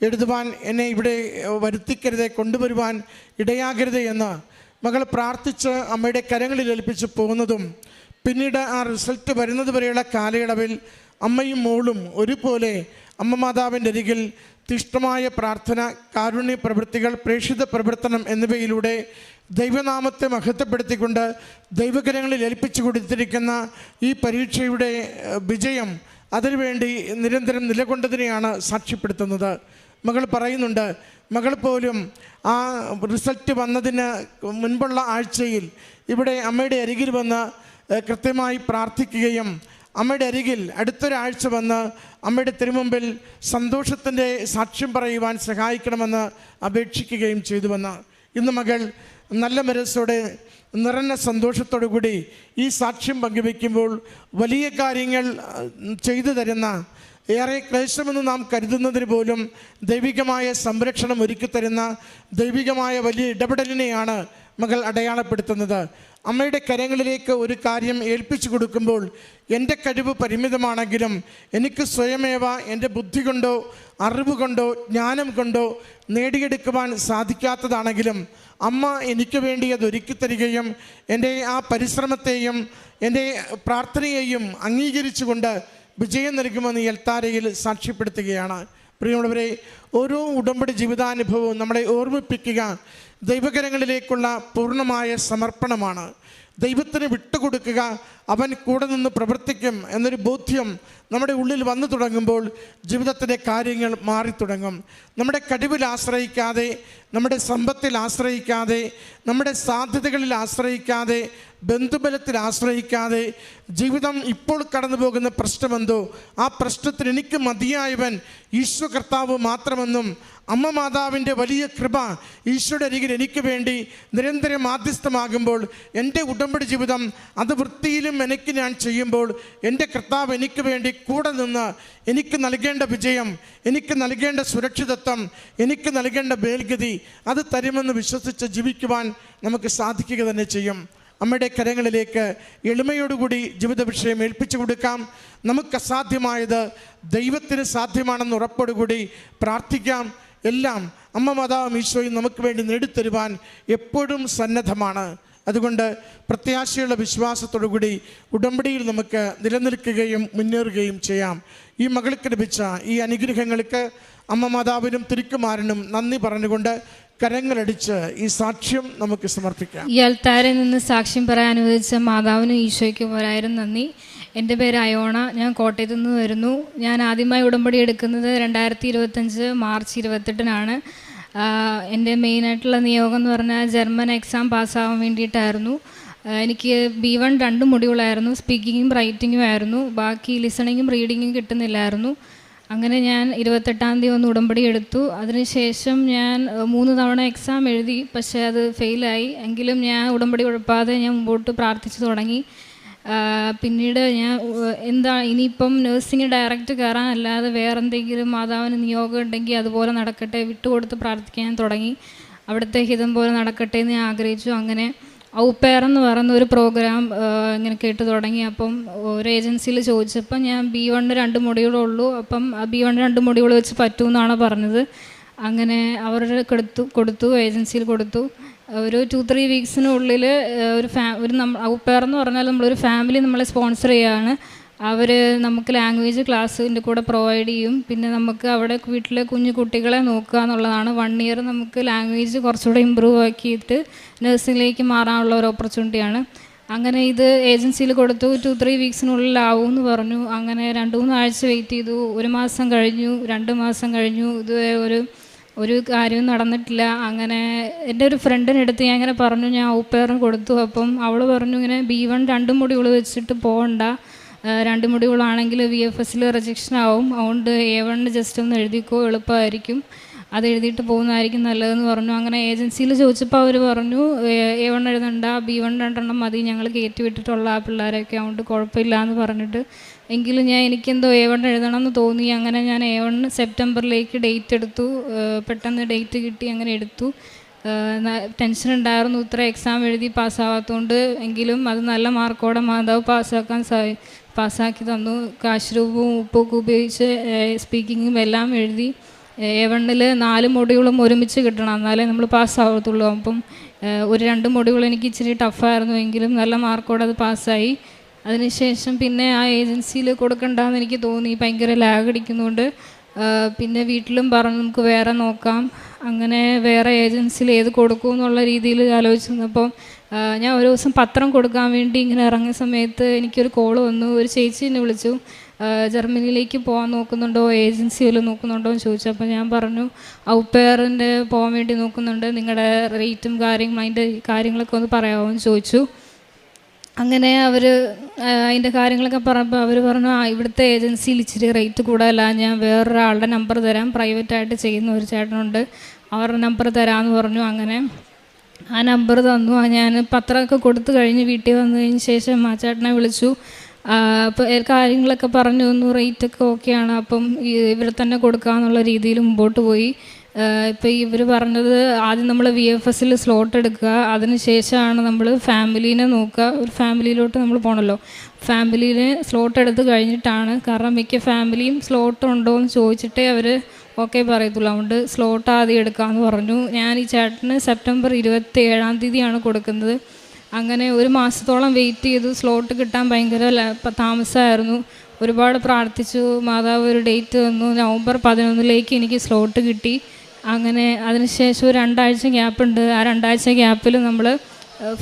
എഴുതുവാൻ എന്നെ ഇവിടെ വരുത്തിക്കരുത്, കൊണ്ടുവരുവാൻ ഇടയാകരുത് എന്ന് മകൾ പ്രാർത്ഥിച്ച് അമ്മയുടെ കരങ്ങളിൽ ഏൽപ്പിച്ച് പോകുന്നതും പിന്നീട് ആ റിസൾട്ട് വരുന്നത് വരെയുള്ള കാലയളവിൽ അമ്മയും മോളും ഒരുപോലെ അമ്മ മാതാവിൻ്റെ അരികിൽ തിഷ്ഠമായ പ്രാർത്ഥന, കാരുണ്യ പ്രവൃത്തികൾ, പ്രേക്ഷിത പ്രവർത്തനം എന്നിവയിലൂടെ ദൈവനാമത്തെ മഹത്വപ്പെടുത്തിക്കൊണ്ട് ദൈവകരങ്ങളിൽ ഏൽപ്പിച്ചു കൊടുത്തിരിക്കുന്ന ഈ പരീക്ഷയുടെ വിജയം അതിനുവേണ്ടി നിരന്തരം നിലകൊണ്ടതിനെയാണ് സാക്ഷ്യപ്പെടുത്തുന്നത്. മകൾ പറയുന്നുണ്ട്, മകൾ പോലും ആ റിസൾട്ട് വന്നതിന് മുൻപുള്ള ആഴ്ചയിൽ ഇവിടെ അമ്മയുടെ അരികിൽ വന്ന് കൃത്യമായി പ്രാർത്ഥിക്കുകയും അമ്മയുടെ അരികിൽ അടുത്തൊരാഴ്ച വന്ന് അമ്മയുടെ തിരുമുമ്പിൽ സന്തോഷത്തിൻ്റെ സാക്ഷ്യം പറയുവാൻ സഹായിക്കണമെന്ന് അപേക്ഷിക്കുകയും ചെയ്തുവെന്ന്. ഇന്ന് മകൾ നല്ല മനസ്സോടെ നിറഞ്ഞ സന്തോഷത്തോടു കൂടി ഈ സാക്ഷ്യം പങ്കുവയ്ക്കുമ്പോൾ വലിയ കാര്യങ്ങൾ ചെയ്തു തരുന്ന, ഏറെ ക്ലേശമെന്ന് നാം കരുതുന്നതിന് പോലും ദൈവികമായ സംരക്ഷണം ഒരുക്കിത്തരുന്ന ദൈവികമായ വലിയ ഇടപെടലിനെയാണ് മകൾ അടയാളപ്പെടുത്തുന്നത്. അമ്മയുടെ കരങ്ങളിലേക്ക് ഒരു കാര്യം ഏൽപ്പിച്ചു കൊടുക്കുമ്പോൾ എൻ്റെ കഴിവ് പരിമിതമാണെങ്കിലും എനിക്ക് സ്വയമേവ എൻ്റെ ബുദ്ധി കൊണ്ടോ അറിവ് കൊണ്ടോ ജ്ഞാനം കൊണ്ടോ നേടിയെടുക്കുവാൻ സാധിക്കാത്തതാണെങ്കിലും അമ്മ എനിക്ക് വേണ്ടി അത് ഒരുക്കി തരികയും എൻ്റെ ആ പരിശ്രമത്തെയും എൻ്റെ പ്രാർത്ഥനയെയും അംഗീകരിച്ചുകൊണ്ട് വിജയം നൽകുമെന്ന് എൽത്താരയിൽ സാക്ഷ്യപ്പെടുത്തുകയാണ്. പ്രിയമുള്ളവരെ, ഓരോ ഉടമ്പടി ജീവിതാനുഭവവും നമ്മളെ ഓർമ്മിപ്പിക്കുക ദൈവകരങ്ങളിലേക്കുള്ള പൂർണ്ണമായ സമർപ്പണമാണ്. ദൈവത്തിന് വിട്ടുകൊടുക്കുക, അവൻ കൂടെ നിന്ന് പ്രവർത്തിക്കും എന്നൊരു ബോധ്യം നമ്മുടെ ഉള്ളിൽ വന്നു തുടങ്ങുമ്പോൾ ജീവിതത്തിൻ്റെ കാര്യങ്ങൾ മാറിത്തുടങ്ങും. നമ്മുടെ കഴിവിൽ ആശ്രയിക്കാതെ, നമ്മുടെ സമ്പത്തിൽ ആശ്രയിക്കാതെ, നമ്മുടെ സാധ്യതകളിൽ ആശ്രയിക്കാതെ, ബന്ധുബലത്തിൽ ആശ്രയിക്കാതെ, ജീവിതം ഇപ്പോൾ കടന്നു പോകുന്ന പ്രശ്നമെന്തോ ആ പ്രശ്നത്തിന് എനിക്ക് മതിയായവൻ ഈശോ കർത്താവ് മാത്രമെന്നും അമ്മ മാതാവിൻ്റെ വലിയ കൃപ ഈശോയുടെ അരികിൽ എനിക്ക് വേണ്ടി നിരന്തരം മാധ്യസ്ഥമാകുമ്പോൾ എൻ്റെ ഉടമ്പടി ജീവിതം അത് വൃത്തിയിലും എനിക്ക് ഞാൻ ചെയ്യുമ്പോൾ എൻ്റെ കർത്താവ് എനിക്ക് വേണ്ടി കൂടെ നിന്ന് എനിക്ക് നൽകേണ്ട വിജയം, എനിക്ക് നൽകേണ്ട സുരക്ഷിതത്വം, എനിക്ക് നൽകേണ്ട മേൽഗതി അത് തരുമെന്ന് വിശ്വസിച്ച് ജീവിക്കുവാൻ നമുക്ക് സാധിക്കുക തന്നെ ചെയ്യും. അമ്മയുടെ കരങ്ങളിലേക്ക് എളിമയോടുകൂടി ജീവിത വിഷയം ഏൽപ്പിച്ചു കൊടുക്കാം. നമുക്ക് അസാധ്യമായത് ദൈവത്തിന് സാധ്യമാണെന്ന് ഉറപ്പോടുകൂടി പ്രാർത്ഥിക്കാം. എല്ലാം അമ്മ മാതാവും ഈശോയും നമുക്ക് വേണ്ടി നേടിത്തരുവാൻ എപ്പോഴും സന്നദ്ധമാണ്. അതുകൊണ്ട് പ്രത്യാശയുള്ള വിശ്വാസത്തോടുകൂടി ഉടമ്പടിയിൽ നമുക്ക് നിലനിൽക്കുകയും മുന്നേറുകയും ചെയ്യാം. ഈ മകൾക്ക് ലഭിച്ച ഈ അനുഗ്രഹങ്ങൾക്ക് അമ്മ മാതാവിനും തിരുക്കുമാരനും നന്ദി പറഞ്ഞുകൊണ്ട് കരങ്ങളടിച്ച് ഈ സാക്ഷ്യം നമുക്ക് സമർപ്പിക്കാം. ഈ അൾത്താരിൽ നിന്ന് സാക്ഷ്യം പറയാൻ അനുവദിച്ച മാതാവിനും ഈശോയ്ക്കും ഒരായിരം നന്ദി. എൻ്റെ പേര് അയോണ, ഞാൻ കോട്ടയത്തു നിന്ന് വരുന്നു. ഞാൻ ആദ്യമായി ഉടമ്പടി എടുക്കുന്നത് 2025 മാർച്ച് 28-നാണ്. എൻ്റെ മെയിനായിട്ടുള്ള നിയോഗം എന്ന് പറഞ്ഞാൽ ജർമ്മൻ എക്സാം പാസ്സാവാൻ വേണ്ടിയിട്ടായിരുന്നു. എനിക്ക് B1 2 മൊഡ്യൂളായിരുന്നു, സ്പീക്കിങ്ങും റൈറ്റിങ്ങും ആയിരുന്നു. ബാക്കി ലിസണിങ്ങും റീഡിങ്ങും കിട്ടുന്നില്ലായിരുന്നു. അങ്ങനെ ഞാൻ 28-ാം തീയതി ഒന്ന് ഉടമ്പടി എടുത്തു. അതിനുശേഷം ഞാൻ 3 തവണ എക്സാം എഴുതി, പക്ഷേ അത് ഫെയിലായി. എങ്കിലും ഞാൻ ഉടമ്പടി ഉഴപ്പാതെ ഞാൻ മുമ്പോട്ട് പ്രാർത്ഥിച്ചു തുടങ്ങി. പിന്നീട് ഞാൻ ഇനിയിപ്പം നഴ്സിംഗ് ഡയറക്റ്റ് കയറാനല്ലാതെ വേറെന്തെങ്കിലും മാതാവിന് നിയോഗം ഉണ്ടെങ്കിൽ അതുപോലെ നടക്കട്ടെ, വിട്ടുകൊടുത്ത് പ്രാർത്ഥിക്കാൻ തുടങ്ങി. അവിടുത്തെ ഹിതം പോലെ നടക്കട്ടെ എന്ന് ഞാൻ ആഗ്രഹിച്ചു. അങ്ങനെ ഔപ്പയർ എന്ന് പറയുന്ന ഒരു പ്രോഗ്രാം ഇങ്ങനെ കേട്ട് തുടങ്ങി. അപ്പം ഒരു ഏജൻസിയിൽ ചോദിച്ചപ്പം ഞാൻ B1 2 മൊഡ്യൂളുള്ളൂ, അപ്പം B1 2 മൊഡ്യൂൾ വെച്ച് പറ്റുമെന്നാണ് പറഞ്ഞത്. അങ്ങനെ അവരുടെ കൊടുത്തു ഏജൻസിയിൽ കൊടുത്തു. ഒരു 2-3 വീക്സിനുള്ളിൽ ഒരു ഔപ്പയർ എന്ന് പറഞ്ഞാൽ നമ്മളൊരു ഫാമിലി നമ്മളെ സ്പോൺസർ ചെയ്യുകയാണ്. അവർ നമുക്ക് ലാംഗ്വേജ് ക്ലാസ്സിൻ്റെ കൂടെ പ്രൊവൈഡ് ചെയ്യും. പിന്നെ നമുക്ക് അവിടെ വീട്ടിലെ കുഞ്ഞു കുട്ടികളെ നോക്കുക എന്നുള്ളതാണ്. 1 ഇയർ നമുക്ക് ലാംഗ്വേജ് കുറച്ചുകൂടെ ഇമ്പ്രൂവ് ആക്കിയിട്ട് നഴ്സിംഗിലേക്ക് മാറാനുള്ള ഒരു ഓപ്പർച്യൂണിറ്റിയാണ്. അങ്ങനെ ഇത് ഏജൻസിയിൽ കൊടുത്തു. 2-3 വീക്സിനുള്ളിലാവും എന്ന് പറഞ്ഞു. അങ്ങനെ 2-3 ആഴ്ച വെയിറ്റ് ചെയ്തു. 1 മാസം കഴിഞ്ഞു, 2 മാസം കഴിഞ്ഞു. ഇതുവരെ ഒരു കാര്യവും നടന്നിട്ടില്ല. അങ്ങനെ എൻ്റെ ഒരു ഫ്രണ്ടിനടുത്ത് ഞാൻ ഇങ്ങനെ പറഞ്ഞു, ഞാൻ ഔപ്പയറിന് കൊടുത്തു. അപ്പം അവൾ പറഞ്ഞു ഇങ്ങനെ B1 2 മൊഡ്യൂൾ വെച്ചിട്ട് പോകണ്ട, 2 മൊഡ്യൂളാണെങ്കിൽ VFSൽ റിജക്ഷൻ ആവും, അതുകൊണ്ട് A1 ജസ്റ്റ് ഒന്ന് എഴുതിക്കോ, എളുപ്പമായിരിക്കും, അത് എഴുതിയിട്ട് പോകുന്നതായിരിക്കും നല്ലതെന്ന് പറഞ്ഞു. അങ്ങനെ ഏജൻസിയിൽ ചോദിച്ചപ്പോൾ അവർ പറഞ്ഞു A1 എഴുതണ്ട, B1 2 മതി, ഞങ്ങൾ കയറ്റി വിട്ടിട്ടുള്ള ആ പിള്ളേരൊക്കെ, അതുകൊണ്ട് കുഴപ്പമില്ല എന്ന് പറഞ്ഞിട്ട്. എങ്കിലും എനിക്കെന്തോ A1 എഴുതണം എന്ന് തോന്നി. അങ്ങനെ ഞാൻ A1 സെപ്റ്റംബറിലേക്ക് ഡേറ്റ് എടുത്തു. പെട്ടെന്ന് ഡേറ്റ് കിട്ടി, അങ്ങനെ എടുത്തു. ടെൻഷൻ ഉണ്ടായിരുന്നു, ഇത്ര എക്സാം എഴുതി പാസ്സാവാത്തതുകൊണ്ട്. എങ്കിലും അത് നല്ല മാർക്കോടെ മാതാവ് പാസ്സാക്കി തന്നു. കാശ് രൂപവും ഉപ്പൊക്കെ ഉപയോഗിച്ച് സ്പീക്കിങ്ങും എല്ലാം എഴുതി. A1-ൽ 4 മൊഡ്യൂളും ഒരുമിച്ച് കിട്ടണം, എന്നാലേ നമ്മൾ പാസ്സാവത്തുള്ളൂ. അപ്പം ഒരു 2 മൊഡ്യൂൾ എനിക്ക് ഇച്ചിരി ടഫായിരുന്നു, എങ്കിലും നല്ല മാർക്കോടെ അത് പാസ്സായി. അതിനുശേഷം പിന്നെ ആ ഏജൻസിയിൽ കൊടുക്കണ്ടെന്ന് എനിക്ക് തോന്നി, ഭയങ്കര ലാഗ് അടിക്കുന്നുണ്ട്. പിന്നെ വീട്ടിലും പറഞ്ഞു നമുക്ക് വേറെ നോക്കാം. അങ്ങനെ വേറെ ഏജൻസിയിൽ ഏത് കൊടുക്കും എന്നുള്ള രീതിയിൽ ആലോചിച്ചിരുന്നപ്പോൾ ഞാൻ ഒരു ദിവസം പത്രം കൊടുക്കാൻ വേണ്ടി ഇങ്ങനെ ഇറങ്ങിയ സമയത്ത് എനിക്കൊരു കോൾ വന്നു. ഒരു ചേച്ചി എന്നെ വിളിച്ചു, ജർമ്മനിയിലേക്ക് പോകാൻ നോക്കുന്നുണ്ടോ, ഏജൻസി വല്ലതും നോക്കുന്നുണ്ടോ എന്ന് ചോദിച്ചു. അപ്പോൾ ഞാൻ പറഞ്ഞു ഔപ്പയറിൻ്റെ പോകാൻ വേണ്ടി നോക്കുന്നുണ്ട്, നിങ്ങളുടെ റേറ്റും അതിൻ്റെ കാര്യങ്ങളൊക്കെ ഒന്ന് പറയാമോ എന്ന് ചോദിച്ചു. അങ്ങനെ അവർ അതിൻ്റെ കാര്യങ്ങളൊക്കെ പറഞ്ഞപ്പോൾ അവർ പറഞ്ഞു ഇവിടുത്തെ ഏജൻസിയിൽ ഇച്ചിരി റേറ്റ് കൂടുതലല്ല, ഞാൻ വേറൊരാളുടെ നമ്പർ തരാം, പ്രൈവറ്റായിട്ട് ചെയ്യുന്ന ഒരു ചേട്ടനുണ്ട്, അവരുടെ നമ്പർ തരാമെന്ന് പറഞ്ഞു. അങ്ങനെ ആ നമ്പർ തന്നു. ഞാൻ പത്രമൊക്കെ കൊടുത്തു കഴിഞ്ഞ് വീട്ടിൽ വന്നതിന് ശേഷം ആ ചേട്ടനെ വിളിച്ചു. അപ്പോൾ കാര്യങ്ങളൊക്കെ പറഞ്ഞു തന്നു, റേറ്റൊക്കെ ഓക്കെയാണ്, അപ്പം ഇവിടെ തന്നെ കൊടുക്കാമെന്നുള്ള രീതിയിൽ മുമ്പോട്ട് പോയി. ഇപ്പോൾ ഇവർ പറഞ്ഞത് ആദ്യം നമ്മൾ VFSൽ സ്ലോട്ട് എടുക്കുക, അതിന് ശേഷമാണ് നമ്മൾ ഫാമിലീനെ നോക്കുക. ഒരു ഫാമിലിയിലോട്ട് നമ്മൾ പോകണമല്ലോ, ഫാമിലിയിൽ സ്ലോട്ട് എടുത്ത് കഴിഞ്ഞിട്ടാണ്, കാരണം മിക്ക ഫാമിലിയും സ്ലോട്ട് ഉണ്ടോ എന്ന് ചോദിച്ചിട്ടേ അവർ ഓക്കെ പറയത്തുള്ളൂ. അതുകൊണ്ട് സ്ലോട്ട് ആദ്യം എടുക്കാമെന്ന് പറഞ്ഞു. ഞാൻ ഈ ചേട്ടന് സെപ്റ്റംബർ 27-ാം തീയതിയാണ് കൊടുക്കുന്നത്. അങ്ങനെ 1 മാസത്തോളം വെയിറ്റ് ചെയ്തു. സ്ലോട്ട് കിട്ടാൻ ഭയങ്കര താമസമായിരുന്നു. ഒരുപാട് പ്രാർത്ഥിച്ചു. മാതാവ് ഒരു ഡേറ്റ് തന്നു, നവംബർ 11-ലേക്ക് എനിക്ക് സ്ലോട്ട് കിട്ടി. അങ്ങനെ അതിനുശേഷം ഒരു 2 ആഴ്ച ഗ്യാപ്പുണ്ട്. ആ 2 ആഴ്ച ഗ്യാപ്പിൽ നമ്മൾ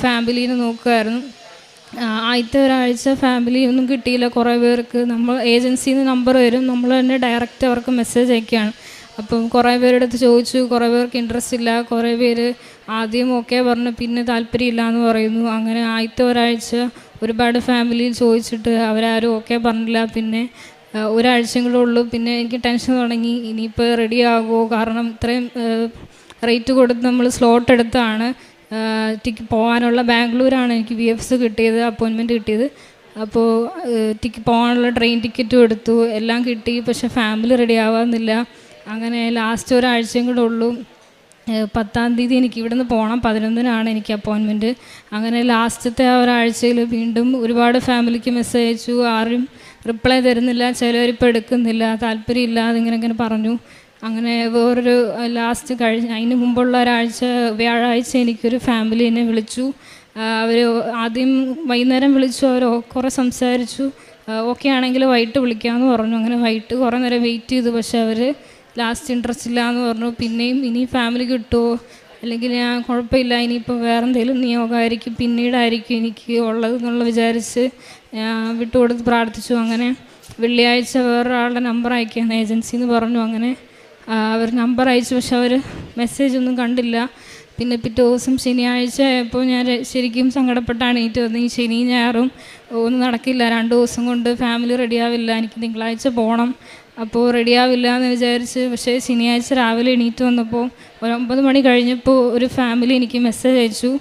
ഫാമിലീനെ നോക്കുമായിരുന്നു. ആദ്യത്തെ ഒരാഴ്ച ഫാമിലി ഒന്നും കിട്ടിയില്ല. കുറേ പേർക്ക് നമ്മൾ ഏജൻസിയിൽ നിന്ന് നമ്പർ വരും, നമ്മൾ തന്നെ ഡയറക്റ്റ് അവർക്ക് മെസ്സേജ് അയക്കുകയാണ്. അപ്പം കുറേ പേരുടെ അടുത്ത് ചോദിച്ചു, കുറേ പേർക്ക് ഇൻട്രസ്റ്റ് ഇല്ല, കുറേ പേര് ആദ്യം ഓക്കെ പറഞ്ഞു, പിന്നെ താല്പര്യമില്ല എന്ന് പറയുന്നു. അങ്ങനെ ആദ്യത്തെ ഒരാഴ്ച ഒരുപാട് ഫാമിലിയിൽ ചോദിച്ചിട്ട് അവരാരും ഓക്കെ പറഞ്ഞില്ല. പിന്നെ ഒരാഴ്ചയും കൂടെ ഉള്ളൂ. പിന്നെ എനിക്ക് ടെൻഷൻ തുടങ്ങി, ഇനിയിപ്പോൾ റെഡി ആകുമോ, കാരണം ഇത്രയും റേറ്റ് കൊടുത്ത് നമ്മൾ സ്ലോട്ട് എടുത്താണ് പോകാനുള്ള. ബാംഗ്ലൂരാണ് എനിക്ക് VFS കിട്ടിയത്, അപ്പോയിൻമെൻറ്റ് കിട്ടിയത്. അപ്പോൾ പോകാനുള്ള ട്രെയിൻ ടിക്കറ്റും എടുത്തു, എല്ലാം കിട്ടി. പക്ഷേ ഫാമിലി റെഡി ആവാമെന്നില്ല. അങ്ങനെ ലാസ്റ്റ് ഒരാഴ്ചയും കൂടെ ഉള്ളൂ. 10-ാം തീയതി എനിക്ക് ഇവിടെ നിന്ന് പോകണം, 11-നാണ് എനിക്ക് അപ്പോയിൻമെൻറ്റ്. അങ്ങനെ ലാസ്റ്റത്തെ ആ ഒരാഴ്ചയിൽ വീണ്ടും ഒരുപാട് ഫാമിലിക്ക് മെസ്സേജ് അയച്ചു, ആരും റിപ്ലൈ തരുന്നില്ല, ചിലവരിപ്പോൾ എടുക്കുന്നില്ല, താല്പര്യമില്ലാതെ ഇങ്ങനെ പറഞ്ഞു. അങ്ങനെ വേറൊരു ലാസ്റ്റ് അതിന് മുമ്പുള്ള ഒരാഴ്ച വ്യാഴാഴ്ച എനിക്കൊരു ഫാമിലി എന്നെ വിളിച്ചു. അവർ ആദ്യം വൈകുന്നേരം വിളിച്ചു, അവർ കുറേ സംസാരിച്ചു, ഓക്കെ ആണെങ്കിൽ വൈകിട്ട് വിളിക്കാമെന്ന് പറഞ്ഞു. അങ്ങനെ വൈകിട്ട് കുറേ നേരം വെയിറ്റ് ചെയ്തു. പക്ഷേ അവർ ലാസ്റ്റ് ഇൻട്രസ്റ്റ് ഇല്ല എന്ന് പറഞ്ഞു. പിന്നെയും ഇനി ഫാമിലി കിട്ടുമോ, അല്ലെങ്കിൽ ഞാൻ കുഴപ്പമില്ല, ഇനിയിപ്പോൾ വേറെ എന്തെങ്കിലും നിയോഗമായിരിക്കും, പിന്നീടായിരിക്കും എനിക്ക് ഉള്ളതെന്നുള്ള വിചാരിച്ച് ഞാൻ വിട്ടുകൊടുത്ത് പ്രാർത്ഥിച്ചു. അങ്ങനെ വെള്ളിയാഴ്ച വേറൊരാളുടെ നമ്പർ അയക്കുകയാണ് ഏജൻസി എന്ന് പറഞ്ഞു. അങ്ങനെ അവർ നമ്പർ അയച്ചു, പക്ഷെ അവർ മെസ്സേജ് ഒന്നും കണ്ടില്ല. പിന്നെ പിറ്റേ ദിവസം ശനിയാഴ്ച ആയപ്പോൾ ഞാൻ ശരിക്കും സങ്കടപ്പെട്ടാണ് എണീറ്റ് വന്നത്. ഈ ശനി ഞായറും ഒന്നും നടക്കില്ല, 2 ദിവസം കൊണ്ട് ഫാമിലി റെഡിയാവില്ല, എനിക്ക് തിങ്കളാഴ്ച പോകണം, അപ്പോൾ റെഡിയാവില്ല എന്ന് വിചാരിച്ച്. പക്ഷേ ശനിയാഴ്ച രാവിലെ എണീറ്റ് വന്നപ്പോൾ ഒരു 9 മണി കഴിഞ്ഞപ്പോൾ ഒരു ഫാമിലി എനിക്ക് മെസ്സേജ് അയച്ചു.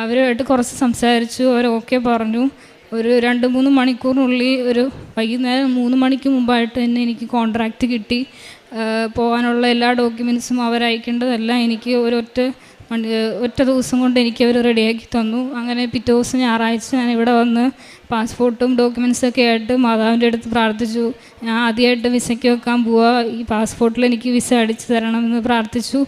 അവരുമായിട്ട് കുറച്ച് സംസാരിച്ചു, അവർ ഓക്കെ പറഞ്ഞു. ഒരു 2-3 മണിക്കൂറിനുള്ളിൽ ഒരു വൈകുന്നേരം 3 മണിക്ക് മുമ്പായിട്ട് തന്നെ എനിക്ക് കോൺട്രാക്റ്റ് കിട്ടി. പോകാനുള്ള എല്ലാ ഡോക്യുമെൻറ്റ്സും അവരയക്കേണ്ടതെല്ലാം എനിക്ക് ഒറ്റ ദിവസം കൊണ്ട് എനിക്ക് അവർ റെഡിയാക്കി തന്നു. അങ്ങനെ പിറ്റേ ദിവസം ഞായറാഴ്ച ഞാൻ ഇവിടെ വന്ന് പാസ്പോർട്ടും ഡോക്യുമെൻറ്റ്സൊക്കെ ആയിട്ട് മാതാവിൻ്റെ അടുത്ത് പ്രാർത്ഥിച്ചു. ഞാൻ ആദ്യമായിട്ട് വിസയ്ക്ക് വെക്കാൻ പോവുക, ഈ പാസ്പോർട്ടിൽ എനിക്ക് വിസ അടിച്ചു തരണമെന്ന് പ്രാർത്ഥിച്ചു.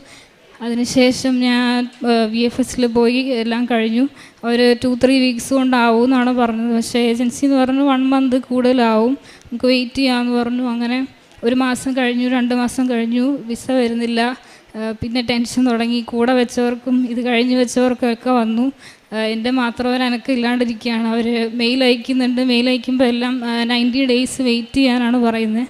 അതിനുശേഷം ഞാൻ VFSൽ പോയി, എല്ലാം കഴിഞ്ഞു. അവർ 2-3 വീക്സ് കൊണ്ടാവും എന്നാണ് പറഞ്ഞത്. പക്ഷേ ഏജൻസി എന്ന് പറഞ്ഞു 1 മന്ത് കൂടുതലാവും, നമുക്ക് വെയിറ്റ് ചെയ്യാമെന്ന് പറഞ്ഞു. അങ്ങനെ 1 മാസം കഴിഞ്ഞു, 2 മാസം കഴിഞ്ഞു, വിസ വരുന്നില്ല. പിന്നെ ടെൻഷൻ തുടങ്ങി. കൂടെ വെച്ചവർക്കും ഇത് കഴിഞ്ഞ് വെച്ചവർക്കൊക്കെ വന്നു, എൻ്റെ മാത്രം ഒരു അനക്കം ഇല്ലാണ്ടിരിക്കുകയാണ്. അവർ മെയിൽ അയക്കുന്നുണ്ട്, മെയിൽ അയക്കുമ്പോൾ എല്ലാം 90 ഡേയ്സ് വെയിറ്റ് ചെയ്യാനാണ് പറയുന്നത്.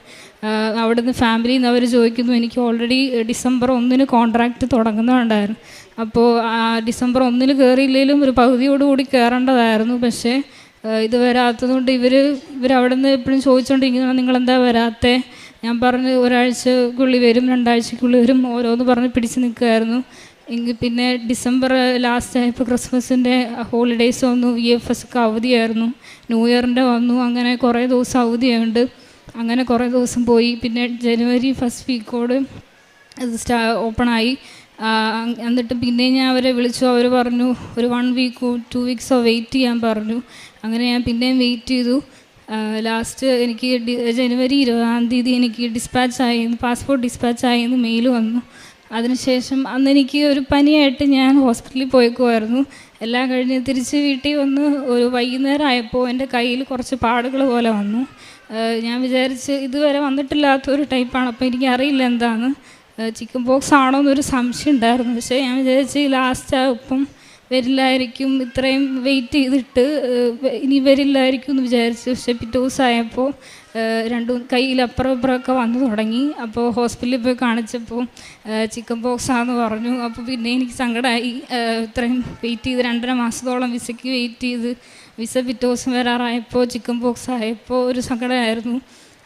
അവിടുന്ന് ഫാമിലിയിൽ നിന്ന് അവർ ചോദിക്കുന്നു, എനിക്ക് ഓൾറെഡി ഡിസംബർ 1-ന് കോൺട്രാക്റ്റ് തുടങ്ങുന്നുണ്ടായിരുന്നു, അപ്പോൾ ഡിസംബർ 1-ന് കയറിയില്ലെങ്കിലും ഒരു പകുതിയോടുകൂടി കയറേണ്ടതായിരുന്നു. പക്ഷേ ഇത് വരാത്തതുകൊണ്ട് ഇവരവിടെ നിന്ന് എപ്പോഴും ചോദിച്ചുകൊണ്ടിരിക്കുന്നതാണ്, നിങ്ങളെന്താ വരാത്തേ? ഞാൻ പറഞ്ഞ് ഒരാഴ്ചക്കുള്ളിൽ വരും, 2 ആഴ്ചക്കുള്ളിൽ വരും, ഓരോന്ന് പറഞ്ഞ് പിടിച്ച് നിൽക്കുമായിരുന്നു. എങ്കിൽ പിന്നെ ഡിസംബർ ലാസ്റ്റ് ആയപ്പോൾ ക്രിസ്മസിൻ്റെ ഹോളിഡേയ്സ് വന്നു, VFSക്ക് അവധിയായിരുന്നു, ന്യൂ ഇയറിൻ്റെ വന്നു. അങ്ങനെ കുറേ ദിവസം അവധിയുണ്ട്. അങ്ങനെ കുറേ ദിവസം പോയി. പിന്നെ ജനുവരി 1st വീക്കോട് ഇത് ഓപ്പണായി. എന്നിട്ട് പിന്നെ ഞാൻ അവരെ വിളിച്ചു, അവർ പറഞ്ഞു ഒരു 1 വീക്കോ 2 വീക്സോ വെയിറ്റ് ചെയ്യാൻ പറഞ്ഞു. അങ്ങനെ ഞാൻ പിന്നെയും വെയിറ്റ് ചെയ്തു. ലാസ്റ്റ് എനിക്ക് ജനുവരി 20-ാം തീയതി എനിക്ക് പാസ്പോർട്ട് ഡിസ്പാച്ചായെന്ന് മെയിൽ വന്നു. അതിനുശേഷം അന്ന് എനിക്ക് ഒരു പനിയായിട്ട് ഞാൻ ഹോസ്പിറ്റലിൽ പോയേക്കുമായിരുന്നു. എല്ലാം കഴിഞ്ഞ് തിരിച്ച് വീട്ടിൽ വന്ന് ഒരു വൈകുന്നേരം ആയപ്പോൾ എൻ്റെ കയ്യിൽ കുറച്ച് പാടുകൾ പോലെ വന്നു. ഞാൻ വിചാരിച്ച് ഇതുവരെ വന്നിട്ടില്ലാത്തൊരു ടൈപ്പാണ്, അപ്പോൾ എനിക്കറിയില്ല എന്താണ്, ചിക്കൻ ബോക്സ് ആണോ എന്നൊരു സംശയം ഉണ്ടായിരുന്നു. പക്ഷേ ഞാൻ വിചാരിച്ച് ലാസ്റ്റ് ഇപ്പം വരില്ലായിരിക്കും, ഇത്രയും വെയിറ്റ് ചെയ്തിട്ട് ഇനി വരില്ലായിരിക്കും എന്ന് വിചാരിച്ചു. പക്ഷേ പിറ്റേ ദിവസമായപ്പോൾ 2 കയ്യിൽ അപ്പുറം ഇപ്പുറമൊക്കെ വന്നു തുടങ്ങി. അപ്പോൾ ഹോസ്പിറ്റലിൽ പോയി കാണിച്ചപ്പോൾ ചിക്കൻ ബോക്സ് ആണെന്ന് പറഞ്ഞു. അപ്പോൾ പിന്നെ എനിക്ക് സങ്കടമായി, ഇത്രയും വെയിറ്റ് ചെയ്ത് 2.5 മാസത്തോളം വിസയ്ക്ക് വെയിറ്റ് ചെയ്ത് വിസ പിറ്റേ ദിവസം വരാറായപ്പോൾ ചിക്കൻ ബോക്സ് ആയപ്പോൾ ഒരു സങ്കടമായിരുന്നു.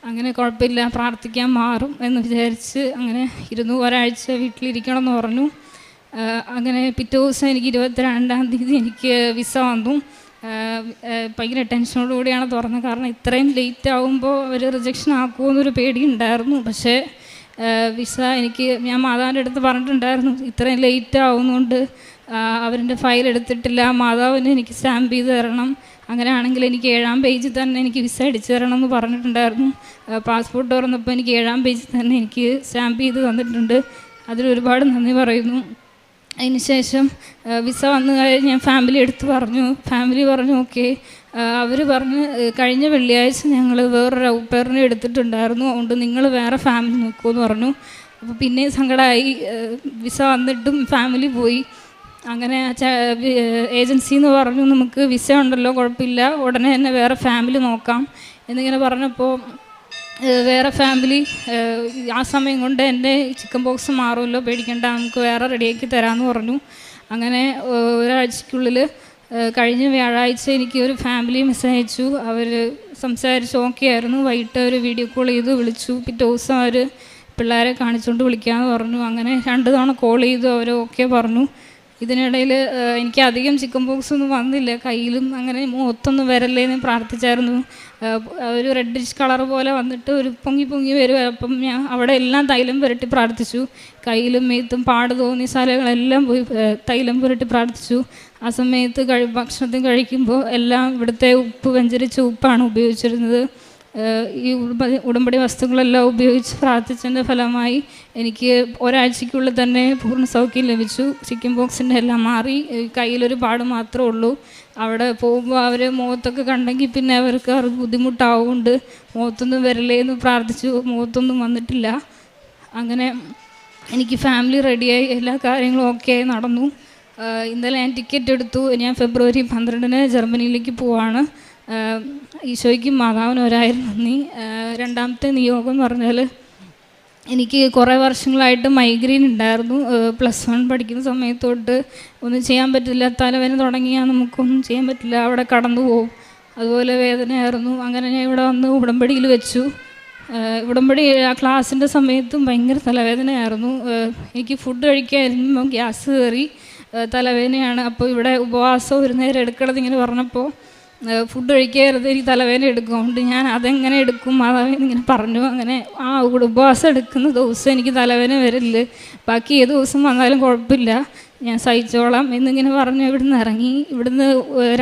അങ്ങനെ കുഴപ്പമില്ല, പ്രാർത്ഥിക്കാൻ മാറും എന്ന് വിചാരിച്ച് അങ്ങനെ ഇരുന്നു. ഒരാഴ്ച വീട്ടിലിരിക്കണം എന്ന് പറഞ്ഞു. അങ്ങനെ പിറ്റേ ദിവസം എനിക്ക് 22-ാം തീയതി എനിക്ക് വിസ വന്നു. ഭയങ്കര ടെൻഷനോടുകൂടിയാണ് തുറന്നത്, കാരണം ഇത്രയും ലേറ്റ് ആകുമ്പോൾ അവർ റിജക്ഷൻ ആക്കുമെന്നൊരു പേടിയുണ്ടായിരുന്നു. പക്ഷേ വിസ ഞാൻ മാതാവിൻ്റെ അടുത്ത് പറഞ്ഞിട്ടുണ്ടായിരുന്നു, ഇത്രയും ലേറ്റ് ആവുന്നതുകൊണ്ട് അവരുടെ ഫയൽ എടുത്തിട്ടില്ല, മാതാവിന് എനിക്ക് സ്റ്റാമ്പ് ചെയ്ത് തരണം, അങ്ങനെയാണെങ്കിൽ എനിക്ക് 7-ാം പേജിൽ തന്നെ എനിക്ക് വിസ അടിച്ചു തരണം എന്ന് പറഞ്ഞിട്ടുണ്ടായിരുന്നു. പാസ്പോർട്ട് തുറന്നപ്പോൾ എനിക്ക് 7-ാം പേജിൽ തന്നെ എനിക്ക് സ്റ്റാമ്പ് ചെയ്ത് തന്നിട്ടുണ്ട്. അതിലൊരുപാട് നന്ദി പറയുന്നു. അതിനുശേഷം വിസ വന്നു കഴിഞ്ഞ് ഞാൻ ഫാമിലി എടുത്ത് പറഞ്ഞു. ഫാമിലി പറഞ്ഞു ഓക്കെ. അവർ പറഞ്ഞ് കഴിഞ്ഞ വെള്ളിയാഴ്ച ഞങ്ങൾ വേറൊരു ഔപ്പേറിനെ എടുത്തിട്ടുണ്ടായിരുന്നു, അതുകൊണ്ട് നിങ്ങൾ വേറെ ഫാമിലി നോക്കുമെന്ന് പറഞ്ഞു. അപ്പോൾ പിന്നെയും സങ്കടമായി. വിസ വന്നിട്ടും ഫാമിലി പോയി. അങ്ങനെ ഏജൻസി എന്ന് പറഞ്ഞു, നമുക്ക് വിസ ഉണ്ടല്ലോ, കുഴപ്പമില്ല, ഉടനെ തന്നെ വേറെ ഫാമിലി നോക്കാം എന്നിങ്ങനെ പറഞ്ഞപ്പോൾ വേറെ ഫാമിലി ആ സമയം കൊണ്ട് എൻ്റെ ചിക്കൻ ബോക്സ് മാറുമല്ലോ, പേടിക്കേണ്ട, നമുക്ക് വേറെ റെഡിയാക്കി തരാമെന്ന് പറഞ്ഞു. അങ്ങനെ ഒരാഴ്ചക്കുള്ളിൽ കഴിഞ്ഞ വ്യാഴാഴ്ച എനിക്ക് ഒരു ഫാമിലി മെസ്സേജ് അയച്ചു. അവർ സംസാരിച്ച് ഓക്കെ ആയിരുന്നു. വൈകിട്ട് ഒരു വീഡിയോ കോൾ ചെയ്ത് വിളിച്ചു. പിറ്റേ ദിവസം അവർ പിള്ളേരെ കാണിച്ചുകൊണ്ട് വിളിക്കാമെന്ന് പറഞ്ഞു. അങ്ങനെ 2 തവണ കോൾ ചെയ്തു, അവർ ഓക്കെ പറഞ്ഞു. ഇതിനിടയിൽ എനിക്ക് അധികം ചിക്കൻ ബോക്സ് ഒന്നും വന്നില്ല, കയ്യിലും അങ്ങനെ മുഖത്തൊന്നും വരല്ലേന്ന് പ്രാർത്ഥിച്ചായിരുന്നു. ഒരു റെഡിഷ് കളർ പോലെ വന്നിട്ട് ഒരു പൊങ്ങി വരും. അപ്പം ഞാൻ അവിടെ എല്ലാം തൈലം പുരട്ടി പ്രാർത്ഥിച്ചു. കയ്യിലും മേത്തും പാട് തോന്നിയ സ്ഥലങ്ങളെല്ലാം പോയി തൈലം പുരട്ടി പ്രാർത്ഥിച്ചു. ആ സമയത്ത് ഭക്ഷണത്തിന് കഴിക്കുമ്പോൾ എല്ലാം ഇവിടുത്തെ ഉപ്പ് വെഞ്ചരിച്ച ഉപ്പാണ് ഉപയോഗിച്ചിരുന്നത്. ഈ ഉടമ്പടി വസ്തുക്കളെല്ലാം ഉപയോഗിച്ച് പ്രാർത്ഥിച്ചതിൻ്റെ ഫലമായി എനിക്ക് ഒരാഴ്ചയ്ക്കുള്ളിൽ തന്നെ പൂർണ്ണ സൗഖ്യം ലഭിച്ചു. ചിക്കൻ ബോക്സിൻ്റെ എല്ലാം മാറി. കയ്യിലൊരു പാട് മാത്രമേ ഉള്ളൂ. അവിടെ പോകുമ്പോൾ അവർ മുഖത്തൊക്കെ കണ്ടെങ്കിൽ പിന്നെ അവർക്ക് ബുദ്ധിമുട്ടാവുകൊണ്ട് മുഖത്തൊന്നും വരലേന്ന് പ്രാർത്ഥിച്ചു. മുഖത്തൊന്നും വന്നിട്ടില്ല. അങ്ങനെ എനിക്ക് ഫാമിലി റെഡിയായി, എല്ലാ കാര്യങ്ങളും ഓക്കെ ആയി നടന്നു. ഇന്നലെ ഞാൻ ടിക്കറ്റ് എടുത്തു. ഞാൻ ഫെബ്രുവരി 12 ജർമ്മനിയിലേക്ക് പോവാണ്. ഈശോയ്ക്കും മാതാവിനും 1000 നന്ദി. രണ്ടാമത്തെ നിയോഗം പറഞ്ഞാൽ എനിക്ക് കുറേ വർഷങ്ങളായിട്ട് മൈഗ്രെയിൻ ഉണ്ടായിരുന്നു. +1 പഠിക്കുന്ന സമയത്തോട്ട് ഒന്നും ചെയ്യാൻ പറ്റില്ല. തലവേദന തുടങ്ങിയാൽ നമുക്കൊന്നും ചെയ്യാൻ പറ്റില്ല, അവിടെ കടന്നു പോകും. അതുപോലെ വേദനയായിരുന്നു. അങ്ങനെ ഞാൻ ഇവിടെ വന്ന് ഉടമ്പടിയിൽ വെച്ചു. ഉടമ്പടി ആ ക്ലാസ്സിൻ്റെ സമയത്തും ഭയങ്കര തലവേദനയായിരുന്നു. എനിക്ക് ഫുഡ് കഴിക്കാതിരുമ്പോൾ ഗ്യാസ് കയറി തലവേദനയാണ്. അപ്പോൾ ഇവിടെ ഉപവാസം ഒരു നേരം എടുക്കണത് ഇങ്ങനെ പറഞ്ഞപ്പോൾ ഫുഡ് കഴിക്കരുത്, എനിക്ക് തലവേദന എടുക്കും. അതുകൊണ്ട് ഞാൻ അതെങ്ങനെ എടുക്കും മാതാവേന്ന് ഇങ്ങനെ പറഞ്ഞു. അങ്ങനെ ആ ഉപവാസം എടുക്കുന്ന ദിവസം എനിക്ക് തലവേദന വരില്ല, ബാക്കി ഏത് ദിവസം വന്നാലും കുഴപ്പമില്ല, ഞാൻ സഹിച്ചോളാം എന്നിങ്ങനെ പറഞ്ഞു ഇവിടുന്ന് ഇറങ്ങി. ഇവിടുന്ന്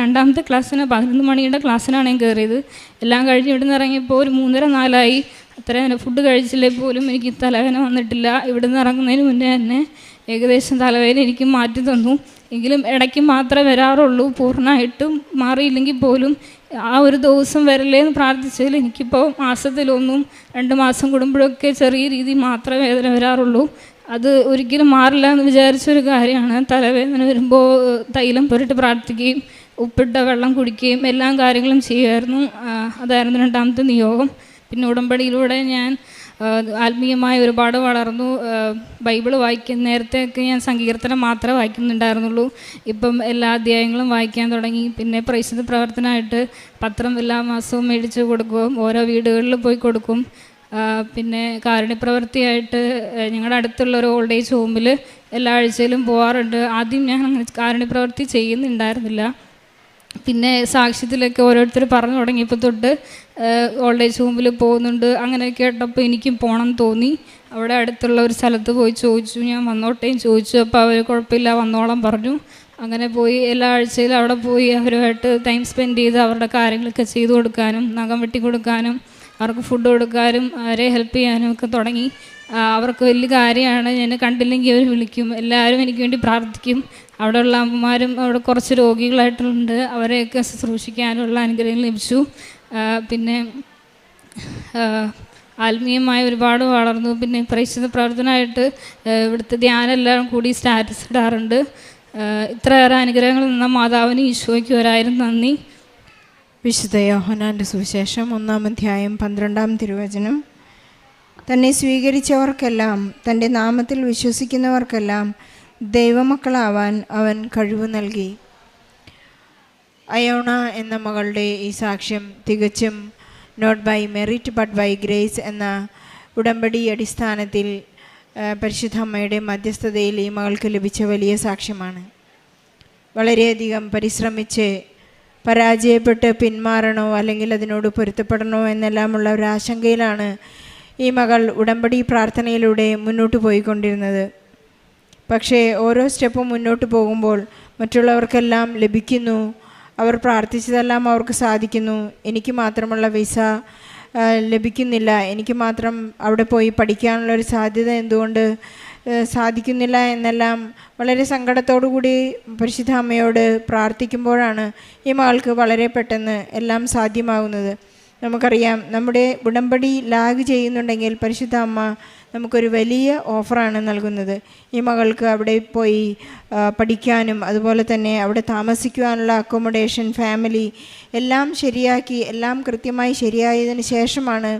രണ്ടാമത്തെ ക്ലാസ്സിന് 11 മണിയുടെ ക്ലാസ്സിനാണ് ഞാൻ കയറിയത്. എല്ലാം കഴിഞ്ഞ് ഇവിടുന്ന് ഇറങ്ങിയപ്പോൾ ഒരു 3:30-4 അത്രയും ഫുഡ് കഴിച്ചില്ലേ പോലും എനിക്ക് തലവേദന വന്നിട്ടില്ല. ഇവിടുന്ന് ഇറങ്ങുന്നതിന് മുന്നേ തന്നെ ഏകദേശം തലവേദന എനിക്ക് മാറ്റി തന്നു. എങ്കിലും ഇടയ്ക്ക് മാത്രമേ വരാറുള്ളൂ, പൂർണ്ണമായിട്ടും മാറിയില്ലെങ്കിൽ പോലും ആ ഒരു ദിവസം വരല്ലേന്ന് പ്രാർത്ഥിച്ചതിൽ എനിക്കിപ്പോൾ മാസത്തിലൊന്നും 2 മാസം കൂടുമ്പോഴൊക്കെ ചെറിയ രീതിയിൽ മാത്രമേ വേദന വരാറുള്ളൂ. അത് ഒരിക്കലും മാറില്ല എന്ന് വിചാരിച്ചൊരു കാര്യമാണ്. തലവേദന വരുമ്പോൾ തൈലം പുരട്ടി പ്രാർത്ഥിക്കുകയും ഉപ്പിട്ട വെള്ളം കുടിക്കുകയും എല്ലാ കാര്യങ്ങളും ചെയ്യുമായിരുന്നു. അതായിരുന്നു രണ്ടാമത്തെ നിയോഗം. പിന്നെ ഉടമ്പടിയിലൂടെ ഞാൻ ആത്മീയമായി ഒരുപാട് വളർന്നു. ബൈബിൾ വായിക്കുന്ന നേരത്തെയൊക്കെ ഞാൻ സങ്കീർത്തനം മാത്രമേ വായിക്കുന്നുണ്ടായിരുന്നുള്ളൂ. ഇപ്പം എല്ലാ അധ്യായങ്ങളും വായിക്കാൻ തുടങ്ങി. പിന്നെ പ്രേക്ഷിത പ്രവർത്തനമായിട്ട് പത്രം എല്ലാ മാസവും മേടിച്ച് കൊടുക്കും, ഓരോ വീടുകളിൽ പോയി കൊടുക്കും. പിന്നെ കാരുണ്യപ്രവൃത്തിയായിട്ട് ഞങ്ങളുടെ അടുത്തുള്ള ഒരു ഓൾഡ് ഏജ് ഹോമിൽ എല്ലാ ആഴ്ചയിലും പോകാറുണ്ട്. ആദ്യം ഞാൻ അങ്ങനെ കാരുണ്യപ്രവൃത്തി ചെയ്യുന്നുണ്ടായിരുന്നില്ല. പിന്നെ സാക്ഷ്യത്തിലൊക്കെ ഓരോരുത്തർ പറഞ്ഞു തുടങ്ങിയപ്പോൾ തൊട്ട് ഓൾഡ് ഏജ് ഹോമിൽ പോകുന്നുണ്ട്. അങ്ങനെയൊക്കെ കേട്ടപ്പോൾ എനിക്കും പോകണം തോന്നി. അവിടെ അടുത്തുള്ള ഒരു സ്ഥലത്ത് പോയി ചോദിച്ചു, ഞാൻ വന്നോട്ടേയും ചോദിച്ചു. അപ്പോൾ അവർ കുഴപ്പമില്ല വന്നോളം പറഞ്ഞു. അങ്ങനെ പോയി എല്ലാ ആഴ്ചയിലും അവിടെ പോയി അവരുമായിട്ട് ടൈം സ്പെൻഡ് ചെയ്ത് അവരുടെ കാര്യങ്ങളൊക്കെ ചെയ്തു കൊടുക്കാനും നഖം വെട്ടി കൊടുക്കാനും അവർക്ക് ഫുഡ് കൊടുക്കാനും അവരെ ഹെൽപ്പ് ചെയ്യാനും ഒക്കെ തുടങ്ങി. അവർക്ക് വലിയ കാര്യമാണ്. എന്നെ കണ്ടില്ലെങ്കിൽ അവർ വിളിക്കും, എല്ലാവരും എനിക്ക് വേണ്ടി പ്രാർത്ഥിക്കും. അവിടെയുള്ള അമ്മമാരും അവിടെ കുറച്ച് രോഗികളായിട്ടുണ്ട്, അവരെയൊക്കെ ശുശ്രൂഷിക്കാനുള്ള അനുഗ്രഹം ലഭിച്ചു. പിന്നെ ആത്മീയമായി ഒരുപാട് വളർന്നു. പിന്നെ പ്രേക്ഷിത പ്രവർത്തനമായിട്ട് ഇവിടുത്തെ ധ്യാനം എല്ലാം കൂടി സ്റ്റാറ്റസ് ഇടാറുണ്ട്. ഇത്രയേറെ അനുഗ്രഹങ്ങൾ നിന്ന മാതാവിന് ഈശോയ്ക്ക് 1000 നന്ദി. വിശുദ്ധ യോഹന്നാൻ്റെ സുവിശേഷം 1-ാം അധ്യായം 12-ാം തിരുവചനം. തന്നെ സ്വീകരിച്ചവർക്കെല്ലാം തൻ്റെ നാമത്തിൽ വിശ്വസിക്കുന്നവർക്കെല്ലാം ദൈവമക്കളാവാൻ അവൻ കഴിവ് നൽകി. അയോണ എന്ന മകളുടെ ഈ സാക്ഷ്യം തികച്ചും not by merit but by grace എന്ന ഉടമ്പടി അടിസ്ഥാനത്തിൽ പരിശുദ്ധ അമ്മയുടെ മധ്യസ്ഥതയിൽ ഈ മകൾക്ക് ലഭിച്ച വലിയ സാക്ഷ്യമാണ്. വളരെയധികം പരിശ്രമിച്ച് പരാജയപ്പെട്ട് പിന്മാറണോ അല്ലെങ്കിൽ അതിനോട് പൊരുത്തപ്പെടണോ എന്നെല്ലാമുള്ള ഒരു ആശങ്കയിലാണ് ഈ മകൾ ഉടമ്പടി പ്രാർത്ഥനയിലൂടെ മുന്നോട്ട് പോയിക്കൊണ്ടിരുന്നത്. പക്ഷേ ഓരോ സ്റ്റെപ്പും മുന്നോട്ട് പോകുമ്പോൾ മറ്റുള്ളവർക്കെല്ലാം ലഭിക്കുന്നു, അവർ പ്രാർത്ഥിച്ചതെല്ലാം അവർക്ക് സാധിക്കുന്നു, എനിക്ക് മാത്രമുള്ള വിസ ലഭിക്കുന്നില്ല, എനിക്ക് മാത്രം അവിടെ പോയി പഠിക്കാനുള്ളൊരു സാധ്യത എന്തുകൊണ്ട് സാധിക്കുന്നില്ല എന്നെല്ലാം വളരെ സങ്കടത്തോടു കൂടി പരിശുദ്ധ അമ്മയോട് പ്രാർത്ഥിക്കുമ്പോഴാണ് ഈ മകൾക്ക് വളരെ പെട്ടെന്ന് എല്ലാം സാധ്യമാകുന്നത്. നമുക്കറിയാം, നമ്മുടെ ഉടമ്പടി ലാഗ് ചെയ്യുന്നുണ്ടെങ്കിൽ പരിശുദ്ധ അമ്മ നമുക്കൊരു വലിയ ഓഫറാണ് നൽകുന്നത്. ഈ മകൾക്ക് അവിടെ പോയി പഠിക്കാനും അതുപോലെ തന്നെ അവിടെ താമസിക്കുവാനുള്ള അക്കോമഡേഷൻ, ഫാമിലി എല്ലാം ശരിയാക്കി, എല്ലാം കൃത്യമായി ശരിയായതിന് ശേഷമാണ്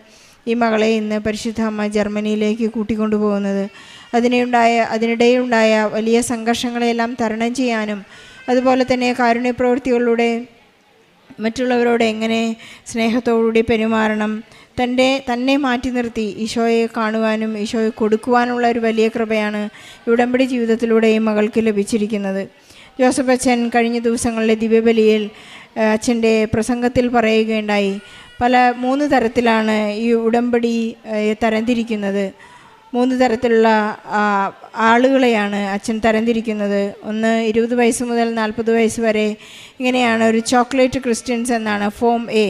ഈ മകളെ ഇന്ന് പരിശുദ്ധ അമ്മ ജർമ്മനിയിലേക്ക് കൂട്ടിക്കൊണ്ടുപോകുന്നത്. അതിനിടെയുണ്ടായ വലിയ സംഘർഷങ്ങളെല്ലാം തരണം ചെയ്യാനും അതുപോലെ തന്നെ കാരുണ്യപ്രവൃത്തികളിലൂടെ മറ്റുള്ളവരോട് എങ്ങനെ സ്നേഹത്തോടുകൂടി പെരുമാറണം, തന്നെ മാറ്റി നിർത്തി ഈശോയെ കാണുവാനും ഈശോയെ കൊടുക്കുവാനുള്ള ഒരു വലിയ കൃപയാണ് ഉടമ്പടി ജീവിതത്തിലൂടെ ഈ മകൾക്ക് ലഭിച്ചിരിക്കുന്നത്. ജോസഫ് അച്ഛൻ കഴിഞ്ഞ ദിവസങ്ങളിലെ ദിവ്യബലിയിൽ അച്ഛൻ്റെ പ്രസംഗത്തിൽ പറയുകയുണ്ടായി, 3 തരത്തിലാണ് ഈ ഉടമ്പടി തരംതിരിക്കുന്നത്. 3 തരത്തിലുള്ള ആളുകളെയാണ് അച്ഛൻ തരംതിരിക്കുന്നത്. ഒന്ന് 20 വയസ്സ് മുതൽ 40 വയസ്സ് വരെ ഇങ്ങനെയാണ്, ഒരു ചോക്ലേറ്റ് ക്രിസ്ത്യൻസ് എന്നാണ് ഫോം എ.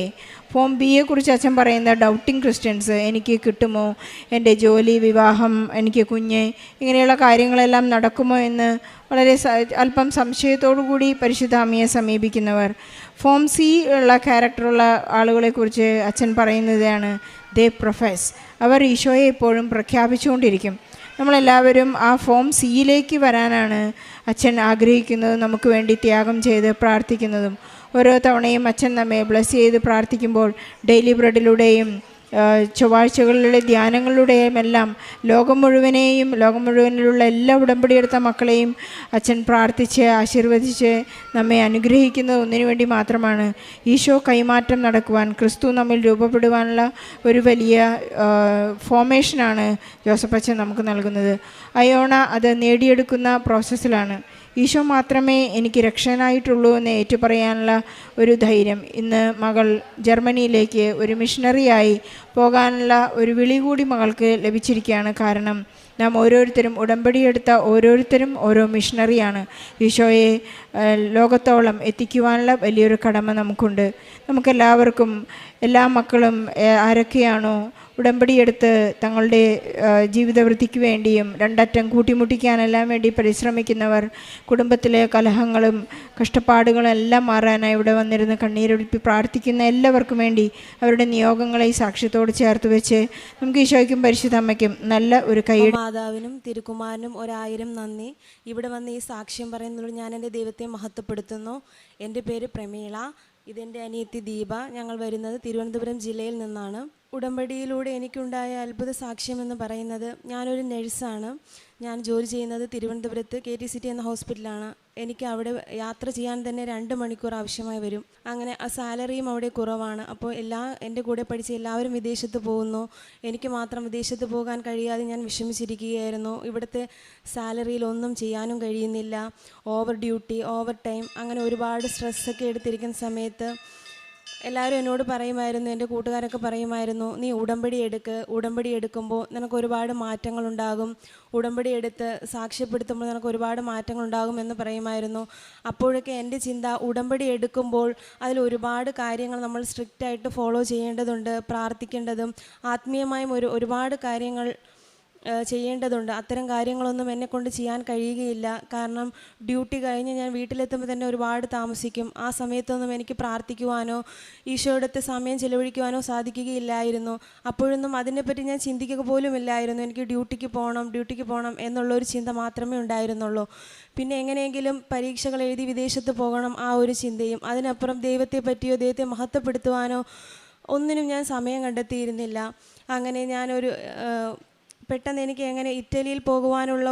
ഫോം ബിയെ കുറിച്ച് അച്ഛൻ പറയുന്ന ഡൗട്ടിങ് ക്രിസ്ത്യൻസ്, എനിക്ക് കിട്ടുമോ, എൻ്റെ ജോലി, വിവാഹം, എനിക്ക് കുഞ്ഞ്, ഇങ്ങനെയുള്ള കാര്യങ്ങളെല്ലാം നടക്കുമോ എന്ന് വളരെ അല്പം സംശയത്തോടു കൂടി പരിശുദ്ധ അമ്മയെ സമീപിക്കുന്നവർ. ഫോം സി ഉള്ള ക്യാരക്ടറുള്ള ആളുകളെക്കുറിച്ച് അച്ഛൻ പറയുന്നതാണ് ദേ പ്രൊഫസ്, അവർ ഈശോയെ എപ്പോഴും പ്രഖ്യാപിച്ചുകൊണ്ടിരിക്കും. നമ്മളെല്ലാവരും ആ ഫോം സിയിലേക്ക് വരാനാണ് അച്ഛൻ ആഗ്രഹിക്കുന്നതും നമുക്ക് വേണ്ടി ത്യാഗം ചെയ്ത് പ്രാർത്ഥിക്കുന്നതും. ഓരോ തവണയും അച്ഛൻ നമ്മെ ബ്ലെസ് ചെയ്ത് പ്രാർത്ഥിക്കുമ്പോൾ ഡെയിലി ബ്രെഡിലൂടെയും ചൊവ്വാഴ്ചകളിലെ ധ്യാനങ്ങളിലൂടെയും എല്ലാം ലോകം മുഴുവനിലുള്ള എല്ലാ ഉടമ്പടിയെടുത്ത മക്കളെയും അച്ഛൻ പ്രാർത്ഥിച്ച് ആശീർവദിച്ച് നമ്മെ അനുഗ്രഹിക്കുന്നത് ഒന്നിനു വേണ്ടി മാത്രമാണ്. ഈശോ കൈമാറ്റം നടക്കുവാൻ, ക്രിസ്തു നമ്മിൽ രൂപപ്പെടുവാനുള്ള ഒരു വലിയ ഫോർമേഷനാണ് ജോസഫ് അച്ഛൻ നമുക്ക് നൽകുന്നത്. അയോണ അത് നേടിയെടുക്കുന്ന പ്രോസസ്സിലാണ്. ഈശോ മാത്രമേ എനിക്ക് രക്ഷകനായിട്ടുള്ളൂ എന്ന് ഏറ്റുപറയാനുള്ള ഒരു ധൈര്യം. ഇന്ന് മകൾ ജർമ്മനിയിലേക്ക് ഒരു മിഷണറിയായി പോകാനുള്ള ഒരു വിളി കൂടി മകൾക്ക് ലഭിച്ചിരിക്കുകയാണ്. കാരണം നാം ഓരോരുത്തരും ഉടമ്പടിയെടുത്ത ഓരോരുത്തരും ഓരോ മിഷണറിയാണ്. ഈശോയെ ലോകത്തോളം എത്തിക്കുവാനുള്ള വലിയൊരു കടമ നമുക്കുണ്ട്. നമുക്കെല്ലാവർക്കും, എല്ലാ മക്കളും ആരൊക്കെയാണോ ഉടമ്പടിയെടുത്ത് തങ്ങളുടെ ജീവിതവൃത്തിക്ക് വേണ്ടിയും രണ്ടറ്റം കൂട്ടിമുട്ടിക്കാനെല്ലാം വേണ്ടി പരിശ്രമിക്കുന്നവർ, കുടുംബത്തിലെ കലഹങ്ങളും കഷ്ടപ്പാടുകളും എല്ലാം മാറാനായി ഇവിടെ വന്നിരുന്ന് കണ്ണീരൊഴുപ്പി പ്രാർത്ഥിക്കുന്ന എല്ലാവർക്കും വേണ്ടി അവരുടെ നിയോഗങ്ങളെ ഈ സാക്ഷ്യത്തോട് ചേർത്ത് വെച്ച് നമുക്ക് ഈശോയ്ക്കും പരിശുദ്ധ അമ്മയ്ക്കും നല്ല ഒരു കൈയ്യടി. മാതാവിനും തിരുക്കുമാരനും 1000 നന്ദി. ഇവിടെ വന്ന് ഈ സാക്ഷ്യം പറയുന്നതിലൂടെ ഞാൻ എൻ്റെ ദൈവത്തെ മഹത്വപ്പെടുത്തുന്നു. എൻ്റെ പേര് പ്രമീള, ഇതെൻ്റെ അനിയത്തി ദീപ. ഞങ്ങൾ വരുന്നത് തിരുവനന്തപുരം ജില്ലയിൽ നിന്നാണ്. ഉടമ്പടിയിലൂടെ എനിക്കുണ്ടായ അത്ഭുത സാക്ഷ്യമെന്ന് പറയുന്നത്, ഞാനൊരു നഴ്സാണ്. ഞാൻ ജോലി ചെയ്യുന്നത് തിരുവനന്തപുരത്ത് KTCT എന്ന ഹോസ്പിറ്റലാണ്. എനിക്ക് അവിടെ യാത്ര ചെയ്യാൻ തന്നെ 2 മണിക്കൂർ ആവശ്യമായി വരും. അങ്ങനെ ആ സാലറിയും അവിടെ കുറവാണ്. അപ്പോൾ എൻ്റെ കൂടെ പഠിച്ച എല്ലാവരും വിദേശത്ത് പോകുന്നു, എനിക്ക് മാത്രം വിദേശത്ത് പോകാൻ കഴിയാതെ ഞാൻ വിഷമിച്ചിരിക്കുകയായിരുന്നു. ഇവിടുത്തെ സാലറിയിൽ ഒന്നും ചെയ്യാനും കഴിയുന്നില്ല. ഓവർ ഡ്യൂട്ടി, ഓവർ ടൈം, അങ്ങനെ ഒരുപാട് സ്ട്രെസ്സൊക്കെ എടുത്തിരിക്കുന്ന സമയത്ത് എല്ലാവരും എന്നോട് പറയുമായിരുന്നു, എൻ്റെ കൂട്ടുകാരൊക്കെ പറയുമായിരുന്നു, നീ ഉടമ്പടി എടുക്കുമ്പോൾ നിനക്ക് ഒരുപാട് മാറ്റങ്ങളുണ്ടാകും, ഉടമ്പടി എടുത്ത് സാക്ഷ്യപ്പെടുത്തുമ്പോൾ നിനക്ക് ഒരുപാട് മാറ്റങ്ങളുണ്ടാകും എന്ന് പറയുമായിരുന്നു. അപ്പോഴൊക്കെ എൻ്റെ ചിന്ത, ഉടമ്പടി എടുക്കുമ്പോൾ അതിൽ ഒരുപാട് കാര്യങ്ങൾ നമ്മൾ സ്ട്രിക്റ്റായിട്ട് ഫോളോ ചെയ്യേണ്ടതുണ്ട്, പ്രാർത്ഥിക്കേണ്ടതും ആത്മീയമായും ഒരുപാട് കാര്യങ്ങൾ ചെയ്യേണ്ടതുണ്ട്. അത്തരം കാര്യങ്ങളൊന്നും എന്നെക്കൊണ്ട് ചെയ്യാൻ കഴിയുകയില്ല. കാരണം ഡ്യൂട്ടി കഴിഞ്ഞ് ഞാൻ വീട്ടിലെത്തുമ്പോൾ തന്നെ ഒരുപാട് താമസിക്കും. ആ സമയത്തൊന്നും എനിക്ക് പ്രാർത്ഥിക്കുവാനോ ഈശോയുടെ സമയം ചെലവഴിക്കുവാനോ സാധിക്കുകയില്ലായിരുന്നു. അപ്പോഴൊന്നും അതിനെപ്പറ്റി ഞാൻ ചിന്തിക്കുക പോലും ഇല്ലായിരുന്നു. എനിക്ക് ഡ്യൂട്ടിക്ക് പോകണം എന്നുള്ളൊരു ചിന്ത മാത്രമേ ഉണ്ടായിരുന്നുള്ളൂ. പിന്നെ എങ്ങനെയെങ്കിലും പരീക്ഷകൾ എഴുതി വിദേശത്ത് പോകണം, ആ ഒരു ചിന്തയും. അതിനപ്പുറം ദൈവത്തെ പറ്റിയോ ദൈവത്തെ മഹത്വപ്പെടുത്തുവാനോ ഒന്നിനും ഞാൻ സമയം കണ്ടെത്തിയിരുന്നില്ല. അങ്ങനെ ഞാനൊരു പെട്ടെന്ന് എനിക്ക് എങ്ങനെ ഇറ്റലിയിൽ പോകുവാനുള്ള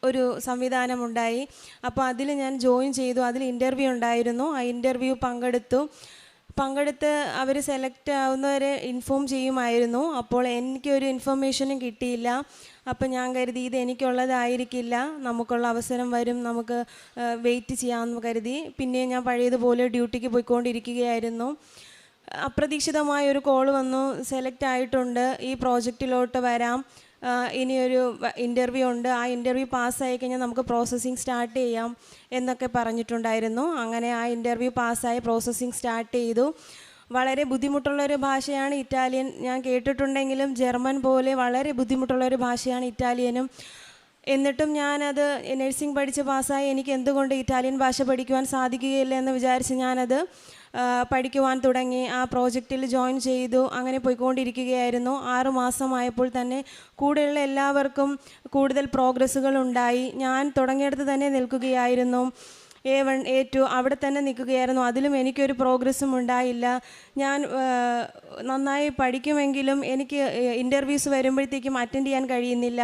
ഒരു സംവിധാനമുണ്ടായി. അപ്പോൾ അതിൽ ഞാൻ ജോയിൻ ചെയ്തു. അതിൽ ഇൻ്റർവ്യൂ ഉണ്ടായിരുന്നു. ആ ഇൻ്റർവ്യൂ പങ്കെടുത്ത് അവർ സെലക്ട് ആവുന്നവരെ ഇൻഫോം ചെയ്യുമായിരുന്നു. അപ്പോൾ എനിക്കൊരു ഇൻഫർമേഷനും കിട്ടിയില്ല. അപ്പം ഞാൻ കരുതി ഇത് എനിക്കുള്ളതായിരിക്കില്ല, നമുക്കുള്ള അവസരം വരും, നമുക്ക് വെയിറ്റ് ചെയ്യാമെന്ന് കരുതി. പിന്നെ ഞാൻ പഴയതുപോലെ ഡ്യൂട്ടിക്ക് പോയിക്കൊണ്ടിരിക്കുകയായിരുന്നു. അപ്രതീക്ഷിതമായൊരു കോൾ വന്നു, സെലക്ട് ആയിട്ടുണ്ട്, ഈ പ്രോജക്റ്റിലോട്ട് വരാം, ഇനിയൊരു ഇൻ്റർവ്യൂ ഉണ്ട്, ആ ഇൻ്റർവ്യൂ പാസ്സായി കഴിഞ്ഞാൽ നമുക്ക് പ്രോസസ്സിങ് സ്റ്റാർട്ട് ചെയ്യാം എന്നൊക്കെ പറഞ്ഞിട്ടുണ്ടായിരുന്നു. അങ്ങനെ ആ ഇൻ്റർവ്യൂ പാസ്സായി പ്രോസസ്സിങ് സ്റ്റാർട്ട് ചെയ്തു. വളരെ ബുദ്ധിമുട്ടുള്ളൊരു ഭാഷയാണ് ഇറ്റാലിയൻ. ഞാൻ കേട്ടിട്ടുണ്ടെങ്കിലും ജർമ്മൻ പോലെ വളരെ ബുദ്ധിമുട്ടുള്ളൊരു ഭാഷയാണ് ഇറ്റാലിയനും. എന്നിട്ടും ഞാനത് നഴ്സിംഗ് പഠിച്ച് പാസ്സായി, എനിക്ക് എന്തുകൊണ്ട് ഇറ്റാലിയൻ ഭാഷ പഠിക്കുവാൻ സാധിക്കുകയില്ല എന്ന് വിചാരിച്ച് ഞാനത് പഠിക്കുവാൻ തുടങ്ങി. ആ പ്രോജക്റ്റിൽ ജോയിൻ ചെയ്തു. അങ്ങനെ പോയിക്കൊണ്ടിരിക്കുകയായിരുന്നു. 6 മാസമായപ്പോൾ തന്നെ കൂടെയുള്ള എല്ലാവർക്കും കൂടുതൽ പ്രോഗ്രസ്സുകൾ ഉണ്ടായി. ഞാൻ തുടങ്ങിയെടുത്ത് തന്നെ നിൽക്കുകയായിരുന്നു. A1, A2 അവിടെ തന്നെ നിൽക്കുകയായിരുന്നു. അതിലും എനിക്കൊരു പ്രോഗ്രസ്സും ഉണ്ടായില്ല. ഞാൻ നന്നായി പഠിക്കുമെങ്കിലും എനിക്ക് ഇൻ്റർവ്യൂസ് വരുമ്പോഴത്തേക്കും അറ്റൻഡ് ചെയ്യാൻ കഴിയുന്നില്ല.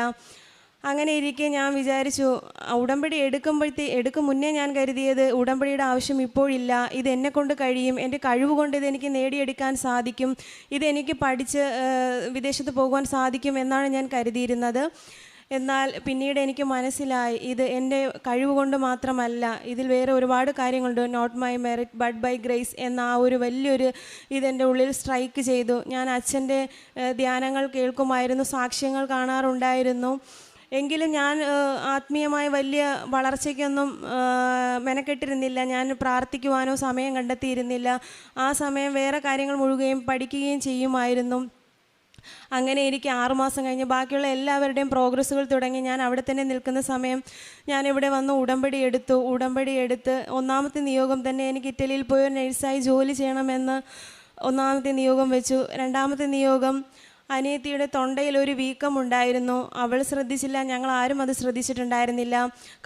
അങ്ങനെ ഇരിക്കെ ഞാൻ വിചാരിച്ചു, ഉടമ്പടി എടുക്കും മുന്നേ ഞാൻ കരുതിയത് ഉടമ്പടിയുടെ ആവശ്യം ഇപ്പോഴില്ല, ഇത് എന്നെക്കൊണ്ട് കഴിയും, എൻ്റെ കഴിവ് കൊണ്ട് ഇതെനിക്ക് നേടിയെടുക്കാൻ സാധിക്കും, ഇതെനിക്ക് പഠിച്ച് വിദേശത്ത് പോകുവാൻ സാധിക്കും എന്നാണ് ഞാൻ കരുതിയിരുന്നത്. എന്നാൽ പിന്നീട് എനിക്ക് മനസ്സിലായി ഇത് എൻ്റെ കഴിവ് കൊണ്ട് മാത്രമല്ല, ഇതിൽ വേറെ ഒരുപാട് കാര്യങ്ങളുണ്ട്. Not my merit but by grace എന്ന ആ ഒരു വലിയൊരു ഇതെൻ്റെ ഉള്ളിൽ സ്ട്രൈക്ക് ചെയ്തു. ഞാൻ അച്ഛൻ്റെ ധ്യാനങ്ങൾ കേൾക്കുമായിരുന്നു, സാക്ഷ്യങ്ങൾ കാണാറുണ്ടായിരുന്നു. എങ്കിലും ഞാൻ ആത്മീയമായ വലിയ വളർച്ചയ്ക്കൊന്നും മെനക്കെട്ടിരുന്നില്ല. ഞാൻ പ്രാർത്ഥിക്കുവാനോ സമയം കണ്ടെത്തിയിരുന്നില്ല. ആ സമയം വേറെ കാര്യങ്ങൾ മുഴുകുകയും പഠിക്കുകയും ചെയ്യുമായിരുന്നു. അങ്ങനെ എനിക്ക് 6 മാസം കഴിഞ്ഞ് ബാക്കിയുള്ള എല്ലാവരുടെയും പ്രോഗ്രസ്സുകൾ തുടങ്ങി. ഞാൻ അവിടെ തന്നെ നിൽക്കുന്ന സമയം ഞാനിവിടെ വന്ന് ഉടമ്പടി എടുത്ത് 1ാമത്തെ നിയോഗം തന്നെ എനിക്ക് ഇറ്റലിയിൽ പോയി ഒരു നഴ്സായി ജോലി ചെയ്യണമെന്ന് 1ാമത്തെ നിയോഗം വെച്ചു. 2ാമത്തെ നിയോഗം, അനിയത്തിയുടെ തൊണ്ടയിൽ ഒരു വീക്കമുണ്ടായിരുന്നു. അവൾ ശ്രദ്ധിച്ചില്ല, ഞങ്ങൾ ആരും അത് ശ്രദ്ധിച്ചിട്ടുണ്ടായിരുന്നില്ല.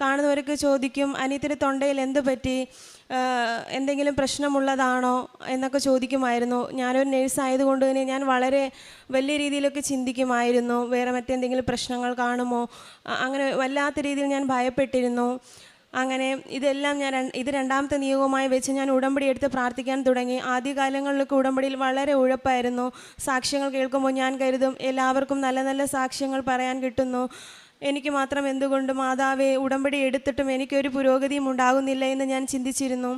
കാണുന്നവരൊക്കെ ചോദിക്കും, അനിയത്തിയുടെ തൊണ്ടയിൽ എന്ത് പറ്റി, എന്തെങ്കിലും പ്രശ്നമുള്ളതാണോ എന്നൊക്കെ ചോദിക്കുമായിരുന്നു. ഞാനൊരു നേഴ്സായതുകൊണ്ട് തന്നെ ഞാൻ വളരെ വലിയ രീതിയിലൊക്കെ ചിന്തിക്കുമായിരുന്നു, വേറെ മറ്റെന്തെങ്കിലും പ്രശ്നങ്ങൾ കാണുമോ, അങ്ങനെ വല്ലാത്ത രീതിയിൽ ഞാൻ ഭയപ്പെട്ടിരുന്നു. അങ്ങനെ ഇതെല്ലാം ഇത് 2ാമത്തെ നിയോഗമായി വെച്ച് ഞാൻ ഉടമ്പടി എടുത്ത് പ്രാർത്ഥിക്കാൻ തുടങ്ങി. ആദ്യകാലങ്ങളിലൊക്കെ ഉടമ്പടിയിൽ വളരെ ഉഴപ്പായിരുന്നു. സാക്ഷ്യങ്ങൾ കേൾക്കുമ്പോൾ ഞാൻ കരുതും എല്ലാവർക്കും നല്ല നല്ല സാക്ഷ്യങ്ങൾ പറയാൻ കിട്ടുന്നു, എനിക്ക് മാത്രം എന്തുകൊണ്ട് മാതാവേ ഉടമ്പടി എടുത്തിട്ടും എനിക്കൊരു പുരോഗതിയും ഉണ്ടാകുന്നില്ല എന്ന് ഞാൻ ചിന്തിച്ചിരുന്നു.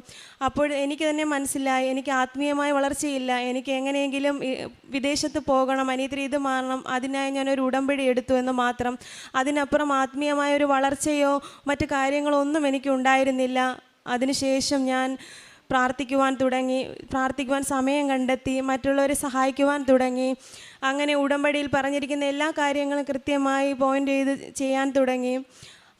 അപ്പോൾ എനിക്ക് തന്നെ മനസ്സിലായി എനിക്ക് ആത്മീയമായ വളർച്ചയില്ല, എനിക്ക് എങ്ങനെയെങ്കിലും വിദേശത്ത് പോകണം, അനിയത്തി ഇത് മാറണം, അതിനായി ഞാനൊരു ഉടമ്പടി എടുത്തു എന്ന് മാത്രം. അതിനപ്പുറം ആത്മീയമായൊരു വളർച്ചയോ മറ്റു കാര്യങ്ങളോ ഒന്നും എനിക്ക് ഉണ്ടായിരുന്നില്ല. അതിനുശേഷം ഞാൻ പ്രാർത്ഥിക്കുവാൻ സമയം കണ്ടെത്തി, മറ്റുള്ളവരെ സഹായിക്കുവാൻ തുടങ്ങി. അങ്ങനെ ഉടമ്പടിയിൽ പറഞ്ഞിരിക്കുന്ന എല്ലാ കാര്യങ്ങളും കൃത്യമായി പോയിൻ്റ് ചെയ്ത് ചെയ്യാൻ തുടങ്ങി.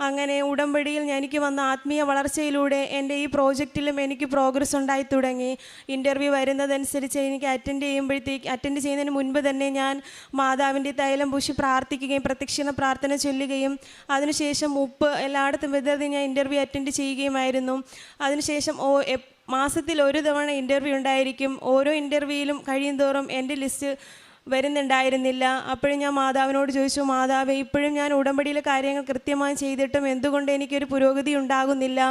അങ്ങനെ ഉടമ്പടിയിൽ എനിക്ക് വന്ന ആത്മീയ വളർച്ചയിലൂടെ എൻ്റെ ഈ പ്രോജക്റ്റിലും എനിക്ക് പ്രോഗ്രസ് ഉണ്ടായി തുടങ്ങി. ഇൻ്റർവ്യൂ വരുന്നതനുസരിച്ച് എനിക്ക് അറ്റൻഡ് ചെയ്യുന്നതിന് മുൻപ് തന്നെ ഞാൻ മാതാവിൻ്റെ തൈലം പൂശി പ്രാർത്ഥിക്കുകയും പ്രദക്ഷിണ പ്രാർത്ഥന ചൊല്ലുകയും അതിനുശേഷം ഉപ്പ് എല്ലായിടത്തും വിതറി ഞാൻ ഇൻ്റർവ്യൂ അറ്റൻഡ് ചെയ്യുകയുമായിരുന്നു. അതിനുശേഷം മാസത്തിൽ ഒരു തവണ ഇൻ്റർവ്യൂ ഉണ്ടായിരിക്കും. ഓരോ ഇൻ്റർവ്യൂയിലും കഴിയുന്തോറും എൻ്റെ ലിസ്റ്റ് വരുന്നുണ്ടായിരുന്നില്ല. അപ്പോഴും ഞാൻ മാതാവിനോട് ചോദിച്ചു, മാതാവേ ഇപ്പോഴും ഞാൻ ഉടമ്പടിയിലെ കാര്യങ്ങൾ കൃത്യമായി ചെയ്തിട്ടും എന്തുകൊണ്ട് എനിക്കൊരു പുരോഗതി ഉണ്ടാകുന്നില്ല?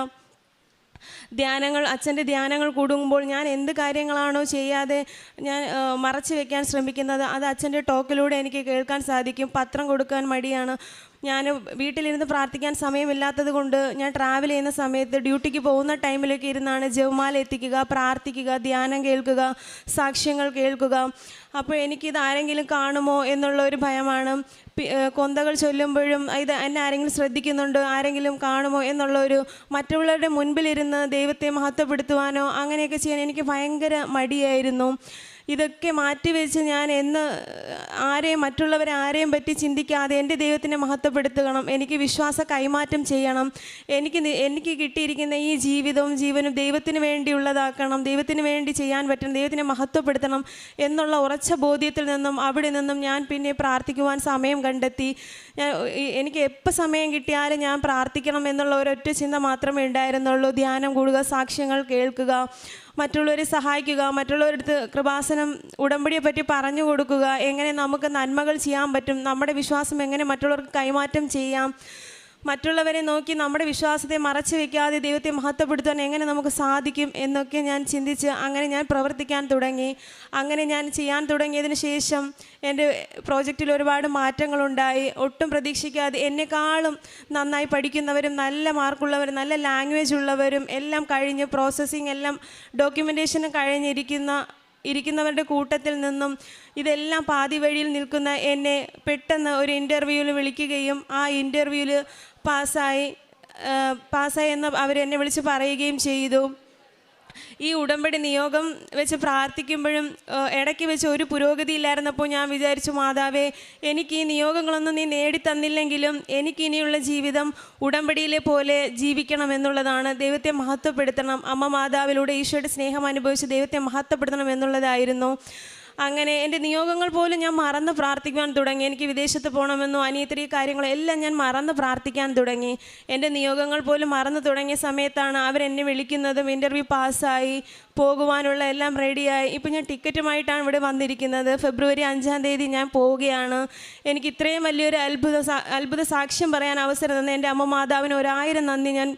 അച്ഛൻ്റെ ധ്യാനങ്ങൾ കൂടുമ്പോൾ ഞാൻ എന്ത് കാര്യങ്ങളാണോ ചെയ്യാതെ ഞാൻ മറച്ചു വെക്കാൻ ശ്രമിക്കുന്നത് അത് അച്ഛൻ്റെ ടോക്കിലൂടെ എനിക്ക് കേൾക്കാൻ സാധിക്കും. പത്രം കൊടുക്കാൻ മടിയാണ്. ഞാൻ വീട്ടിലിരുന്ന് പ്രാർത്ഥിക്കാൻ സമയമില്ലാത്തത് കൊണ്ട് ഞാൻ ട്രാവൽ ചെയ്യുന്ന സമയത്ത് ഡ്യൂട്ടിക്ക് പോകുന്ന ടൈമിലൊക്കെ ഇരുന്നാണ് ജപമാല എത്തിക്കുക, പ്രാർത്ഥിക്കുക, ധ്യാനം കേൾക്കുക, സാക്ഷ്യങ്ങൾ കേൾക്കുക. അപ്പോൾ എനിക്കിത് ആരെങ്കിലും കാണുമോ എന്നുള്ള ഒരു ഭയമാണ്. കൊന്തകൾ ചൊല്ലുമ്പോഴും ഇത് എന്നെ ആരെങ്കിലും ശ്രദ്ധിക്കുന്നുണ്ടോ, ആരെങ്കിലും കാണുമോ എന്നുള്ളൊരു, മറ്റുള്ളവരുടെ മുൻപിലിരുന്ന് ദൈവത്തെ മഹത്വപ്പെടുത്തുവാനോ അങ്ങനെയൊക്കെ ചെയ്യാൻ എനിക്ക് ഭയങ്കര മടിയായിരുന്നു. ഇതൊക്കെ മാറ്റിവെച്ച് ഞാൻ മറ്റുള്ളവരെ ആരെയും പറ്റി ചിന്തിക്കാതെ എൻ്റെ ദൈവത്തിനെ മഹത്വപ്പെടുത്തണം, എനിക്ക് വിശ്വാസ കൈമാറ്റം ചെയ്യണം, എനിക്ക് കിട്ടിയിരിക്കുന്ന ഈ ജീവനും ദൈവത്തിന് വേണ്ടിയുള്ളതാക്കണം, ദൈവത്തിന് വേണ്ടി ചെയ്യാൻ പറ്റണം, ദൈവത്തിനെ മഹത്വപ്പെടുത്തണം എന്നുള്ള ഉറച്ച ബോധ്യത്തിൽ നിന്നും അവിടെ നിന്നും ഞാൻ പിന്നെ പ്രാർത്ഥിക്കുവാൻ സമയം കണ്ടെത്തി. എനിക്ക് എപ്പോൾ സമയം കിട്ടിയാലും ഞാൻ പ്രാർത്ഥിക്കണം എന്നുള്ള ഒരൊറ്റ ചിന്ത മാത്രമേ ഉണ്ടായിരുന്നുള്ളൂ. ധ്യാനം കൂടുക, സാക്ഷ്യങ്ങൾ കേൾക്കുക, മറ്റുള്ളവരെ സഹായിക്കുക, മറ്റുള്ളവരടുത്ത് കൃപാസനം ഉടമ്പടിയെ പറ്റി പറഞ്ഞു കൊടുക്കുക, എങ്ങനെ നമുക്ക് നന്മകൾ ചെയ്യാൻ പറ്റും, നമ്മുടെ വിശ്വാസം എങ്ങനെ മറ്റുള്ളവർക്ക് കൈമാറ്റം ചെയ്യാം, മറ്റുള്ളവരെ നോക്കി നമ്മുടെ വിശ്വാസത്തെ മറച്ചു വയ്ക്കാതെ ദൈവത്തെ മഹത്വപ്പെടുത്താൻ എങ്ങനെ നമുക്ക് സാധിക്കും എന്നൊക്കെ ഞാൻ ചിന്തിച്ച് അങ്ങനെ ഞാൻ പ്രവർത്തിക്കാൻ തുടങ്ങി. അങ്ങനെ ഞാൻ ചെയ്യാൻ തുടങ്ങിയതിന് ശേഷം എൻ്റെ പ്രോജക്റ്റിൽ ഒരുപാട് മാറ്റങ്ങളുണ്ടായി. ഒട്ടും പ്രതീക്ഷിക്കാതെ എന്നെക്കാളും നന്നായി പഠിക്കുന്നവരും നല്ല മാർക്കുള്ളവരും നല്ല ലാംഗ്വേജ് ഉള്ളവരും എല്ലാം കഴിഞ്ഞ് പ്രോസസ്സിങ് എല്ലാം ഡോക്യുമെൻറ്റേഷനും ഇരിക്കുന്നവരുടെ കൂട്ടത്തിൽ നിന്നും ഇതെല്ലാം പാതി വഴിയിൽ നിൽക്കുന്ന എന്നെ പെട്ടെന്ന് ഒരു ഇൻ്റർവ്യൂവിൽ വിളിക്കുകയും ആ ഇൻ്റർവ്യൂവിൽ പാസ്സായി എന്ന് അവരെന്നെ വിളിച്ച് പറയുകയും ചെയ്തു. ഈ ഉടമ്പടി നിയോഗം വെച്ച് പ്രാർത്ഥിക്കുമ്പോഴും ഇടയ്ക്ക് വെച്ച് ഒരു പുരോഗതി ഇല്ലായിരുന്നപ്പോൾ ഞാൻ വിചാരിച്ചു, മാതാവേ എനിക്ക് ഈ നിയോഗങ്ങളൊന്നും നീ നേടിത്തന്നില്ലെങ്കിലും എനിക്കിനിയുള്ള ജീവിതം ഉടമ്പടിയിലെ പോലെ ജീവിക്കണം എന്നുള്ളതാണ്, ദൈവത്തെ മഹത്വപ്പെടുത്തണം, അമ്മ മാതാവിലൂടെ ഈശോയുടെ സ്നേഹം അനുഭവിച്ച് ദൈവത്തെ മഹത്വപ്പെടുത്തണം എന്നുള്ളതായിരുന്നു. അങ്ങനെ എൻ്റെ നിയോഗങ്ങൾ പോലും ഞാൻ മറന്ന് പ്രാർത്ഥിക്കാൻ തുടങ്ങി. എനിക്ക് വിദേശത്ത് പോകണമെന്നോ അനിയത്തിരി കാര്യങ്ങളോ എല്ലാം ഞാൻ മറന്ന് പ്രാർത്ഥിക്കാൻ തുടങ്ങി. എൻ്റെ നിയോഗങ്ങൾ പോലും മറന്നു തുടങ്ങിയ സമയത്താണ് അവരെന്നെ വിളിക്കുന്നതും ഇൻ്റർവ്യൂ പാസ്സായി പോകുവാനുള്ള എല്ലാം റെഡിയായി. ഇപ്പം ഞാൻ ടിക്കറ്റുമായിട്ടാണ് ഇവിടെ വന്നിരിക്കുന്നത്. ഫെബ്രുവരി 5-ാം തീയതി ഞാൻ പോവുകയാണ്. എനിക്ക് ഇത്രയും വലിയൊരു അത്ഭുത സാക്ഷ്യം പറയാൻ അവസരം തന്ന എൻ്റെ അമ്മ മാതാവിന് 1000 നന്ദി ഞാൻ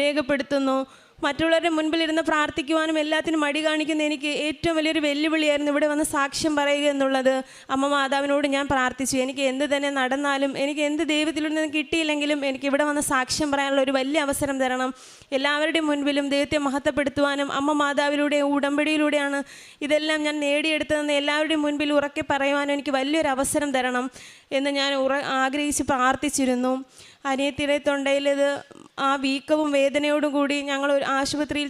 രേഖപ്പെടുത്തുന്നു. മറ്റുള്ളവരുടെ മുൻപിലിരുന്ന് പ്രാർത്ഥിക്കുവാനും എല്ലാത്തിനും മടി കാണിക്കുന്ന എനിക്ക് ഏറ്റവും വലിയൊരു വെല്ലുവിളിയായിരുന്നു ഇവിടെ വന്ന് സാക്ഷ്യം പറയുക എന്നുള്ളത്. അമ്മ മാതാവിനോട് ഞാൻ പ്രാർത്ഥിച്ചു, എനിക്ക് എന്ത് തന്നെ നടന്നാലും, എനിക്ക് എന്ത് ദൈവത്തിൽ നിന്ന് കിട്ടിയില്ലെങ്കിലും എനിക്ക് ഇവിടെ വന്ന് സാക്ഷ്യം പറയാനുള്ള ഒരു വലിയ അവസരം തരണം. എല്ലാവരുടെയും മുൻപിലും ദൈവത്തെ മഹത്വപ്പെടുത്തുവാനും അമ്മ മാതാവിലൂടെ ഉടമ്പടിയിലൂടെയാണ് ഇതെല്ലാം ഞാൻ നേടിയെടുത്തതെന്ന് എല്ലാവരുടെയും മുൻപിൽ ഉറക്കെ പറയുവാനും എനിക്ക് വലിയൊരു അവസരം തരണം എന്ന് ഞാൻ ആഗ്രഹിച്ച് പ്രാർത്ഥിച്ചിരുന്നു. അനിയത്തിയുടെ തൊണ്ടയിൽ ആ വീക്കവും വേദനയോടും കൂടി ഞങ്ങൾ ഒരു ആശുപത്രിയിൽ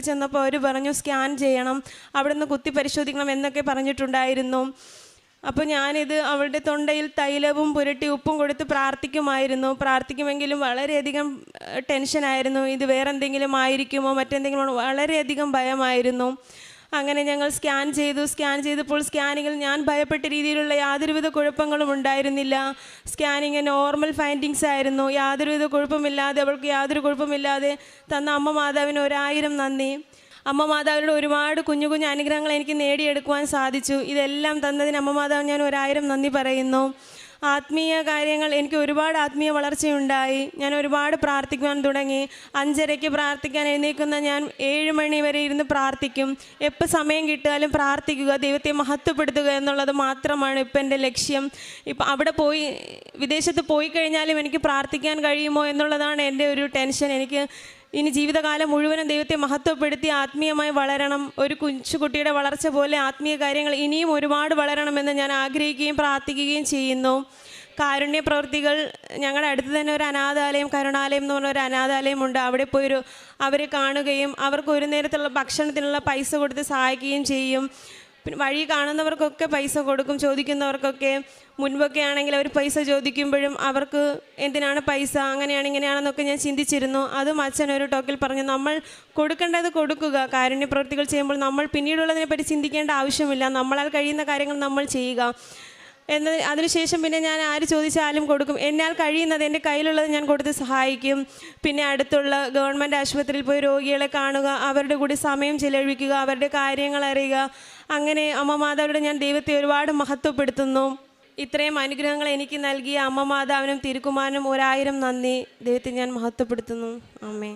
ചെന്നപ്പോൾ അവർ പറഞ്ഞു സ്കാൻ ചെയ്യണം, അവിടെ നിന്ന് കുത്തി പരിശോധിക്കണം എന്നൊക്കെ പറഞ്ഞിട്ടുണ്ടായിരുന്നു. അപ്പോൾ ഞാനിത് അവളുടെ തൊണ്ടയിൽ തൈലവും പുരട്ടി ഉപ്പും കൊടുത്ത് പ്രാർത്ഥിക്കുമെങ്കിലും വളരെയധികം ടെൻഷനായിരുന്നു. ഇത് വേറെ എന്തെങ്കിലും ആയിരിക്കുമോ മറ്റെന്തെങ്കിലും, വളരെയധികം ഭയമായിരുന്നു. അങ്ങനെ ഞങ്ങൾ സ്കാൻ ചെയ്തപ്പോൾ സ്കാനിങ്ങിൽ ഞാൻ ഭയപ്പെട്ട രീതിയിലുള്ള യാതൊരുവിധ കുഴപ്പങ്ങളും ഉണ്ടായിരുന്നില്ല. സ്കാനിങ് നോർമൽ ഫൈൻഡിങ്സ് ആയിരുന്നു. യാതൊരുവിധ കുഴപ്പമില്ലാതെ, അവൾക്ക് യാതൊരു കുഴപ്പമില്ലാതെ തന്ന അമ്മ മാതാവിന് 1000 നന്ദി. അമ്മ മാതാവിനോട് ഒരുപാട് കുഞ്ഞു കുഞ്ഞു അനുഗ്രഹങ്ങൾ എനിക്ക് നേടിയെടുക്കുവാൻ സാധിച്ചു. ഇതെല്ലാം തന്നതിന് അമ്മ മാതാവ് ഞാൻ 1000 നന്ദി പറയുന്നു. ആത്മീയ കാര്യങ്ങൾ എനിക്ക് ഒരുപാട് ആത്മീയ വളർച്ചയുണ്ടായി. ഞാൻ ഒരുപാട് പ്രാർത്ഥിക്കുവാൻ തുടങ്ങി. 5:30 പ്രാർത്ഥിക്കാൻ എഴുന്നേൽക്കുന്ന ഞാൻ 7 മണി വരെ ഇരുന്ന് പ്രാർത്ഥിക്കും. എപ്പോൾ സമയം കിട്ടിയാലും പ്രാർത്ഥിക്കുക, ദൈവത്തെ മഹത്വപ്പെടുത്തുക എന്നുള്ളത് മാത്രമാണ് ഇപ്പം എൻ്റെ ലക്ഷ്യം. ഇപ്പം അവിടെ വിദേശത്ത് പോയി കഴിഞ്ഞാലും എനിക്ക് പ്രാർത്ഥിക്കാൻ കഴിയുമോ എന്നുള്ളതാണ് എൻ്റെ ഒരു ടെൻഷൻ. എനിക്ക് ഇനി ജീവിതകാലം മുഴുവനും ദൈവത്തെ മഹത്വപ്പെടുത്തി ആത്മീയമായി വളരണം. ഒരു കുട്ടിയുടെ വളർച്ച പോലെ ആത്മീയ കാര്യങ്ങൾ ഇനിയും ഒരുപാട് വളരണമെന്ന് ഞാൻ ആഗ്രഹിക്കുകയും പ്രാർത്ഥിക്കുകയും ചെയ്യുന്നു. കാരുണ്യ പ്രവൃത്തികൾ ഞങ്ങളുടെ അടുത്ത് തന്നെ ഒരു അനാഥാലയം, കരുണാലയം എന്ന് പറഞ്ഞ ഒരു അനാഥാലയമുണ്ട്. അവിടെ പോയി അവരെ കാണുകയും അവർക്ക് ഒരു നേരത്തുള്ള ഭക്ഷണത്തിനുള്ള പൈസ കൊടുത്ത് സഹായിക്കുകയും ചെയ്യും. പിന്നെ വഴി കാണുന്നവർക്കൊക്കെ പൈസ കൊടുക്കും, ചോദിക്കുന്നവർക്കൊക്കെ. മുൻപൊക്കെ ആണെങ്കിൽ അവർ പൈസ ചോദിക്കുമ്പോഴും അവർക്ക് എന്തിനാണ് പൈസ, അങ്ങനെയാണ് ഇങ്ങനെയാണെന്നൊക്കെ ഞാൻ ചിന്തിച്ചിരുന്നു. അതും അച്ഛൻ ഒരു ടോക്കിൽ പറഞ്ഞു, നമ്മൾ കൊടുക്കേണ്ടത് കൊടുക്കുക. കാരുണ്യ പ്രവൃത്തികൾ ചെയ്യുമ്പോൾ നമ്മൾ പിന്നീടുള്ളതിനെപ്പറ്റി ചിന്തിക്കേണ്ട ആവശ്യമില്ല, നമ്മളാൽ കഴിയുന്ന കാര്യങ്ങൾ നമ്മൾ ചെയ്യുക എന്ന്. അതിനുശേഷം പിന്നെ ഞാൻ ആര് ചോദിച്ചാലും കൊടുക്കും. എന്നാൽ കഴിയുന്നത്, എൻ്റെ കയ്യിലുള്ളത് ഞാൻ കൊടുത്ത് സഹായിക്കും. പിന്നെ അടുത്തുള്ള ഗവൺമെൻറ് ആശുപത്രിയിൽ പോയി രോഗികളെ കാണുക, അവരുടെ കൂടി സമയം ചിലവഴിക്കുക, അവരുടെ കാര്യങ്ങൾ അറിയുക. അങ്ങനെ അമ്മ മാതാവിനോട് ഞാൻ ദൈവത്തെ ഒരുപാട് മഹത്വപ്പെടുത്തുന്നു. ഇത്രയും അനുഗ്രഹങ്ങൾ എനിക്ക് നൽകിയ അമ്മ മാതാവിനും തിരുക്കുമാരനും 1000 നന്ദി. ദൈവത്തെ ഞാൻ മഹത്വപ്പെടുത്തുന്നു. ആമേൻ.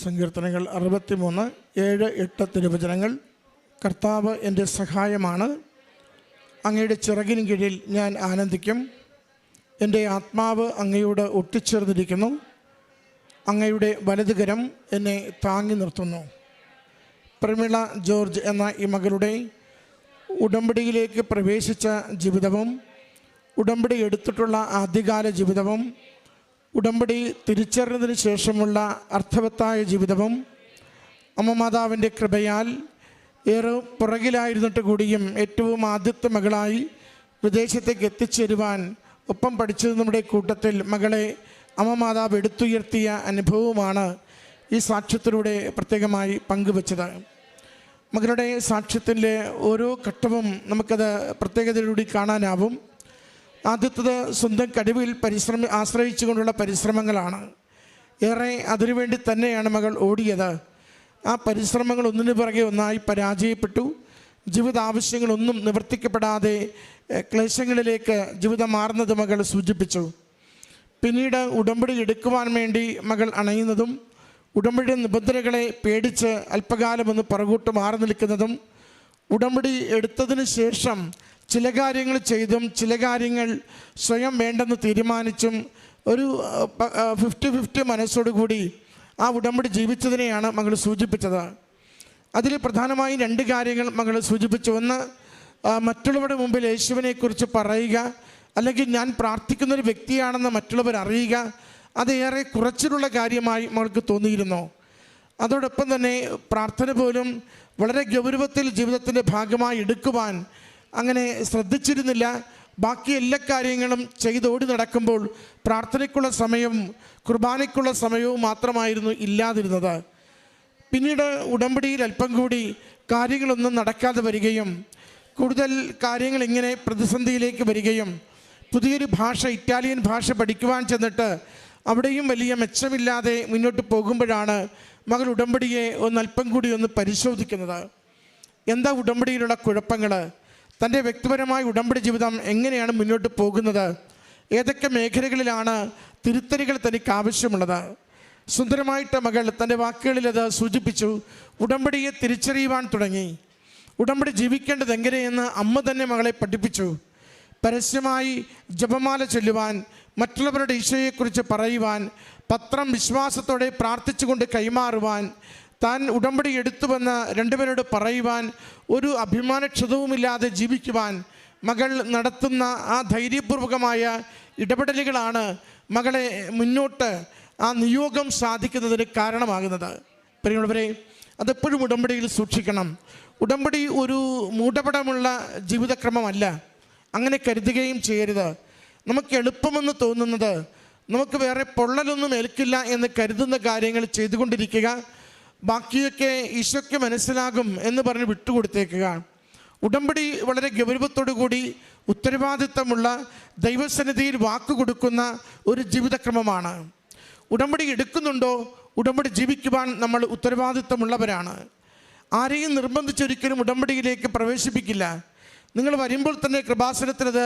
സങ്കീർത്തനങ്ങൾ 63, 7, 8 തിരുവചനങ്ങൾ. കർത്താവ് എൻ്റെ സഹായമാണ്, അങ്ങയുടെ ചിറകിന് കീഴിൽ ഞാൻ ആനന്ദിക്കും. എൻ്റെ ആത്മാവ് അങ്ങയോട് ഒട്ടിച്ചേർന്നിരിക്കുന്നു, അങ്ങയുടെ വലതുകരം എന്നെ താങ്ങി നിർത്തുന്നു. പ്രമിള ജോർജ് എന്ന ഈ മകളുടെ ഉടമ്പടിയിലേക്ക് പ്രവേശിച്ച ജീവിതവും, ഉടമ്പടി എടുത്തിട്ടുള്ള ആദ്യകാല ജീവിതവും, ഉടമ്പടി തിരിച്ചറിഞ്ഞതിന് ശേഷമുള്ള അർത്ഥവത്തായ ജീവിതവും അമ്മ മാതാവിൻ്റെ കൃപയാൽ ഏറെ പുറകിലായിരുന്നിട്ട് കൂടിയും ഏറ്റവും ആദ്യത്തെ മകളായി വിദേശത്തേക്ക് എത്തിച്ചേരുവാൻ ഒപ്പം പഠിച്ചത് നമ്മുടെ കൂട്ടത്തിൽ മകളെ അമ്മ മാതാവ് എടുത്തുയർത്തിയ അനുഭവമാണ് ഈ സാക്ഷ്യത്തിലൂടെ പ്രത്യേകമായി പങ്കുവച്ചത്. മകളുടെ സാക്ഷ്യത്തിൻ്റെ ഓരോ ഘട്ടവും നമുക്കത് പ്രത്യേകതയിലൂടെ കാണാനാവും. ആദ്യത്തത് സ്വന്തം കഴിവിൽ ആശ്രയിച്ചുകൊണ്ടുള്ള പരിശ്രമങ്ങളാണ്. ഏറെ അതിനുവേണ്ടി തന്നെയാണ് മകൾ ഓടിയത്. ആ പരിശ്രമങ്ങൾ ഒന്നിനു പുറകെ ഒന്നായി പരാജയപ്പെട്ടു. ജീവിതാവശ്യങ്ങളൊന്നും നിവർത്തിക്കപ്പെടാതെ ക്ലേശങ്ങളിലേക്ക് ജീവിതം മാറുന്നത് മകൾ സൂചിപ്പിച്ചു. പിന്നീട് ഉടമ്പടി എടുക്കുവാൻ വേണ്ടി മകൾ അണയുന്നതും, ഉടമ്പടി നിബന്ധനകളെ പേടിച്ച് അല്പകാലമൊന്ന് പുറകോട്ട് മാറി നിൽക്കുന്നതും, ഉടമ്പടി എടുത്തതിന് ശേഷം ചില കാര്യങ്ങൾ ചെയ്തും ചില കാര്യങ്ങൾ സ്വയം വേണ്ടെന്ന് തീരുമാനിച്ചും ഒരു 50-50 മനസ്സോടുകൂടി ആ ഉടമ്പടി ജീവിച്ചതിനെയാണ് മകൾ സൂചിപ്പിച്ചത്. അതിൽ പ്രധാനമായും 2 കാര്യങ്ങൾ മകൾ സൂചിപ്പിച്ചു. ഒന്ന്, മറ്റുള്ളവരുടെ മുമ്പിൽ യേശുവിനെക്കുറിച്ച് പറയുക, അല്ലെങ്കിൽ ഞാൻ പ്രാർത്ഥിക്കുന്നൊരു വ്യക്തിയാണെന്ന് മറ്റുള്ളവർ അറിയുക. അതേറെ കുറച്ചിലുള്ള കാര്യമായി മകൾക്ക് തോന്നിയിരുന്നു. അതോടൊപ്പം തന്നെ പ്രാർത്ഥന പോലും വളരെ ഗൗരവത്തിൽ ജീവിതത്തിൻ്റെ ഭാഗമായി എടുക്കുവാൻ അങ്ങനെ ശ്രദ്ധിച്ചിരുന്നില്ല. ബാക്കി എല്ലാ കാര്യങ്ങളും ചെയ്തോടി നടക്കുമ്പോൾ പ്രാർത്ഥനയ്ക്കുള്ള സമയവും കുർബാനയ്ക്കുള്ള സമയവും മാത്രമായിരുന്നു ഇല്ലാതിരുന്നത്. പിന്നീട് ഉടമ്പടിയിൽ അല്പം കൂടി കാര്യങ്ങളൊന്നും നടക്കാതെ വരികയും കൂടുതൽ കാര്യങ്ങൾ ഇങ്ങനെ പ്രതിസന്ധിയിലേക്ക് വരികയും പുതിയൊരു ഭാഷ, ഇറ്റാലിയൻ ഭാഷ പഠിക്കുവാൻ ചെന്നിട്ട് അവിടെയും വലിയ മെച്ചമില്ലാതെ മുന്നോട്ട് പോകുമ്പോഴാണ് മകൾ ഉടമ്പടിയെ ഒന്നല്പം കൂടി ഒന്ന് പരിശോധിക്കുന്നത്. എന്താ ഉടമ്പടിയിലുള്ള കുഴപ്പങ്ങൾ? തൻ്റെ വ്യക്തിപരമായ ഉടമ്പടി ജീവിതം എങ്ങനെയാണ് മുന്നോട്ട് പോകുന്നത്? ഏതൊക്കെ മേഖലകളിലാണ് തിരുത്തലുകൾ തനിക്ക് ആവശ്യമുള്ളത്? സുന്ദരമായിട്ട് മകൾ തൻ്റെ വാക്കുകളിൽ അത് സൂചിപ്പിച്ചു. ഉടമ്പടിയെ തിരിച്ചറിയുവാൻ തുടങ്ങി. ഉടമ്പടി ജീവിക്കേണ്ടത് എങ്ങനെയെന്ന് അമ്മ തന്നെ മകളെ പഠിപ്പിച്ചു. പരസ്യമായി ജപമാല ചൊല്ലുവാൻ, മറ്റുള്ളവരുടെ ഈശോയെക്കുറിച്ച് പറയുവാൻ, പത്രം വിശ്വാസത്തോടെ പ്രാർത്ഥിച്ചുകൊണ്ട് കൈമാറുവാൻ, താൻ ഉടമ്പടി എടുത്തുവെന്ന് രണ്ടുപേരോട് പറയുവാൻ, ഒരു അഭിമാനക്ഷതവുമില്ലാതെ ജീവിക്കുവാൻ മകൾ നടത്തുന്ന ആ ധൈര്യപൂർവകമായ ഇടപെടലുകളാണ് മകളെ മുന്നോട്ട് ആ നിയോഗം സാധിക്കുന്നതിന് കാരണമാകുന്നത്. പ്രിയമുള്ളവരെ, അതെപ്പോഴും ഉടമ്പടിയിൽ സൂക്ഷിക്കണം. ഉടമ്പടി ഒരു മൂഢപടമുള്ള ജീവിതക്രമമല്ല. അങ്ങനെ കരുതുകയും ചെയ്യരുത്. നമുക്ക് എളുപ്പമെന്ന് തോന്നുന്നത്, നമുക്ക് വേറെ പൊള്ളലൊന്നും ഏൽക്കില്ല എന്ന് കരുതുന്ന കാര്യങ്ങൾ ചെയ്തുകൊണ്ടിരിക്കുക, ബാക്കിയൊക്കെ ഈശോയ്ക്ക് മനസ്സിലാകും എന്ന് പറഞ്ഞ് വിട്ടുകൊടുത്തേക്കുക. ഉടമ്പടി വളരെ ഗൗരവത്തോടു കൂടി ഉത്തരവാദിത്തമുള്ള, ദൈവസന്നിധിയിൽ വാക്ക് കൊടുക്കുന്ന ഒരു ജീവിതക്രമമാണ്. ഉടമ്പടി എടുക്കുന്നുണ്ടോ, ഉടമ്പടി ജീവിക്കുവാൻ നമ്മൾ ഉത്തരവാദിത്തമുള്ളവരാണ്. ആരെയും നിർബന്ധിച്ചൊരിക്കലും ഉടമ്പടിയിലേക്ക് പ്രവേശിപ്പിക്കില്ല. നിങ്ങൾ വരുമ്പോൾ തന്നെ കൃപാസനത്തിനത്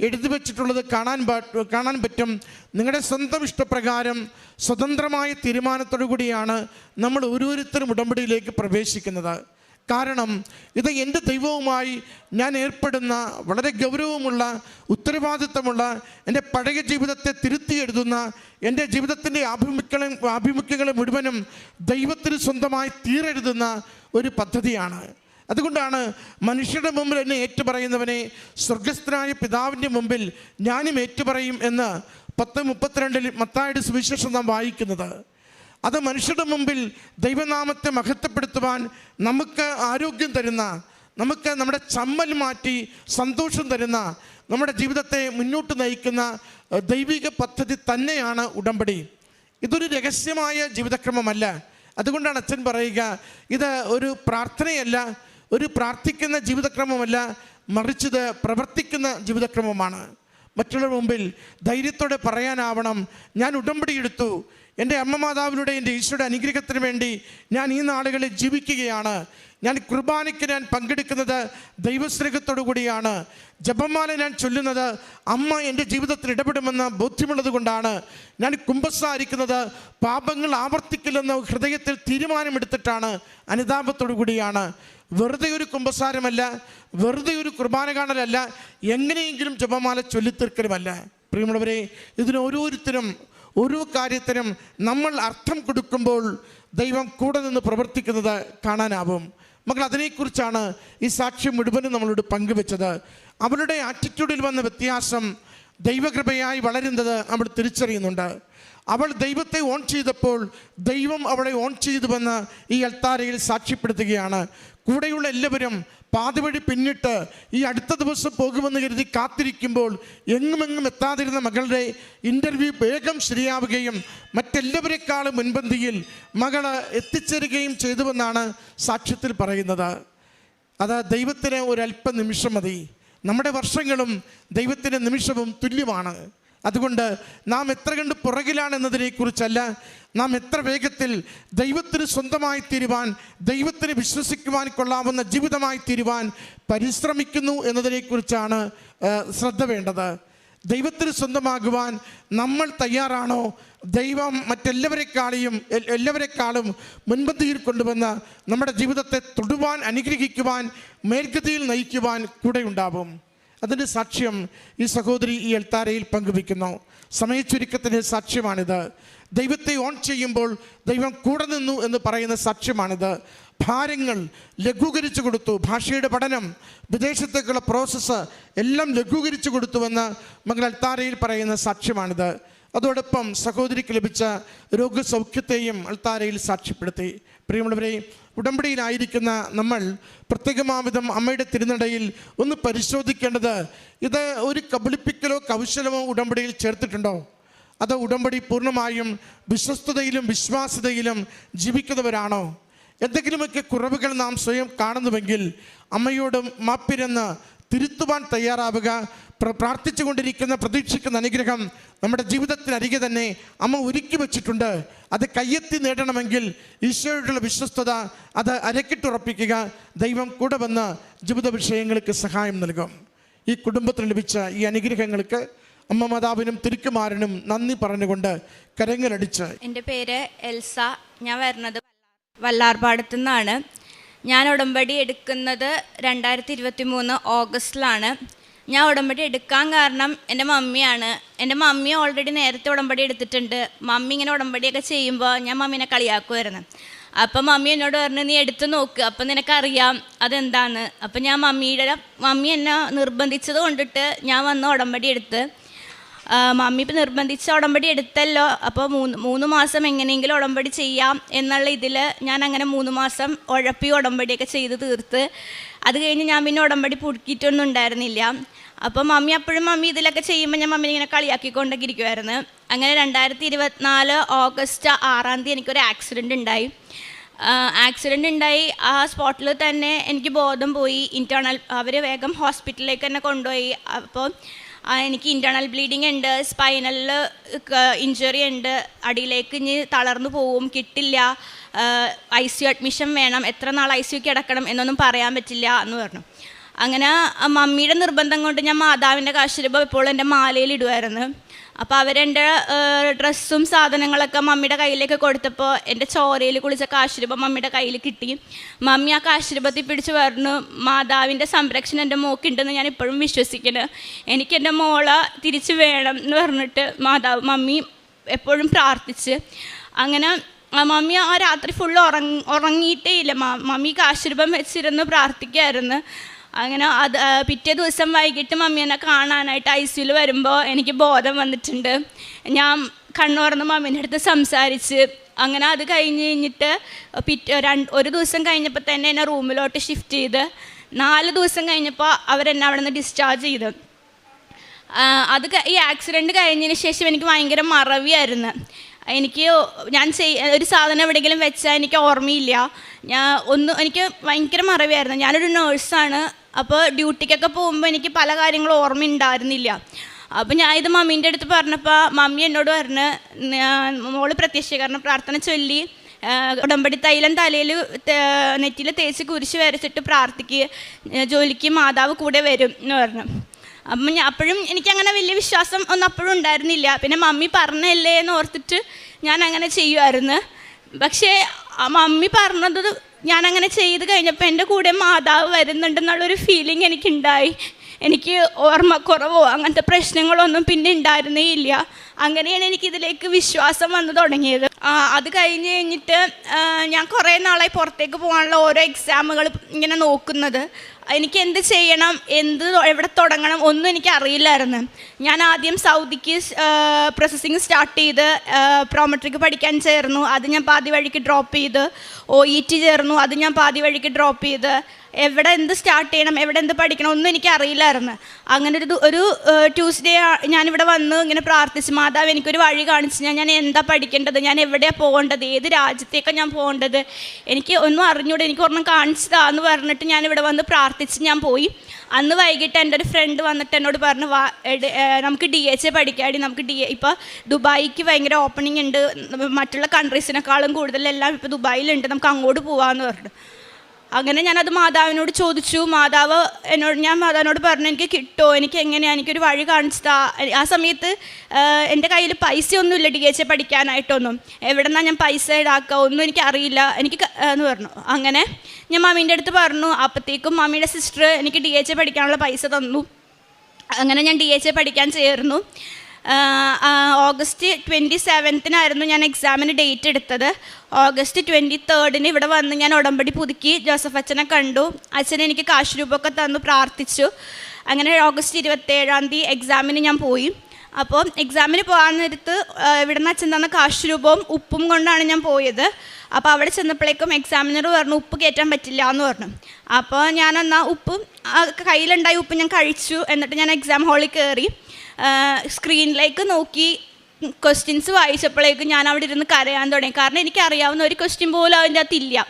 എഴുതി വച്ചിട്ടുള്ളത് കാണാൻ പറ്റും. നിങ്ങളുടെ സ്വന്തം ഇഷ്ടപ്രകാരം സ്വതന്ത്രമായ തീരുമാനത്തോടു കൂടിയാണ് നമ്മൾ ഓരോരുത്തരും ഉടമ്പടിയിലേക്ക് പ്രവേശിക്കുന്നത്. കാരണം ഇത് എൻ്റെ ദൈവവുമായി ഞാൻ ഏർപ്പെടുന്ന വളരെ ഗൗരവമുള്ള, ഉത്തരവാദിത്തമുള്ള, എൻ്റെ പഴയ ജീവിതത്തെ തിരുത്തി എഴുതുന്ന, എൻ്റെ ജീവിതത്തിൻ്റെ ആഭിമുഖ്യങ്ങളെ മുഴുവനും ദൈവത്തിന് സ്വന്തമായി തീരെഴുതുന്ന ഒരു പദ്ധതിയാണ്. അതുകൊണ്ടാണ് മനുഷ്യരുടെ മുമ്പിൽ എന്നെ ഏറ്റുപറയുന്നവനെ സ്വർഗസ്ഥനായ പിതാവിൻ്റെ മുമ്പിൽ ഞാനും ഏറ്റുപറയും എന്ന് 10:32 മത്തായിയുടെ സുവിശേഷം നാം വായിക്കുന്നത്. അത് മനുഷ്യരുടെ മുമ്പിൽ ദൈവനാമത്തെ മഹത്വപ്പെടുത്തുവാൻ നമുക്ക് ആരോഗ്യം തരുന്ന, നമുക്ക് നമ്മുടെ ചമ്മൽ മാറ്റി സന്തോഷം തരുന്ന, നമ്മുടെ ജീവിതത്തെ മുന്നോട്ട് നയിക്കുന്ന ദൈവിക പദ്ധതി തന്നെയാണ് ഉടമ്പടി. ഇതൊരു രഹസ്യമായ ജീവിതക്രമമല്ല. അതുകൊണ്ടാണ് അച്ഛൻ പറയുക, ഇത് ഒരു പ്രാർത്ഥനയല്ല, ഒരു പ്രാർത്ഥിക്കുന്ന ജീവിതക്രമമല്ല, മറിച്ച് ഇത് പ്രവർത്തിക്കുന്ന ജീവിതക്രമമാണ്. മറ്റുള്ളവരുടെ മുമ്പിൽ ധൈര്യത്തോടെ പറയാനാവണം, ഞാൻ ഉടമ്പടി എടുത്തു, എൻ്റെ അമ്മ മാതാവിലൂടെ എൻ്റെ ഈശോയുടെ അനുഗ്രഹത്തിന് വേണ്ടി ഞാൻ ഈ നാളുകളിൽ ജീവിക്കുകയാണ്, ഞാൻ കുർബാനയ്ക്ക് ഞാൻ പങ്കെടുക്കുന്നത് ദൈവസ്നേഹത്തോടു കൂടിയാണ്, ജപമാല ഞാൻ ചൊല്ലുന്നത് അമ്മ എൻ്റെ ജീവിതത്തിൽ ഇടപെടുമെന്ന് ബോധ്യമുള്ളത് കൊണ്ടാണ്, ഞാൻ കുമ്പസാരിക്കുന്നത് പാപങ്ങൾ ആവർത്തിക്കില്ലെന്ന് ഹൃദയത്തിൽ തീരുമാനമെടുത്തിട്ടാണ്, അനുതാപത്തോടു കൂടിയാണ്. വെറുതെ ഒരു കുമ്പസാരമല്ല, വെറുതെ ഒരു കുർബാന കാണലല്ല, എങ്ങനെയെങ്കിലും ജപമാല ചൊല്ലിത്തീർക്കലുമല്ല. പ്രിയമുള്ളവരെ, ഇതിന് ഓരോരുത്തരും ഓരോ കാര്യത്തിനും നമ്മൾ അർത്ഥം കൊടുക്കുമ്പോൾ ദൈവം കൂടെ നിന്ന് പ്രവർത്തിക്കുന്നത് കാണാനാവും. മക്കൾ, അതിനെക്കുറിച്ചാണ് ഈ സാക്ഷ്യം മുഴുവനും നമ്മളോട് പങ്കുവെച്ചത്. അവരുടെ ആറ്റിറ്റ്യൂഡിൽ വന്ന വ്യത്യാസം ദൈവകൃപയായി വളരുന്നത് നമ്മൾ തിരിച്ചറിയുന്നുണ്ട്. അവൾ ദൈവത്തെ ഓൺ ചെയ്തപ്പോൾ ദൈവം അവളെ ഓൺ ചെയ്തുവെന്ന് ഈ അൾത്താരയിൽ സാക്ഷ്യപ്പെടുത്തുകയാണ്. കൂടെയുള്ള എല്ലാവരും പാതിവഴി പിന്നിട്ട് ഈ അടുത്ത ദിവസം പോകുമെന്ന് കരുതി കാത്തിരിക്കുമ്പോൾ എങ്ങുമെങ്ങും എത്താതിരുന്ന മകളുടെ ഇൻ്റർവ്യൂ വേഗം ശരിയാവുകയും മറ്റെല്ലാവരെക്കാളും മുൻപന്തിയിൽ മകള് എത്തിച്ചേരുകയും ചെയ്തുവെന്നാണ് സാക്ഷ്യത്തിൽ പറയുന്നത്. അത് ദൈവത്തിന് ഒരല്പ നിമിഷം മതി. നമ്മുടെ വർഷങ്ങളും ദൈവത്തിൻ്റെ നിമിഷവും തുല്യമാണ്. അതുകൊണ്ട് നാം എത്ര കണ്ട് പുറകിലാണെന്നതിനെക്കുറിച്ചല്ല, നാം എത്ര വേഗത്തിൽ ദൈവത്തിന് സ്വന്തമായി തീരുവാൻ, ദൈവത്തിന് വിശ്വസിക്കുവാൻ കൊള്ളാവുന്ന ജീവിതമായി തീരുവാൻ പരിശ്രമിക്കുന്നു എന്നതിനെക്കുറിച്ചാണ് ശ്രദ്ധ വേണ്ടത്. ദൈവത്തിന് സ്വന്തമാകുവാൻ നമ്മൾ തയ്യാറാണോ? ദൈവം എല്ലാവരെക്കാളും മുൻപന്തിയിൽ കൊണ്ടുവന്ന് നമ്മുടെ ജീവിതത്തെ തൊടുവാൻ, അനുഗ്രഹിക്കുവാൻ, മേൽഗതിയിൽ നയിക്കുവാൻ കൂടെയുണ്ടാവും. അതിൻ്റെ സാക്ഷ്യം ഈ സഹോദരി ഈ അൾത്താരയിൽ പങ്കുവയ്ക്കുന്നു. സമയച്ചുരുക്കത്തിൻ്റെ സാക്ഷ്യമാണിത്. ദൈവത്തെ ഓൺ ചെയ്യുമ്പോൾ ദൈവം കൂടെ നിന്നു എന്ന് പറയുന്ന സാക്ഷ്യമാണിത്. ഭാരങ്ങൾ ലഘൂകരിച്ചു കൊടുത്തു. ഭാഷയുടെ പഠനം, വിദേശത്തേക്കുള്ള പ്രോസസ്സ് എല്ലാം ലഘൂകരിച്ചു കൊടുത്തുവെന്ന് മകൾ അൾത്താരയിൽ പറയുന്ന സാക്ഷ്യമാണിത്. അതോടൊപ്പം സഹോദരിക്ക് ലഭിച്ച രോഗസൗഖ്യത്തെയും അൾത്താരയിൽ സാക്ഷ്യപ്പെടുത്തി. പ്രിയമുള്ളവരെ, ഉടമ്പടിയിലായിരിക്കുന്ന നമ്മൾ പ്രത്യേകമാവിധം അമ്മയുടെ തിരുനടയിൽ ഒന്ന് പരിശോധിക്കേണ്ടത്, ഇത് ഒരു കബളിപ്പിക്കലോ കൗശലമോ ഉടമ്പടിയിൽ ചേർത്തിട്ടുണ്ടോ? അത് ഉടമ്പടി പൂർണ്ണമായും വിശ്വസ്തതയിലും വിശ്വാസ്യതയിലും ജീവിക്കുന്നവരാണോ? എന്തെങ്കിലുമൊക്കെ കുറവുകൾ നാം സ്വയം കാണുന്നുവെങ്കിൽ അമ്മയോടും മാപ്പിരെന്ന് തിരുത്തുവാൻ തയ്യാറാവുക. പ്രാർത്ഥിച്ചു കൊണ്ടിരിക്കുന്ന പ്രതീക്ഷിക്കുന്ന അനുഗ്രഹം നമ്മുടെ ജീവിതത്തിനരികെ തന്നെ അമ്മ ഒരുക്കി വച്ചിട്ടുണ്ട്. അത് കയ്യെത്തി നേടണമെങ്കിൽ ഈശോയോടുള്ള വിശ്വസ്തത അത് അരക്കിട്ടുറപ്പിക്കുക. ദൈവം കൂടെ വന്ന് ജീവിത വിഷയങ്ങൾക്ക് സഹായം നൽകും. ഈ കുടുംബത്തിന് ലഭിച്ച ഈ അനുഗ്രഹങ്ങൾക്ക് അമ്മ മാതാവിനും തിരുക്കുമാരനും നന്ദി പറഞ്ഞുകൊണ്ട് കരങ്ങളടിച്ച്. എൻ്റെ പേര് എൽസ. ഞാൻ വരുന്നത് വല്ലാർപാടത്തു നിന്നാണ്. ഞാൻ ഉടമ്പടി എടുക്കുന്നത് 2023 ഓഗസ്റ്റിലാണ്. ഞാൻ ഉടമ്പടി എടുക്കാൻ കാരണം എൻ്റെ മമ്മിയാണ്. എൻ്റെ മമ്മി ഓൾറെഡി നേരത്തെ ഉടമ്പടി എടുത്തിട്ടുണ്ട്. മമ്മി ഇങ്ങനെ ഉടമ്പടിയൊക്കെ ചെയ്യുമ്പോൾ ഞാൻ മമ്മീനെ കളിയാക്കുമായിരുന്നു. അപ്പം മമ്മി എന്നോട് പറഞ്ഞു, നീ എടുത്ത് നോക്ക്, അപ്പം നിനക്കറിയാം അതെന്താന്ന്. അപ്പം ഞാൻ മമ്മി എന്നെ നിർബന്ധിച്ചത് കൊണ്ടിട്ട് ഞാൻ വന്ന് ഉടമ്പടി എടുത്ത്. മമ്മി ഇപ്പം നിർബന്ധിച്ച ഉടമ്പടി എടുത്തല്ലോ, അപ്പോൾ 3 മാസം എങ്ങനെയെങ്കിലും ഉടമ്പടി ചെയ്യാം എന്നുള്ള ഇതിൽ ഞാൻ അങ്ങനെ 3 മാസം ഉഴപ്പി ഉടമ്പടിയൊക്കെ ചെയ്ത് തീർത്ത്. അത് കഴിഞ്ഞ് ഞാൻ പിന്നെ ഉടമ്പടി പുതുക്കിയിട്ടൊന്നും ഉണ്ടായിരുന്നില്ല. അപ്പോൾ മമ്മി ഇതിലൊക്കെ ചെയ്യുമ്പോൾ ഞാൻ മമ്മീനെ ഇങ്ങനെ കളിയാക്കിക്കൊണ്ടൊക്കെ ഇരിക്കുമായിരുന്നു. അങ്ങനെ 2024 ഓഗസ്റ്റ് 6-ാം തീയതി എനിക്കൊരു ആക്സിഡൻ്റ് ഉണ്ടായി. ആ സ്പോട്ടിൽ തന്നെ എനിക്ക് ബോധം പോയി. അവർ വേഗം ഹോസ്പിറ്റലിലേക്ക് തന്നെ കൊണ്ടുപോയി. അപ്പോൾ എനിക്ക് ഇൻറ്റേർണൽ ബ്ലീഡിങ് ഉണ്ട്, സ്പൈനലിൽ ഇഞ്ചുറി ഉണ്ട്, അടിയിലേക്ക് ഇനി തളർന്നു പോവും, കിട്ടില്ല, ICU അഡ്മിഷൻ വേണം, എത്ര നാൾ ICU കിടക്കണം എന്നൊന്നും പറയാൻ പറ്റില്ല എന്ന് പറഞ്ഞു. അങ്ങനെ മമ്മിയുടെ നിർബന്ധം കൊണ്ട് ഞാൻ മാതാവിൻ്റെ കാശുരൂപം ഇപ്പോൾ എൻ്റെ മാലയിൽ ഇടുമായിരുന്നു. അപ്പോൾ അവരെൻ്റെ ഡ്രസ്സും സാധനങ്ങളൊക്കെ മമ്മിയുടെ കയ്യിലേക്ക് കൊടുത്തപ്പോൾ എൻ്റെ ചോരയിൽ കുളിച്ച കാശുരൂപം മമ്മിയുടെ കയ്യിൽ കിട്ടി. മമ്മി ആ കാശുരൂപത്തിൽ പിടിച്ച് പറഞ്ഞു, മാതാവിൻ്റെ സംരക്ഷണം എൻ്റെ മോക്കുണ്ടെന്ന് ഞാൻ ഇപ്പോഴും വിശ്വസിക്കുന്നു, എനിക്ക് എൻ്റെ മോളെ തിരിച്ചു വേണം എന്ന് പറഞ്ഞിട്ട് മമ്മി എപ്പോഴും പ്രാർത്ഥിച്ച്. അങ്ങനെ മമ്മി ആ രാത്രി ഫുള്ള് ഉറങ്ങിയിട്ടേ ഇല്ല. മമ്മി കാശുരൂപം വെച്ചിരുന്ന് പ്രാർത്ഥിക്കുമായിരുന്നു. അങ്ങനെ പിറ്റേ ദിവസം വൈകിട്ട് മമ്മി എന്നെ കാണാനായിട്ട് ICUയിൽ വരുമ്പോൾ എനിക്ക് ബോധം വന്നിട്ടുണ്ട്. ഞാൻ കണ്ണു തുറന്ന് മമ്മീൻ്റെ അടുത്ത് സംസാരിച്ച്. അങ്ങനെ അത് കഴിഞ്ഞിട്ട് ഒരു ദിവസം കഴിഞ്ഞപ്പോൾ തന്നെ എന്നെ റൂമിലോട്ട് ഷിഫ്റ്റ് ചെയ്ത്. 4 ദിവസം കഴിഞ്ഞപ്പോൾ അവരെന്നെ അവിടെ നിന്ന് ഡിസ്ചാർജ് ചെയ്തു. ഈ ആക്സിഡൻറ്റ് കഴിഞ്ഞതിന് ശേഷം എനിക്ക് ഭയങ്കര മറവിയായിരുന്നു. എനിക്ക് ഒരു സാധനം എവിടെയെങ്കിലും വെച്ചാൽ എനിക്ക് ഓർമ്മയില്ല. എനിക്ക് ഭയങ്കര മറവിയായിരുന്നു. ഞാനൊരു നേഴ്സാണ്. അപ്പോൾ ഡ്യൂട്ടിക്കൊക്കെ പോകുമ്പോൾ എനിക്ക് പല കാര്യങ്ങളും ഓർമ്മയുണ്ടായിരുന്നില്ല. അപ്പോൾ ഞാൻ ഇത് മമ്മീൻ്റെ അടുത്ത് പറഞ്ഞപ്പോൾ മമ്മി എന്നോട് പറഞ്ഞ്, മോള് പ്രത്യക്ഷീകരണ പ്രാർത്ഥന ചൊല്ലി ഉടമ്പടി തൈലം തലയിൽ നെറ്റിയിൽ തേച്ച് കുരിശ് വരച്ചിട്ട് പ്രാർത്ഥിക്കുക, ജോലിക്ക് മാതാവ് കൂടെ വരും എന്ന് പറഞ്ഞു. അപ്പം അപ്പോഴും എനിക്കങ്ങനെ വലിയ വിശ്വാസം ഒന്നും അപ്പോഴും ഉണ്ടായിരുന്നില്ല. പിന്നെ മമ്മി പറഞ്ഞല്ലേ എന്ന് ഓർത്തിട്ട് ഞാൻ അങ്ങനെ ചെയ്യുമായിരുന്നു. പക്ഷേ മമ്മി പറഞ്ഞത് ഞാനങ്ങനെ ചെയ്ത് കഴിഞ്ഞപ്പോൾ എൻ്റെ കൂടെ മാതാവ് വരുന്നുണ്ടെന്നുള്ളൊരു ഫീലിംഗ് എനിക്കുണ്ടായി. എനിക്ക് ഓർമ്മക്കുറവോ അങ്ങനത്തെ പ്രശ്നങ്ങളൊന്നും പിന്നെ ഉണ്ടായിരുന്നേ ഇല്ല. അങ്ങനെയാണ് എനിക്കിതിലേക്ക് വിശ്വാസം വന്നു തുടങ്ങിയത്. അത് കഴിഞ്ഞിട്ട് ഞാൻ കുറേ നാളായി പുറത്തേക്ക് പോകാനുള്ള ഓരോ എക്സാമുകൾ ഇങ്ങനെ നോക്കുന്നത്. എനിക്ക് എന്ത് ചെയ്യണം, എവിടെ തുടങ്ങണം ഒന്നും എനിക്ക് അറിയില്ലായിരുന്നു. ഞാൻ ആദ്യം സൗദിക്ക് പ്രോസസ്സിങ് സ്റ്റാർട്ട് ചെയ്ത് പ്രോമെട്രിക്ക് പഠിക്കാൻ ചേർന്നു. അത് ഞാൻ പാതി വഴിക്ക് ഡ്രോപ്പ് ചെയ്ത്. OET ചേർന്നു. അത് ഞാൻ പാതി വഴിക്ക് ഡ്രോപ്പ് ചെയ്ത്. എവിടെ എന്ത് സ്റ്റാർട്ട് ചെയ്യണം, എവിടെ എന്ത് പഠിക്കണം ഒന്നും എനിക്ക് അറിയില്ലായിരുന്നു. അങ്ങനെ ഒരു ട്യൂസ്ഡേ ഞാനിവിടെ വന്ന് ഇങ്ങനെ പ്രാർത്ഥിച്ച്, മാതാവ് എനിക്കൊരു വഴി കാണിച്ച് ഞാൻ എന്താ പഠിക്കേണ്ടത്, ഞാൻ എവിടെയാണ് പോകേണ്ടത്, ഏത് രാജ്യത്തേക്കാണ് ഞാൻ പോകേണ്ടത്, എനിക്ക് ഒന്നും അറിഞ്ഞൂടെ, എനിക്ക് ഒരെണ്ണം കാണിച്ചതാന്ന് പറഞ്ഞിട്ട് ഞാനിവിടെ വന്ന് പ്രാർത്ഥിച്ച് ഞാൻ പോയി. അന്ന് വൈകിട്ട് എൻ്റെ ഒരു ഫ്രണ്ട് വന്നിട്ട് എന്നോട് പറഞ്ഞു, നമുക്ക് DHA പഠിക്കാടി, നമുക്ക് ഇപ്പോൾ ദുബായിക്ക് ഭയങ്കര ഓപ്പണിംഗ് ഉണ്ട്, മറ്റുള്ള കൺട്രീസിനേക്കാളും കൂടുതലെല്ലാം ഇപ്പോൾ ദുബായിലുണ്ട്, നമുക്ക് അങ്ങോട്ട് പോകാമെന്ന് പറഞ്ഞു. അങ്ങനെ ഞാനത് മാതാവിനോട് ചോദിച്ചു. ഞാൻ മാതാവിനോട് പറഞ്ഞു, എനിക്ക് കിട്ടുമോ, എനിക്ക് എങ്ങനെയാണ്, എനിക്കൊരു വഴി കാണിച്ചതാ. ആ സമയത്ത് എൻ്റെ കയ്യിൽ പൈസയൊന്നുമില്ല DHA പഠിക്കാനായിട്ടൊന്നും. എവിടെ നിന്നാണ് ഞാൻ പൈസ ഇടാക്കുക ഒന്നും എനിക്കറിയില്ല, എനിക്ക് എന്ന് പറഞ്ഞു. അങ്ങനെ ഞാൻ മമ്മീൻ്റെ അടുത്ത് പറഞ്ഞു. അപ്പോഴത്തേക്കും മമ്മിയുടെ സിസ്റ്റർ എനിക്ക് DHA പഠിക്കാനുള്ള പൈസ തന്നു. അങ്ങനെ ഞാൻ DHA പഠിക്കാൻ ചേർന്നു. ഓഗസ്റ്റ് 27-നായിരുന്നു ഞാൻ എക്സാമിന് ഡേറ്റ് എടുത്തത്. ഓഗസ്റ്റ് 23-ന് ഇവിടെ വന്ന് ഞാൻ ഉടമ്പടി പുതുക്കി ജോസഫ് അച്ഛനെ കണ്ടു. അച്ഛൻ എനിക്ക് കാശുരൂപമൊക്കെ തന്നു, പ്രാർത്ഥിച്ചു. അങ്ങനെ ഓഗസ്റ്റ് 27-ാം തീയതി എക്സാമിന് ഞാൻ പോയി. അപ്പോൾ എക്സാമിന് പോകാൻ നേരത്ത് ഇവിടെ നിന്ന് അച്ഛൻ തന്ന കാശുരൂപവും ഉപ്പും കൊണ്ടാണ് ഞാൻ പോയത്. അപ്പോൾ അവിടെ ചെന്നപ്പോഴേക്കും എക്സാമിനർ പറഞ്ഞു ഉപ്പ് കയറ്റാൻ പറ്റില്ല എന്ന് പറഞ്ഞു. അപ്പോൾ ഞാനെന്നാൽ ഉപ്പും കയ്യിലുണ്ടായ ഉപ്പ് ഞാൻ കഴിച്ചു. എന്നിട്ട് ഞാൻ എക്സാം ഹാളിൽ കയറി സ്ക്രീനിലേക്ക് നോക്കി ക്വസ്റ്റ്യൻസ് വായിച്ചപ്പോഴേക്കും ഞാൻ അവിടെ ഇരുന്ന് കരയാൻ തുടങ്ങി. കാരണം എനിക്കറിയാവുന്ന ഒരു ക്വസ്റ്റ്യൻ പോലും അതിൻ്റെ അകത്തില്ല.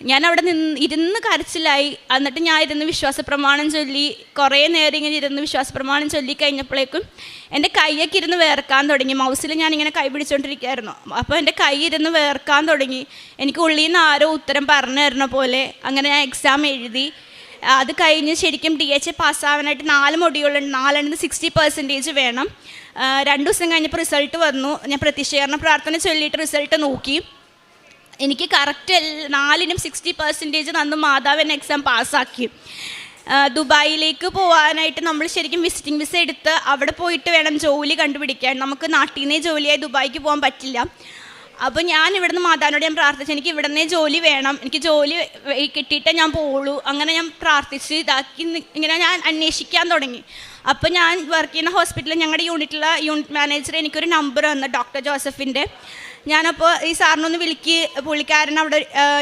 ഞാൻ അവിടെ ഇരുന്ന് കരച്ചിലായി. എന്നിട്ട് ഞാൻ ഇരുന്ന് വിശ്വാസപ്രമാണം ചൊല്ലി കുറേ നേരം ഇങ്ങനെ ഇരുന്ന് വിശ്വാസപ്രമാണം ചൊല്ലി കഴിഞ്ഞപ്പോഴേക്കും എൻ്റെ കൈയൊക്കെ ഇരുന്ന് വേർക്കാൻ തുടങ്ങി. മൗസിൽ ഞാനിങ്ങനെ കൈ പിടിച്ചുകൊണ്ടിരിക്കുകയായിരുന്നു. അപ്പോൾ എൻ്റെ കൈ ഇരുന്ന് വേർക്കാൻ തുടങ്ങി. എനിക്ക് ഉള്ളിൽ നിന്ന് ആരോ ഉത്തരം പറഞ്ഞു തരുന്ന പോലെ. അങ്ങനെ ഞാൻ എക്സാം എഴുതി. അത് കഴിഞ്ഞ് ശരിക്കും DHA പാസ്സാവാനായിട്ട് 4 മൊഡ്യൂളുണ്ട്. 4 60% വേണം. 2 ദിവസം കഴിഞ്ഞപ്പോൾ റിസൾട്ട് വന്നു. ഞാൻ പ്രത്യക്ഷീകരണ പ്രാർത്ഥന ചൊല്ലിയിട്ട് റിസൾട്ട് നോക്കി. എനിക്ക് കറക്റ്റ് 4 60% തന്നു. മാതാവ് എന്നെ എക്സാം പാസ്സാക്കി. ദുബായിലേക്ക് പോകാനായിട്ട് നമ്മൾ ശരിക്കും വിസിറ്റിംഗ് വിസ എടുത്ത് അവിടെ പോയിട്ട് വേണം ജോലി കണ്ടുപിടിക്കാൻ. നമുക്ക് നാട്ടിൽ നിന്നേ ജോലിയായി ദുബായിക്ക് പോകാൻ പറ്റില്ല. അപ്പോൾ ഞാൻ ഇവിടുന്ന് മാതാവിനോട് ഞാൻ പ്രാർത്ഥിച്ചു, എനിക്ക് ഇവിടെ നിന്നേ ജോലി വേണം, എനിക്ക് ജോലി കിട്ടിയിട്ടേ ഞാൻ പോവുള്ളൂ. അങ്ങനെ ഞാൻ പ്രാർത്ഥിച്ച് ഇതാക്കി ഇങ്ങനെ ഞാൻ അന്വേഷിക്കാൻ തുടങ്ങി. അപ്പോൾ ഞാൻ വർക്ക് ചെയ്യുന്ന ഹോസ്പിറ്റലിൽ ഞങ്ങളുടെ യൂണിറ്റ് മാനേജർ എനിക്കൊരു നമ്പർ തന്നു, ഡോക്ടർ ജോസഫിൻ്റെ. ഞാനപ്പോൾ ഈ സാറിനൊന്ന് പുള്ളിക്കാരൻ അവിടെ,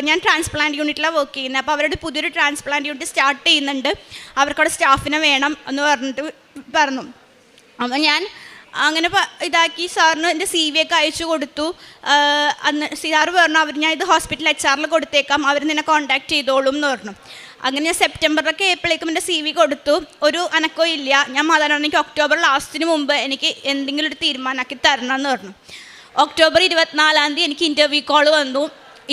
ഞാൻ ട്രാൻസ്പ്ലാന്റ് യൂണിറ്റിലാണ് വർക്ക് ചെയ്യുന്നത്. അപ്പോൾ അവരുടെ പുതിയൊരു ട്രാൻസ്പ്ലാന്റ് യൂണിറ്റ് സ്റ്റാർട്ട് ചെയ്യുന്നുണ്ട്, അവർക്കവിടെ സ്റ്റാഫിനെ വേണം എന്ന് പറഞ്ഞു. അപ്പോൾ ഞാൻ അങ്ങനെ ഇതാക്കി സാറിന് എൻ്റെ CV ഒക്കെ അയച്ചു കൊടുത്തു. അന്ന് സാറ് പറഞ്ഞു, ഞാൻ ഇത് ഹോസ്പിറ്റൽ HR കൊടുത്തേക്കാം, അവർ നിന്നെ കോൺടാക്ട് ചെയ്തോളും എന്ന് പറഞ്ഞു. അങ്ങനെ ഞാൻ സെപ്റ്റംബറിലൊക്കെ ആയപ്പോഴേക്കും എൻ്റെ CV കൊടുത്തു. ഒരു അനക്കവും ഇല്ല. ഞാൻ മാതാവിനോട് എനിക്ക് ഒക്ടോബർ ലാസ്റ്റിന് മുമ്പ് എനിക്ക് എന്തെങ്കിലും ഒരു തീരുമാനമാക്കി തരണം എന്ന് പറഞ്ഞു. ഒക്ടോബർ 24 എനിക്ക് ഇൻ്റർവ്യൂ കോൾ വന്നു.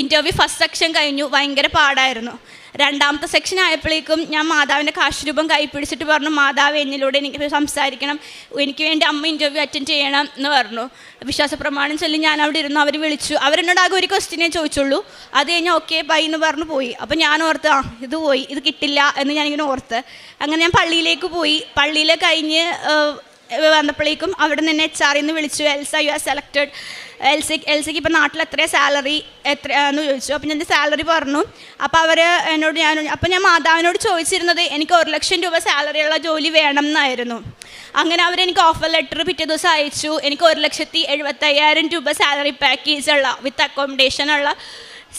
ഇൻ്റർവ്യൂ ഫസ്റ്റ് സെക്ഷൻ കഴിഞ്ഞു, ഭയങ്കര പാടായിരുന്നു. രണ്ടാമത്തെ സെക്ഷൻ ആയപ്പോഴേക്കും ഞാൻ മാതാവിൻ്റെ കാശുരൂപം കൈ പിടിച്ചിട്ട് പറഞ്ഞു, മാതാവ് എന്നിലൂടെ എനിക്ക് സംസാരിക്കണം, എനിക്ക് വേണ്ടി അമ്മ ഇൻ്റർവ്യൂ അറ്റൻഡ് ചെയ്യണം എന്ന് പറഞ്ഞു. വിശ്വാസപ്രമാണം ചൊല്ലി ഞാൻ അവിടെ ഇരുന്നു. അവർ വിളിച്ചു. അവരെന്നോട് ആകെ ഒരു ക്വസ്റ്റ്യനേ ചോദിച്ചുള്ളൂ. അത് കഴിഞ്ഞാൽ ഓക്കെ ബൈ എന്ന് പറഞ്ഞു പോയി. അപ്പോൾ ഞാൻ ഓർത്ത് ഇത് പോയി, ഇത് കിട്ടില്ല എന്ന് ഞാനിങ്ങനെ ഓർത്ത്. അങ്ങനെ ഞാൻ പള്ളിയിലേക്ക് പോയി. പള്ളിയിൽ കഴിഞ്ഞ് വന്നപ്പോഴേക്കും അവിടെ നിന്ന് HR നിന്ന് വിളിച്ചു, എൽസ യു ആർ സെലക്റ്റഡ്. എൽസയ്ക്ക് ഇപ്പോൾ നാട്ടിൽ എത്രയാണ് സാലറി എത്രയാണെന്ന് ചോദിച്ചു. അപ്പോൾ ഞാൻ സാലറി പറഞ്ഞു. അപ്പോൾ അവർ എന്നോട് ഞാൻ മാതാവിനോട് ചോദിച്ചിരുന്നത് എനിക്ക് 1 ലക്ഷം രൂപ സാലറിയുള്ള ജോലി വേണം എന്നായിരുന്നു. അങ്ങനെ അവരെനിക്ക് ഓഫർ ലെറ്റർ പിറ്റേ ദിവസം അയച്ചു. എനിക്ക് 1,75,000 രൂപ സാലറി പാക്കേജുള്ള വിത്ത് അക്കോമഡേഷനുള്ള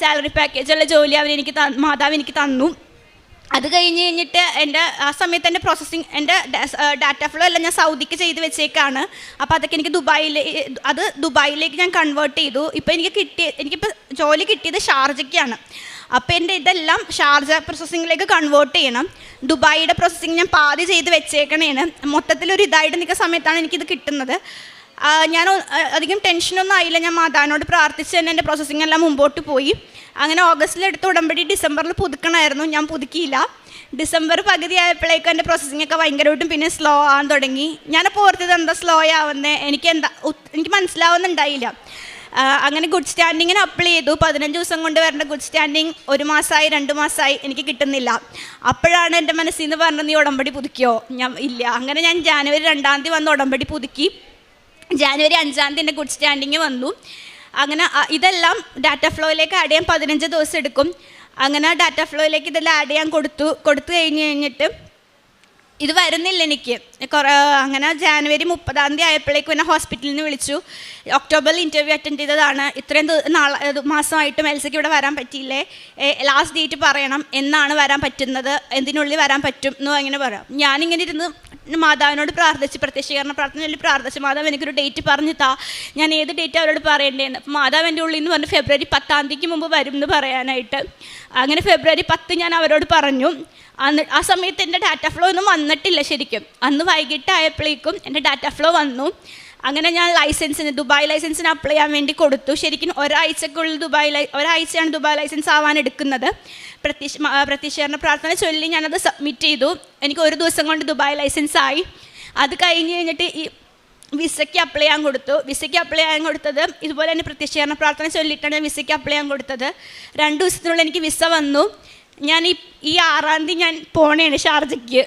സാലറി പാക്കേജുള്ള ജോലി മാതാവ് എനിക്ക് തന്നു. അത് കഴിഞ്ഞിട്ട് ആ സമയത്ത് എൻ്റെ പ്രോസസ്സിങ്, എൻ്റെ ഡാറ്റ ഫ്ലോ എല്ലാം ഞാൻ സൗദിക്ക് ചെയ്ത് വെച്ചേക്കാണ്. അപ്പോൾ അതൊക്കെ എനിക്ക് ദുബായിലേക്ക് ഞാൻ കൺവേർട്ട് ചെയ്തു. ഇപ്പോൾ എനിക്കിപ്പോൾ ജോലി കിട്ടിയത് ഷാർജയ്ക്കാണ്. അപ്പോൾ എൻ്റെ ഇതെല്ലാം ഷാർജ പ്രോസസ്സിങ്ങിലേക്ക് കൺവേർട്ട് ചെയ്യണം. ദുബായിയുടെ പ്രോസസ്സിങ് ഞാൻ പാതി ചെയ്ത് വെച്ചേക്കണേന്. മൊത്തത്തിലൊരു ഇതായിട്ട് നിൽക്കുന്ന സമയത്താണ് എനിക്കിത് കിട്ടുന്നത്. ഞാൻ അധികം ടെൻഷനൊന്നും ആയില്ല. ഞാൻ മാതാവിനോട് പ്രാർത്ഥിച്ച് തന്നെ എൻ്റെ പ്രോസസ്സിങ് എല്ലാം മുമ്പോട്ട് പോയി. അങ്ങനെ ഓഗസ്റ്റിലെടുത്ത ഉടമ്പടി ഡിസംബറിൽ പുതുക്കണമായിരുന്നു, ഞാൻ പുതുക്കിയില്ല. ഡിസംബർ പകുതി ആയപ്പോഴേക്കും എൻ്റെ പ്രോസസ്സിംഗ് ഒക്കെ ഭയങ്കരമായിട്ടും പിന്നെ സ്ലോ ആവാൻ തുടങ്ങി. ഞാനപ്പോൾ ഓർത്തത് എന്താ സ്ലോ ആവുന്നത്, എനിക്ക് മനസ്സിലാവുന്നുണ്ടായില്ല. അങ്ങനെ ഗുഡ് സ്റ്റാൻഡിങ്ങിന് അപ്ലൈ ചെയ്തു. 15 ദിവസം കൊണ്ട് വരേണ്ട ഗുഡ് സ്റ്റാൻഡിങ് 1 മാസമായി 2 മാസമായി എനിക്ക് കിട്ടുന്നില്ല. അപ്പോഴാണ് എൻ്റെ മനസ്സിൽ നിന്ന് പറഞ്ഞത്, നീ ഉടമ്പടി പുതുക്കിയോ? ഞാൻ ഇല്ല. അങ്ങനെ ഞാൻ ജാനുവരി 2 വന്ന് ഉടമ്പടി പുതുക്കി. ജാനുവരി 5 എൻ്റെ ഗുഡ് സ്റ്റാൻഡിങ് വന്നു. അങ്ങനെ ഇതെല്ലാം ഡാറ്റ ഫ്ലോയിലേക്ക് ആഡ് ചെയ്യാൻ 15 ദിവസം എടുക്കും. അങ്ങനെ ഡാറ്റ ഫ്ലോയിലേക്ക് ഇതെല്ലാം ആഡ് ചെയ്യാൻ കൊടുത്തു കഴിഞ്ഞിട്ട് ഇത് വരുന്നില്ല എനിക്ക്. അങ്ങനെ ജാനുവരി 30 ആയപ്പോഴേക്കും എന്നെ ഹോസ്പിറ്റലിൽ നിന്ന് വിളിച്ചു. ഒക്ടോബറിൽ ഇൻ്റർവ്യൂ അറ്റൻഡ് ചെയ്തതാണ്. ഇത്രയും മാസമായിട്ടും എൽസയ്ക്ക് ഇവിടെ വരാൻ പറ്റിയില്ലേ, ലാസ്റ്റ് ഡേറ്റ് പറയണം, എന്നാണ് വരാൻ പറ്റുന്നത്, എന്തിനുള്ളിൽ വരാൻ പറ്റും എന്ന് അങ്ങനെ പറയാം. ഞാനിങ്ങനെ ഇരുന്ന് മാതാവിനോട് പ്രാർത്ഥിച്ച്, പ്രത്യക്ഷീകരണ പ്രാർത്ഥനയിൽ പ്രാർത്ഥിച്ച്, മാതാവ് എനിക്കൊരു ഡേറ്റ് പറഞ്ഞു താ, ഞാൻ ഏത് ഡേറ്റ് അവരോട് പറയേണ്ടതെന്ന്. അപ്പോൾ മാതാവ് എൻ്റെ ഉള്ളിൽ നിന്ന് പറഞ്ഞു ഫെബ്രുവരി 10 മുമ്പ് വരും എന്ന് പറയാനായിട്ട്. അങ്ങനെ ഫെബ്രുവരി 10 ഞാൻ അവരോട് പറഞ്ഞു. ആ സമയത്ത് എൻ്റെ ഡാറ്റ ഫ്ലോ ഒന്നും വന്നിട്ടില്ല ശരിക്കും. അന്ന് വൈകിട്ടായപ്പോഴേക്കും എൻ്റെ ഡാറ്റ ഫ്ലോ വന്നു. അങ്ങനെ ഞാൻ ദുബായ് ലൈസൻസിന് അപ്ലൈ ചെയ്യാൻ വേണ്ടി കൊടുത്തു. ശരിക്കും ഒരാഴ്ചക്കുള്ളിൽ ഒരാഴ്ചയാണ് ദുബായ് ലൈസൻസ് ആവാൻ എടുക്കുന്നത്. പ്രത്യക്ഷീകരണ പ്രാർത്ഥന ചൊല്ലി ഞാനത് സബ്മിറ്റ് ചെയ്തു. എനിക്ക് 1 ദിവസം കൊണ്ട് ദുബായ് ലൈസൻസ് ആയി. അത് കഴിഞ്ഞിട്ട് ഈ വിസയ്ക്ക് അപ്ലൈ ചെയ്യാൻ കൊടുത്തത് ഇതുപോലെ തന്നെ പ്രത്യക്ഷീകരണ പ്രാർത്ഥന ചൊല്ലിയിട്ടാണ് വിസയ്ക്ക് അപ്ലൈ ചെയ്യാൻ കൊടുത്തത്. 2 ദിവസത്തിനുള്ളിൽ എനിക്ക് വിസ വന്നു. ഞാൻ ഈ 6 ഞാൻ പോണേണ് ഷാർജയ്ക്ക്.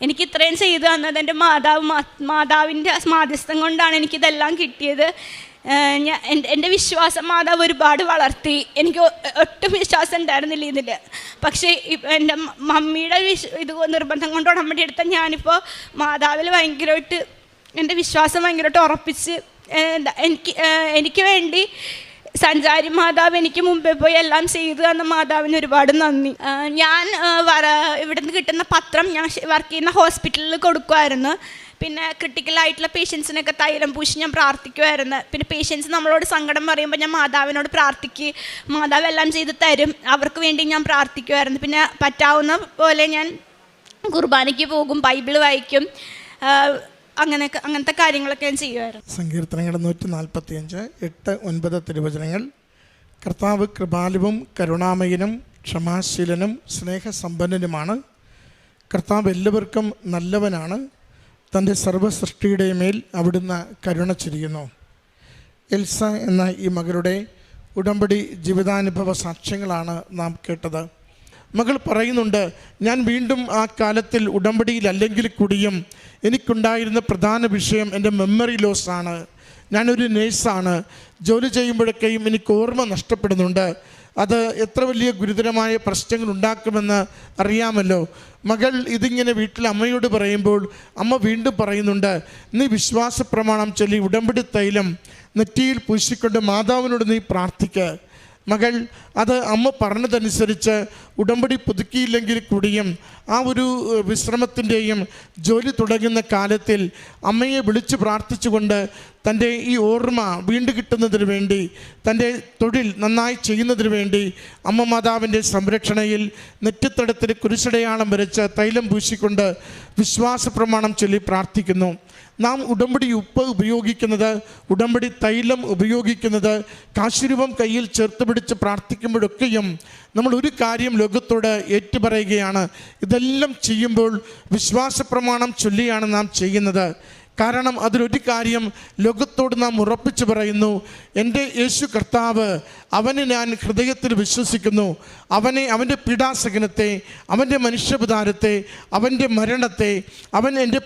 എനിക്ക് ഇത്രയും ചെയ്തു തന്നത് എൻ്റെ മാതാവിൻ്റെ മാധ്യസ്ഥം കൊണ്ടാണ് എനിക്കിതെല്ലാം കിട്ടിയത്. എൻ്റെ വിശ്വാസം മാതാവ് ഒരുപാട് വളർത്തി. എനിക്ക് ഒട്ടും വിശ്വാസം ഉണ്ടായിരുന്നില്ല ഇതിൽ. പക്ഷേ എൻ്റെ മമ്മിയുടെ ഇത് നിർബന്ധം കൊണ്ട് ഉടമ്പടി എടുത്ത ഞാനിപ്പോൾ മാതാവിൽ ഭയങ്കരമായിട്ട് എൻ്റെ വിശ്വാസം ഭയങ്കരമായിട്ട് ഉറപ്പിച്ച് എനിക്ക് വേണ്ടി സഞ്ചാരി മാതാവ് എനിക്ക് മുമ്പേ പോയി എല്ലാം ചെയ്തു തന്ന മാതാവിന് ഒരുപാട് നന്ദി. ഞാൻ ഇവിടുന്ന് കിട്ടുന്ന പത്രം ഞാൻ വർക്ക് ചെയ്യുന്ന ഹോസ്പിറ്റലിൽ കൊടുക്കുമായിരുന്നു. പിന്നെ ക്രിട്ടിക്കലായിട്ടുള്ള പേഷ്യൻസിനൊക്കെ തൈലം പൂശി ഞാൻ പ്രാർത്ഥിക്കുമായിരുന്നു. പിന്നെ പേഷ്യൻസ് നമ്മളോട് സങ്കടം പറയുമ്പോൾ ഞാൻ മാതാവിനോട് പ്രാർത്ഥിക്കും, മാതാവ് എല്ലാം ചെയ്ത് തരും, അവർക്ക് വേണ്ടി ഞാൻ പ്രാർത്ഥിക്കുമായിരുന്നു. പിന്നെ പറ്റാവുന്ന പോലെ ഞാൻ കുർബാനയ്ക്ക് പോകും, ബൈബിൾ വായിക്കും, അങ്ങനത്തെ കാര്യങ്ങളൊക്കെ ഞാൻ ചെയ്യുമായിരുന്നു. സങ്കീർത്തനങ്ങൾ 145, 8, 9 തിരുവചനങ്ങൾ. കർത്താവ് കൃപാലുവും കരുണാമയനും ക്ഷമാശീലനും സ്നേഹസമ്പന്നനുമാണ്. കർത്താവ് എല്ലാവർക്കും നല്ലവനാണ്. തൻ്റെ സർവ്വസൃഷ്ടിയുടെ മേൽ അവിടുന്ന് കരുണ ചൊരിയുന്നു. എൽസ എന്ന ഈ മകളുടെ ഉടമ്പടി ജീവിതാനുഭവ സാക്ഷ്യങ്ങളാണ് നാം കേട്ടത്. മകൾ പറയുന്നുണ്ട്, ഞാൻ വീണ്ടും ആ കാലത്തിൽ ഉടമ്പടിയിലല്ലെങ്കിൽ കൂടിയും എനിക്കുണ്ടായിരുന്ന പ്രധാന വിഷയം എൻ്റെ മെമ്മറി ലോസാണ്. ഞാനൊരു നേഴ്സാണ്. ജോലി ചെയ്യുമ്പോഴൊക്കെയും എനിക്ക് ഓർമ്മ നഷ്ടപ്പെടുന്നുണ്ട്. അത് എത്ര വലിയ ഗുരുതരമായ പ്രശ്നങ്ങൾ ഉണ്ടാക്കുമെന്ന് അറിയാമല്ലോ. മകൾ ഇതിങ്ങനെ വീട്ടിൽ അമ്മയോട് പറയുമ്പോൾ അമ്മ വീണ്ടും പറയുന്നുണ്ട്, നീ വിശ്വാസ പ്രമാണം ചൊല്ലി ഉടമ്പടി തൈലം നെറ്റിയിൽ പൂശിക്കൊണ്ട് മാതാവിനോട് നീ പ്രാർത്ഥിക്കുക. മകൾ അത് അമ്മ പറഞ്ഞതനുസരിച്ച് ഉടമ്പടി പുതുക്കിയില്ലെങ്കിൽ കൂടിയും ആ ഒരു വിശ്രമത്തിൻ്റെയും ജോലി തുടങ്ങുന്ന കാലത്തിൽ അമ്മയെ വിളിച്ച് പ്രാർത്ഥിച്ചുകൊണ്ട് തൻ്റെ ഈ ഓർമ്മ വീണ്ടും കിട്ടുന്നതിന് വേണ്ടി, തൻ്റെ തൊഴിൽ നന്നായി ചെയ്യുന്നതിന് വേണ്ടി അമ്മ മാതാവിൻ്റെ സംരക്ഷണയിൽ നെറ്റിത്തടത്തിന് കുരിശടയാളം വരച്ച് തൈലം പൂശിക്കൊണ്ട് വിശ്വാസ പ്രമാണം ചൊല്ലി പ്രാർത്ഥിക്കുന്നു. നാം ഉടമ്പടി ഉപ്പ് ഉപയോഗിക്കുന്നത്, ഉടമ്പടി തൈലം ഉപയോഗിക്കുന്നത്, കാശുരൂപം കയ്യിൽ ചേർത്ത് പിടിച്ച് പ്രാർത്ഥിക്കുമ്പോഴൊക്കെയും നമ്മൾ ഒരു കാര്യം ലോകത്തോട് ഏറ്റുപറയുകയാണ്, ഇതെല്ലാം ചെയ്യുമ്പോൾ വിശ്വാസ പ്രമാണം ചൊല്ലിയാണ് നാം ചെയ്യുന്നത്. കാരണം അതിലൊരു കാര്യം ലോകത്തോട് നാം ഉറപ്പിച്ചു പറയുന്നു, എൻ്റെ യേശു കർത്താവ്, അവനെ ഞാൻ ഹൃദയത്തിൽ വിശ്വസിക്കുന്നു. അവൻ്റെ പീഡാസഹനത്തെ, അവൻ്റെ മനുഷ്യപതാരത്തെ, അവൻ്റെ മരണത്തെ, അവൻ എൻ്റെ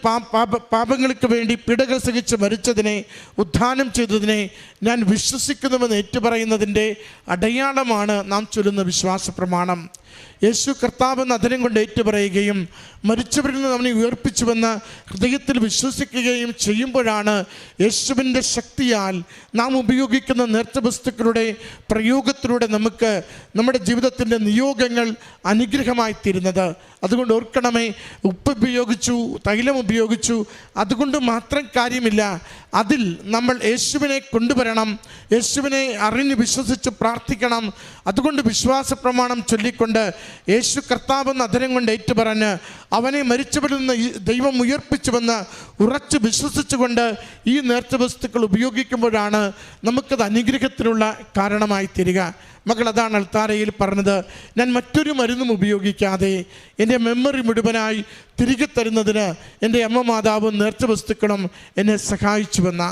പാപങ്ങൾക്ക് വേണ്ടി പീഡകൾ സഹിച്ച് മരിച്ചതിനെ, ഉത്ഥാനം ചെയ്തതിനെ ഞാൻ വിശ്വസിക്കുന്നുവെന്ന് ഏറ്റുപറയുന്നതിൻ്റെ അടയാളമാണ് നാം ചൊല്ലുന്ന വിശ്വാസ പ്രമാണം. യേശു കർത്താവ് എന്ന അതിരം കൊണ്ട് ഏറ്റുപറയുകയും മരിച്ചവരിൽ നിന്ന് അവനെ ഉയർപ്പിച്ചുവെന്ന് ഹൃദയത്തിൽ വിശ്വസിക്കുകയും ചെയ്യുമ്പോഴാണ് യേശുവിൻ്റെ ശക്തിയാൽ നാം ഉപയോഗിക്കുന്ന നേർച്ച വസ്തുക്കളുടെ പ്രയോഗത്തിലൂടെ നമുക്ക് നമ്മുടെ ജീവിതത്തിൻ്റെ നിയോഗങ്ങൾ അനുഗ്രഹമായി തീരുന്നത്. അതുകൊണ്ട് ഓർക്കണമേ, ഉപ്പ് ഉപയോഗിച്ചു, തൈലം ഉപയോഗിച്ചു, അതുകൊണ്ട് മാത്രം കാര്യമില്ല. അതിൽ നമ്മൾ യേശുവിനെ കൊണ്ടുവരണം, യേശുവിനെ അറിഞ്ഞ് വിശ്വസിച്ച് പ്രാർത്ഥിക്കണം. അതുകൊണ്ട് വിശ്വാസ പ്രമാണം ചൊല്ലിക്കൊണ്ട് യേശു കർത്താവെന്ന അധരം കൊണ്ട് ഏറ്റുപറഞ്ഞ് അവനെ മരിച്ചവരിൽ നിന്ന് ദൈവം ഉയർപ്പിച്ചുവെന്ന് ഉറച്ച് വിശ്വസിച്ചുകൊണ്ട് ഈ നേർച്ച വസ്തുക്കൾ ഉപയോഗിക്കുമ്പോഴാണ് നമുക്കത് അനുഗ്രഹത്തിനുള്ള കാരണമായി തീരുക. മകൾ അതാണ് അൾത്താരയിൽ പറഞ്ഞത്, ഞാൻ മറ്റൊരു മരുന്നും ഉപയോഗിക്കാതെ എൻ്റെ മെമ്മറി മുഴുവനായി തിരികെ തരുന്നതിന് എൻ്റെ അമ്മ മാതാവും നേർച്ച വസ്തുക്കളും എന്നെ സഹായിച്ചുവെന്ന.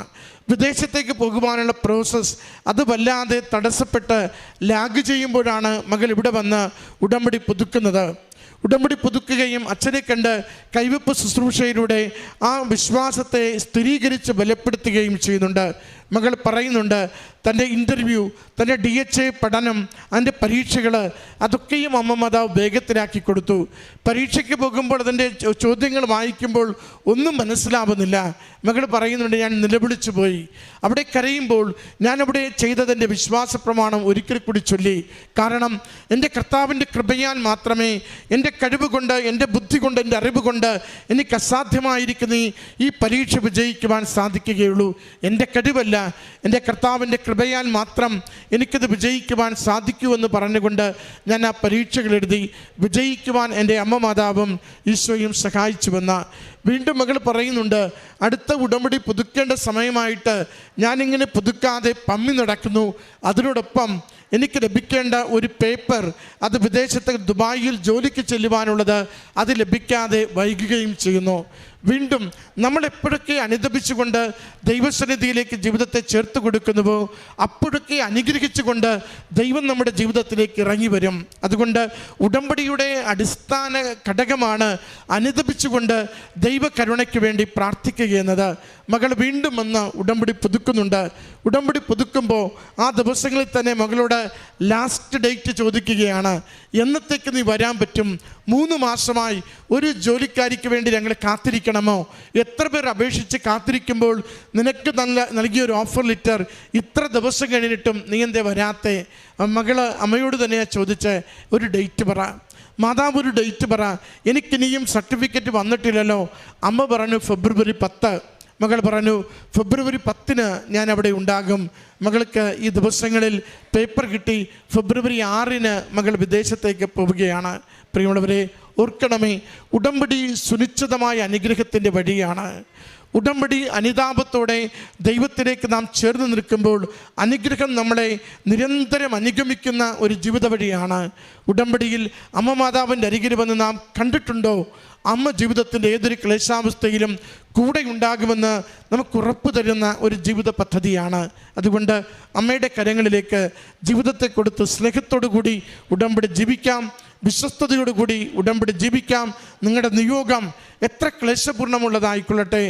വിദേശത്തേക്ക് പോകുവാനുള്ള പ്രോസസ്സ് അത് വല്ലാതെ തടസ്സപ്പെട്ട് ലാഗ് ചെയ്യുമ്പോഴാണ് മകൾ ഇവിടെ വന്ന് ഉടമ്പടി പുതുക്കുന്നത്. ഉടമ്പടി പുതുക്കുകയും അച്ഛനെ കണ്ട് കൈവെപ്പ് ശുശ്രൂഷയിലൂടെ ആ വിശ്വാസത്തെ സ്ഥിരീകരിച്ച് ബലപ്പെടുത്തുകയും ചെയ്യുന്നുണ്ട്. മകൾ പറയുന്നുണ്ട്, തൻ്റെ ഇൻ്റർവ്യൂ, തൻ്റെ DHA പഠനം, അതിൻ്റെ പരീക്ഷകൾ അതൊക്കെയും അമ്മ മാതാവ് വേഗത്തിലാക്കി കൊടുത്തു. പരീക്ഷയ്ക്ക് പോകുമ്പോൾ അതിൻ്റെ ചോദ്യങ്ങൾ വായിക്കുമ്പോൾ ഒന്നും മനസ്സിലാവുന്നില്ല. മകൾ പറയുന്നുണ്ട്, ഞാൻ നിലവിളിച്ചു പോയി. അവിടെ കരയുമ്പോൾ ഞാനവിടെ ചെയ്തതിൻ്റെ വിശ്വാസ പ്രമാണം ഒരിക്കൽ കൂടി ചൊല്ലി. കാരണം എൻ്റെ കർത്താവിൻ്റെ കൃപയാൽ മാത്രമേ, എൻ്റെ കഴിവ് കൊണ്ട്, എൻ്റെ ബുദ്ധി കൊണ്ട്, എൻ്റെ അറിവ് കൊണ്ട് എനിക്ക് അസാധ്യമായിരിക്കുന്ന ഈ പരീക്ഷ വിജയിക്കുവാൻ സാധിക്കുകയുള്ളൂ. എൻ്റെ കഴിവല്ല, എൻ്റെ കർത്താവിൻ്റെ കൃപയാൽ മാത്രം എനിക്കത് വിജയിക്കുവാൻ സാധിക്കുമെന്ന് പറഞ്ഞുകൊണ്ട് ഞാൻ ആ പരീക്ഷകൾ എഴുതി വിജയിക്കുവാൻ എൻ്റെ അമ്മ മാതാവും ഈശോയും സഹായിച്ചുവെന്ന. വീണ്ടും മകൾ പറയുന്നുണ്ട്, അടുത്ത ഉടമ്പടി പുതുക്കേണ്ട സമയമായിട്ട് ഞാനിങ്ങനെ പുതുക്കാതെ പമ്മി നടക്കുന്നു. അതിനോടൊപ്പം എനിക്ക് ലഭിക്കേണ്ട ഒരു പേപ്പർ, അത് വിദേശത്ത് ദുബായിൽ ജോലിക്ക് ചെല്ലുവാനുള്ളത്, അത് ലഭിക്കാതെ വൈകുകയും ചെയ്യുന്നു. വീണ്ടും നമ്മൾ എപ്പോഴൊക്കെ അനുദപിച്ചുകൊണ്ട് ദൈവസന്നിധിയിലേക്ക് ജീവിതത്തെ ചേർത്ത് കൊടുക്കുന്നുവോ അപ്പോഴൊക്കെ അനുഗ്രഹിച്ചുകൊണ്ട് ദൈവം നമ്മുടെ ജീവിതത്തിലേക്ക് ഇറങ്ങി വരും. അതുകൊണ്ട് ഉടമ്പടിയുടെ അടിസ്ഥാന ഘടകമാണ് അനുദപിച്ചുകൊണ്ട് ദൈവകരുണയ്ക്ക് വേണ്ടി പ്രാർത്ഥിക്കുക എന്നത്. മകൾ വീണ്ടും വന്ന് ഉടമ്പടി പുതുക്കുന്നുണ്ട്. ഉടമ്പടി പുതുക്കുമ്പോൾ ആ ദിവസങ്ങളിൽ തന്നെ മകളോട് ലാസ്റ്റ് ഡേറ്റ് ചോദിക്കുകയാണ്, എന്നത്തേക്ക് നീ വരാൻ പറ്റും? 3 മാസമായി ഒരു ജോലിക്കാരിക്ക് വേണ്ടി ഞങ്ങൾ കാത്തിരിക്കണമോ? എത്ര പേർ അപേക്ഷിച്ച് കാത്തിരിക്കുമ്പോൾ നിനക്ക് നൽകിയൊരു ഓഫർ ലെറ്റർ ഇത്ര ദിവസം കഴിഞ്ഞിട്ടും നീ എന്തേ വരാത്തെ? മകള് അമ്മയോട് തന്നെയാണ് ചോദിച്ച് ഒരു ഡേറ്റ് പറ. മാതാവ് ഒരു ഡേറ്റ് പറ, എനിക്കിനിയും സർട്ടിഫിക്കറ്റ് വന്നിട്ടില്ലല്ലോ. അമ്മ പറഞ്ഞു ഫെബ്രുവരി 10. മകൾ പറഞ്ഞു ഫെബ്രുവരി 10 ഞാൻ അവിടെ ഉണ്ടാകും. മകൾക്ക് ഈ ദിവസങ്ങളിൽ പേപ്പർ കിട്ടി. ഫെബ്രുവരി 6 മകൾ വിദേശത്തേക്ക് പോവുകയാണ്. പ്രിയമുള്ളവരെ, ഓർക്കണമേ, ഉടമ്പടി സുനിശ്ചിതമായ അനുഗ്രഹത്തിൻ്റെ വഴിയാണ്. ഉടമ്പടി അനുതാപത്തോടെ ദൈവത്തിലേക്ക് നാം ചേർന്ന് നിൽക്കുമ്പോൾ അനുഗ്രഹം നമ്മളെ നിരന്തരം അനുഗമിക്കുന്ന ഒരു ജീവിത വഴിയാണ്. ഉടമ്പടിയിൽ അമ്മ മാതാവിൻ്റെ അരികിൽ വന്ന് നാം കണ്ടിട്ടുണ്ടോ? അമ്മ ജീവിതത്തിൻ്റെ ഏതൊരു ക്ലേശാവസ്ഥയിലും കൂടെ ഉണ്ടാകുമെന്ന് നമുക്ക് ഉറപ്പ് തരുന്ന ഒരു ജീവിത പദ്ധതിയാണ്. അതുകൊണ്ട് അമ്മയുടെ കരങ്ങളിലേക്ക് ജീവിതത്തെ കൊടുത്ത് സ്നേഹത്തോടു കൂടി ഉടമ്പടി ജീവിക്കാം, വിശ്വസ്തയോടുകൂടി ഉടമ്പടി ജീവിക്കാം. നിങ്ങളുടെ നിയോഗം എത്ര ക്ലേശപൂർണ്ണമുള്ളതായിക്കൊള്ളട്ടെ,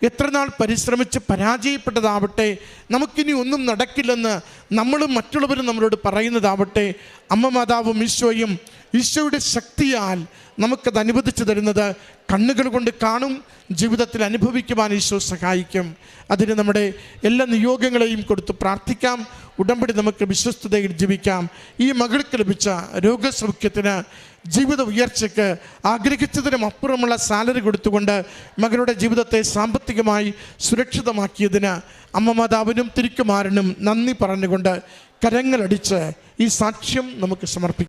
എത്ര നാൾ പരിശ്രമിച്ച് പരാജയപ്പെട്ടതാവട്ടെ, നമുക്കിനി ഒന്നും നടക്കില്ലെന്ന് നമ്മളും മറ്റുള്ളവരും നമ്മളോട് പറയുന്നതാവട്ടെ, അമ്മ മാതാവും ഈശോയും ഈശോയുടെ ശക്തിയാൽ നമുക്കത് അനുവദിച്ചു തരുന്നത് കണ്ണുകൾ കൊണ്ട് കാണും, ജീവിതത്തിൽ അനുഭവിക്കുവാൻ ഈശോ സഹായിക്കും. അതിന് നമ്മുടെ എല്ലാ നിയോഗങ്ങളെയും കൊടുത്ത് പ്രാർത്ഥിക്കാം. ഉടമ്പടി നമുക്ക് വിശ്വസ്തതയിൽ ജീവിക്കാം. ഈ മകൾക്ക് ലഭിച്ച രോഗസൗഖ്യത്തിന്, ജീവിത ഉയർച്ചയ്ക്ക്, ആഗ്രഹിച്ചതിനും അപ്പുറമുള്ള സാലറി കൊടുത്തുകൊണ്ട് മകളുടെ ജീവിതത്തെ സാമ്പത്തികമായി സുരക്ഷിതമാക്കിയതിന് അമ്മ മാതാവിനും തിരുക്കുമാരനും നന്ദി പറഞ്ഞുകൊണ്ട് കരങ്ങളടിച്ച് ഈ സാക്ഷ്യം നമുക്ക് സമർപ്പിക്കാം.